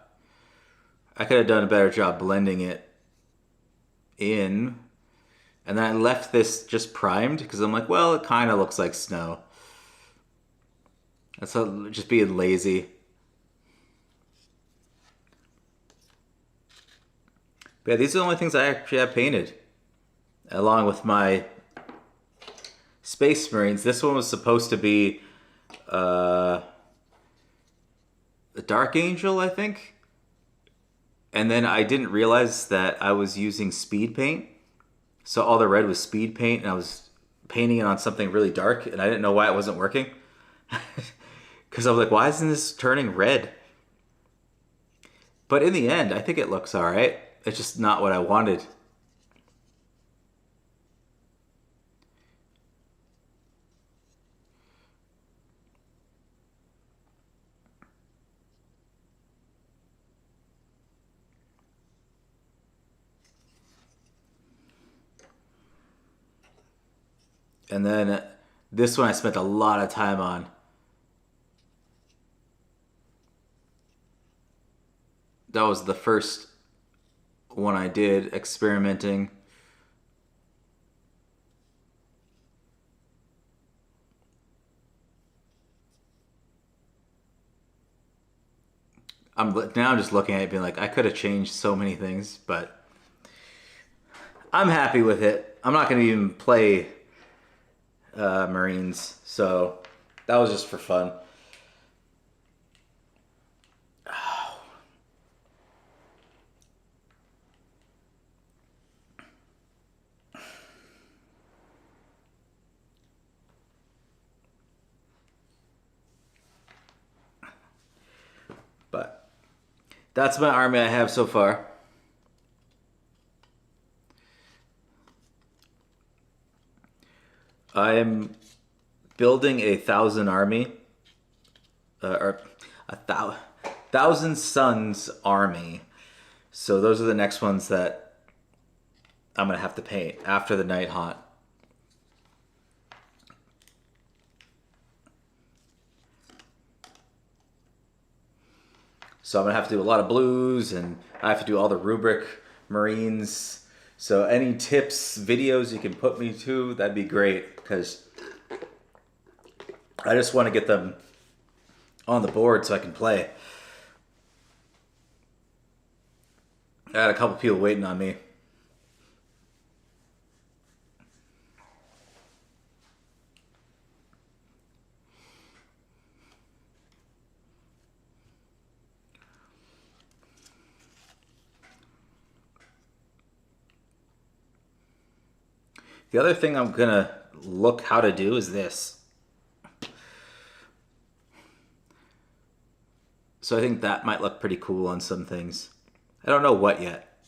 I could have done a better job blending it in. And then I left this just primed because I'm like, well, it kind of looks like snow. That's just being lazy. But yeah, these are the only things I actually have painted. Along with my Space Marines. This one was supposed to be a Dark Angel, I think. And then I didn't realize that I was using speed paint. So all the red was speed paint, and I was painting it on something really dark, and I didn't know why it wasn't working. Because I was like, why isn't this turning red? But in the end, I think it looks alright. It's just not what I wanted. And then this one I spent a lot of time on. That was the first one I did, experimenting. I'm just looking at it being like, I could have changed so many things, but I'm happy with it. I'm not going to even play Marines, so that was just for fun. But that's my army I have so far. I'm building a 1,000 army, or a 1,000 Suns army. So those are the next ones that I'm gonna have to paint after the Nighthaunt. So I'm gonna have to do a lot of blues, and I have to do all the rubric Marines. So any tips, videos you can put me to, that'd be great, because I just want to get them on the board so I can play. I had a couple people waiting on me. The other thing I'm gonna look how to do is this. So I think that might look pretty cool on some things. I don't know what yet.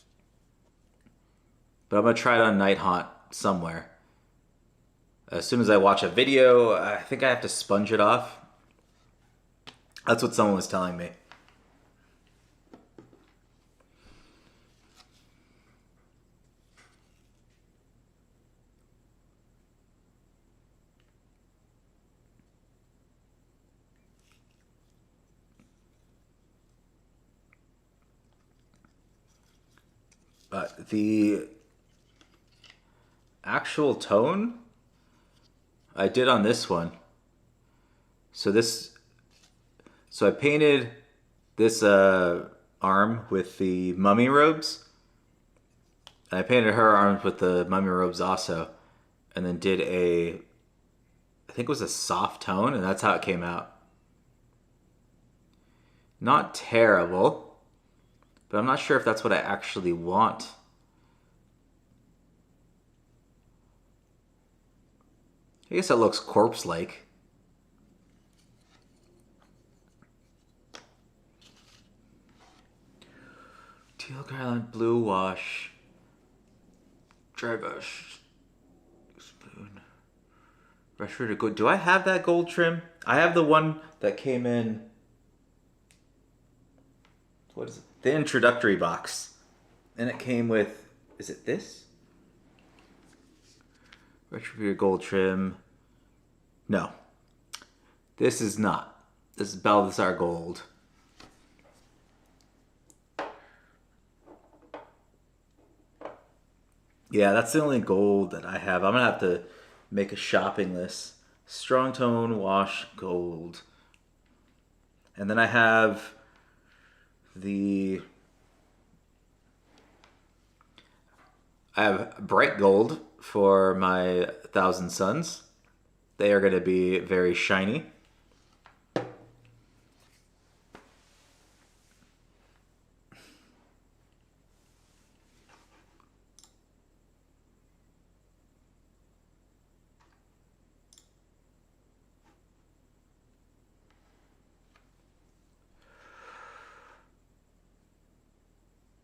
But I'm gonna try it on Nighthaunt somewhere. As soon as I watch a video, I think I have to sponge it off. That's what someone was telling me. But the actual tone I did on this one. So I painted this arm with the mummy robes. And I painted her arms with the mummy robes also. And then did I think it was a soft tone, and that's how it came out. Not terrible, but I'm not sure if that's what I actually want. I guess it looks corpse-like. Teal garland, blue wash, dry brush, spoon, brush for the gold. Do I have that gold trim? I have the one that came in. What is it? The introductory box, and it came with. Is it this? Retributor gold trim. No, this is not. This is Balthazar gold. Yeah, that's the only gold that I have. I'm gonna have to make a shopping list. Strong tone wash gold. And then I have the I have bright gold for my Thousand Suns. They are going to be very shiny.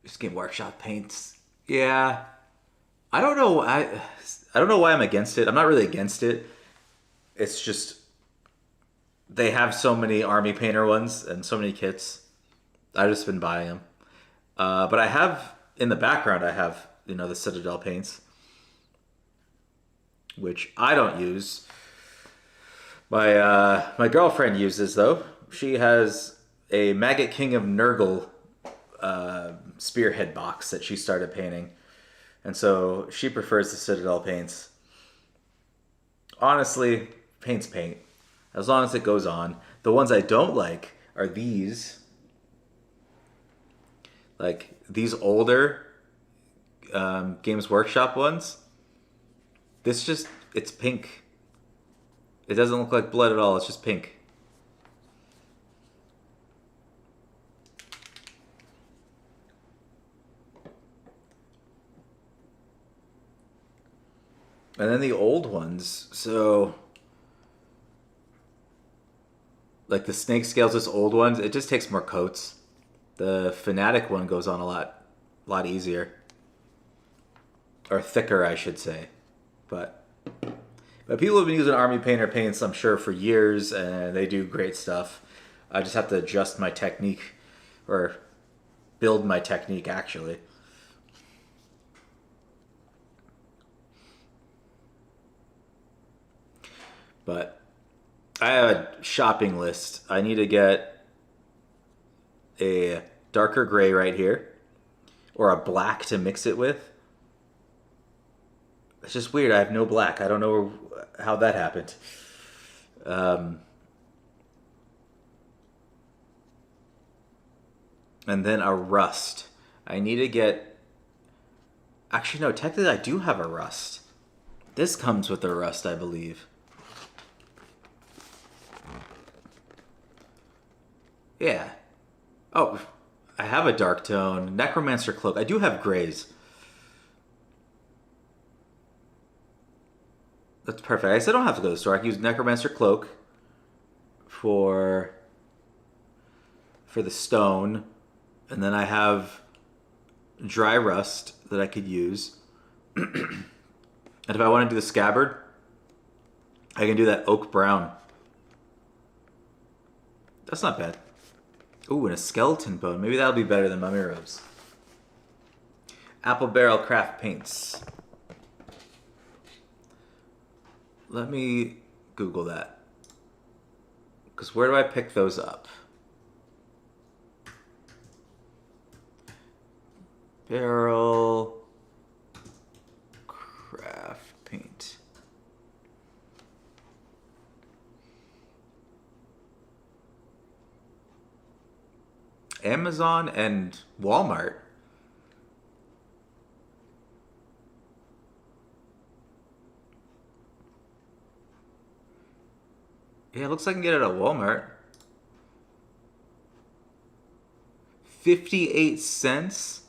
Just Game Workshop paints. Yeah. I don't know. I don't know why I'm against it. I'm not really against it. It's just they have so many army painter ones and so many kits. I've just been buying them. But I have in the background. I have the Citadel paints, which I don't use. My girlfriend uses though. She has a Maggot King of Nurgle spearhead box that she started painting, and so she prefers the Citadel paints. Honestly, paint's paint. As long as it goes on. The ones I don't like are these. Like these older Games Workshop ones. It's pink. It doesn't look like blood at all. It's just pink. And then the old ones, so like the snake scales, this old ones, it just takes more coats. The Fanatic one goes on a lot easier, or thicker, I should say. But people have been using Army Painter paints, I'm sure, for years, and they do great stuff. I just have to adjust my technique, or build my technique actually. But I have a shopping list. I need to get a darker gray right here, or a black to mix it with. It's just weird. I have no black. I don't know how that happened. And then a rust. I need to get. Actually, no. Technically, I do have a rust. This comes with a rust, I believe. Yeah. Oh, I have a dark tone. Necromancer Cloak. I do have grays. That's perfect. I guess I don't have to go to the store. I can use Necromancer Cloak for the stone. And then I have dry rust that I could use. And if I want to do the scabbard, I can do that oak brown. That's not bad. Ooh, and a skeleton bone. Maybe that'll be better than mummy robes. Apple Barrel Craft Paints. Let me Google that. Because where do I pick those up? Barrel Craft Paint. Amazon and Walmart. Yeah, it looks like I can get it at Walmart. 58 cents.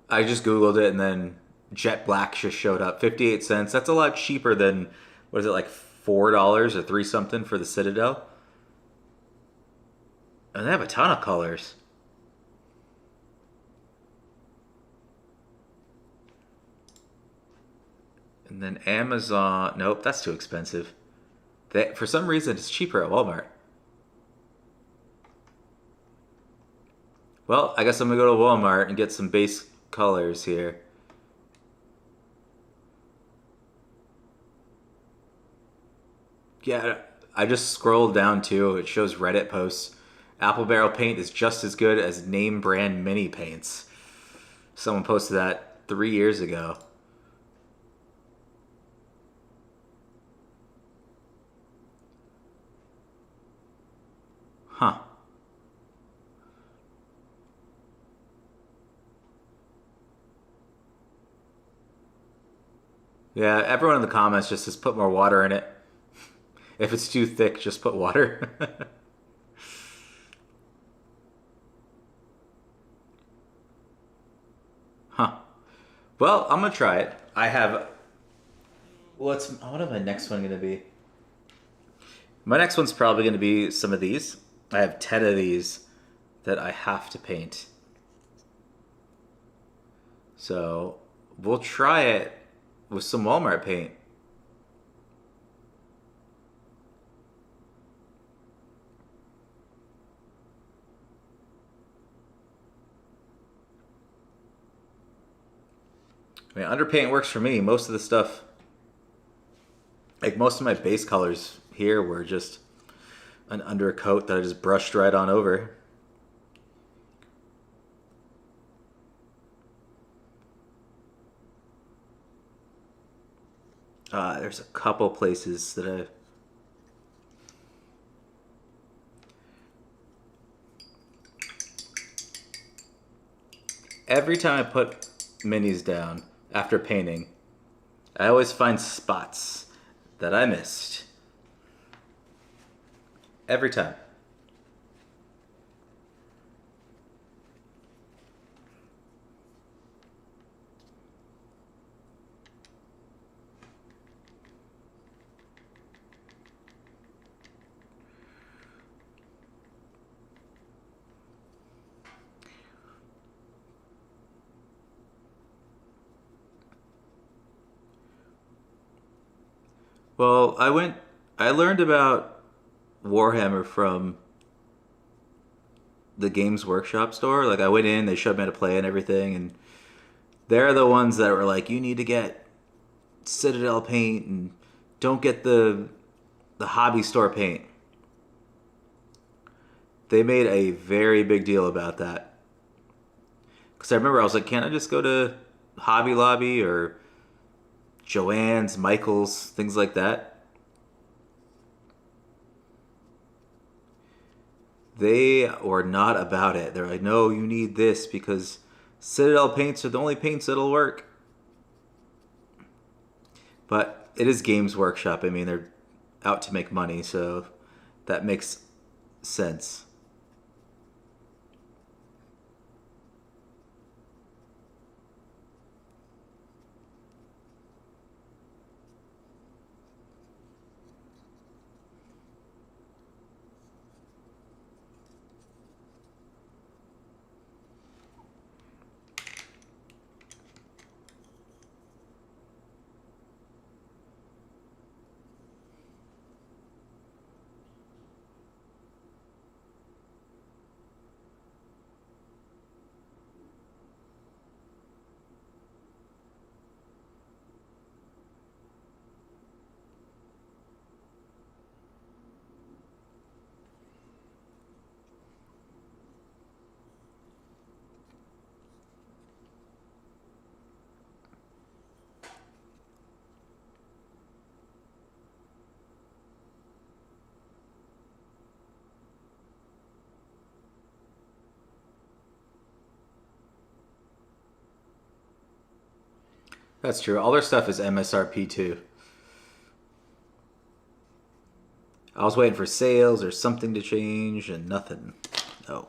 I just Googled it and then Jet Black just showed up. 58 cents. That's a lot cheaper than, what is it, like $4 or 3 something for the Citadel? And they have a ton of colors. And then Amazon, nope, that's too expensive. For some reason, it's cheaper at Walmart. Well, I guess I'm gonna go to Walmart and get some base colors here. Yeah, I just scrolled down too. It shows Reddit posts. Apple Barrel paint is just as good as name brand mini paints. Someone posted that 3 years ago. Huh. Yeah, everyone in the comments just says put more water in it. If it's too thick, just put water. Huh. Well, I'm gonna try it. I have. What is my next one gonna be? My next one's probably gonna be some of these. I have 10 of these that I have to paint. So we'll try it with some Walmart paint. I mean, underpaint works for me. Most of the stuff, like most of my base colors here, were just an undercoat that I just brushed right on over. There's a couple places that I. Every time I put minis down after painting, I always find spots that I missed. Every time. Well, I learned about Warhammer from the Games Workshop store. Like, I went in, they showed me how to play and everything, and they're the ones that were like, you need to get Citadel paint and don't get the hobby store paint. They made a very big deal about that. Because I remember I was like, can't I just go to Hobby Lobby or Joann's, Michael's, things like that? They were not about it. They're like, no, you need this because Citadel paints are the only paints that'll work. But it is Games Workshop. I mean, they're out to make money, so that makes sense. That's true. All their stuff is MSRP too. I was waiting for sales or something to change and nothing. No.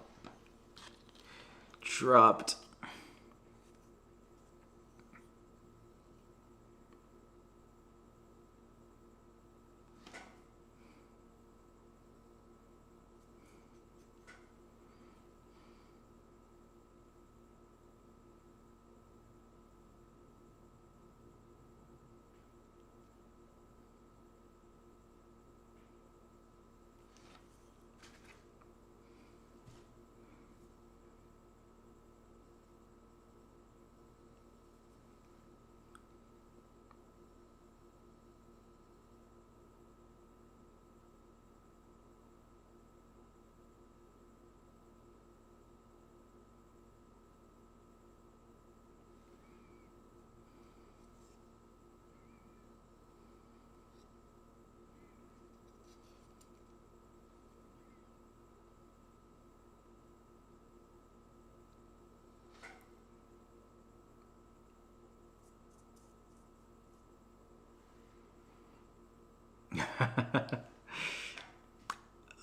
dropped.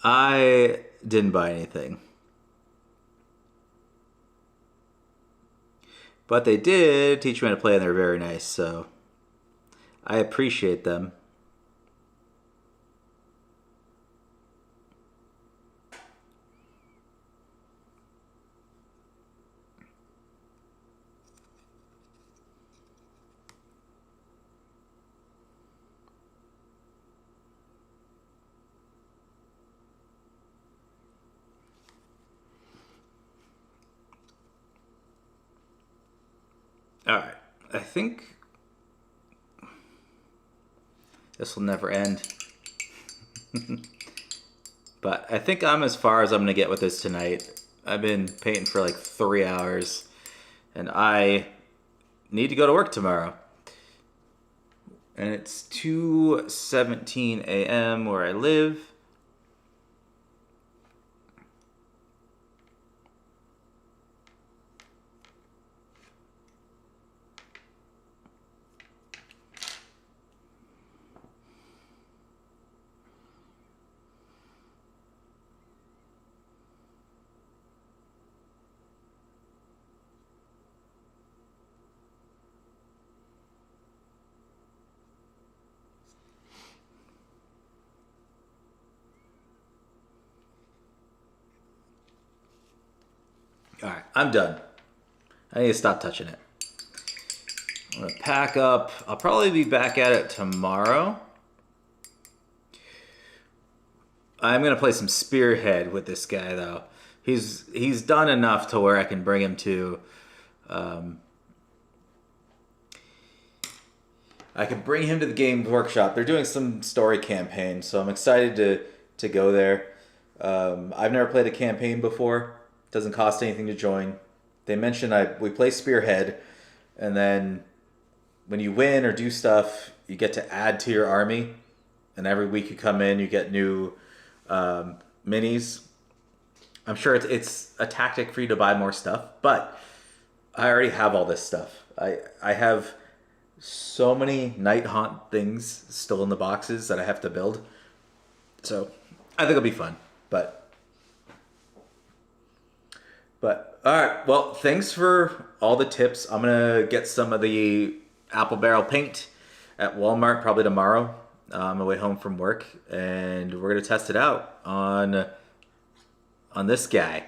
I didn't buy anything. But they did teach me how to play, and they're very nice, so I appreciate them. All right, I think this will never end. But I think I'm as far as I'm going to get with this tonight. I've been painting for like 3 hours, and I need to go to work tomorrow. And it's 2:17 a.m. where I live. All right, I'm done. I need to stop touching it. I'm going to pack up. I'll probably be back at it tomorrow. I'm going to play some Spearhead with this guy, though. He's done enough to where I can bring him to... I can bring him to the Games Workshop. They're doing some story campaign, so I'm excited to go there. I've never played a campaign before. Doesn't cost anything to join. They mentioned we play Spearhead, and then when you win or do stuff, you get to add to your army. And every week you come in, you get new minis. I'm sure it's a tactic for you to buy more stuff, but I already have all this stuff. I have so many Nighthaunt things still in the boxes that I have to build. So I think it'll be fun, but all right. Well, thanks for all the tips. I'm gonna get some of the apple barrel paint at Walmart probably tomorrow on my way home from work, and we're gonna test it out on this guy.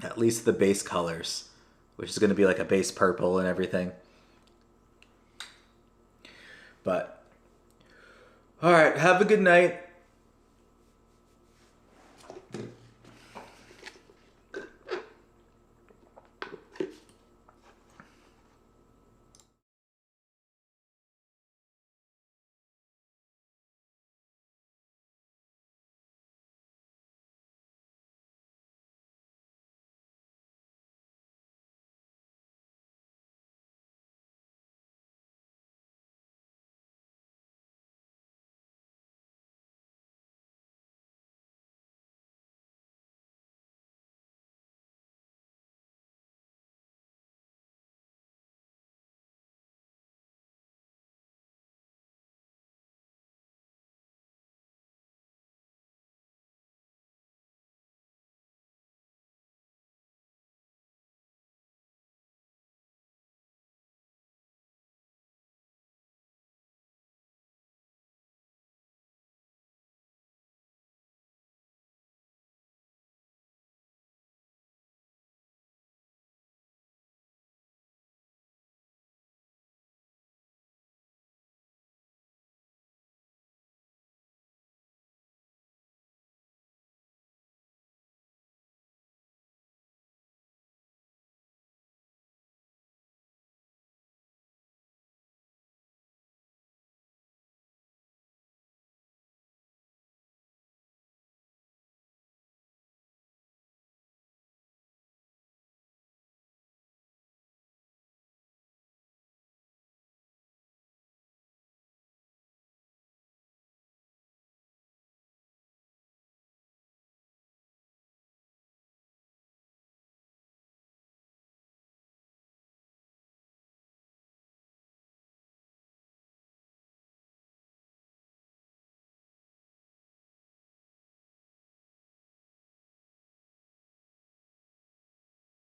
At least the base colors, which is gonna be like a base purple and everything. But all right, have a good night.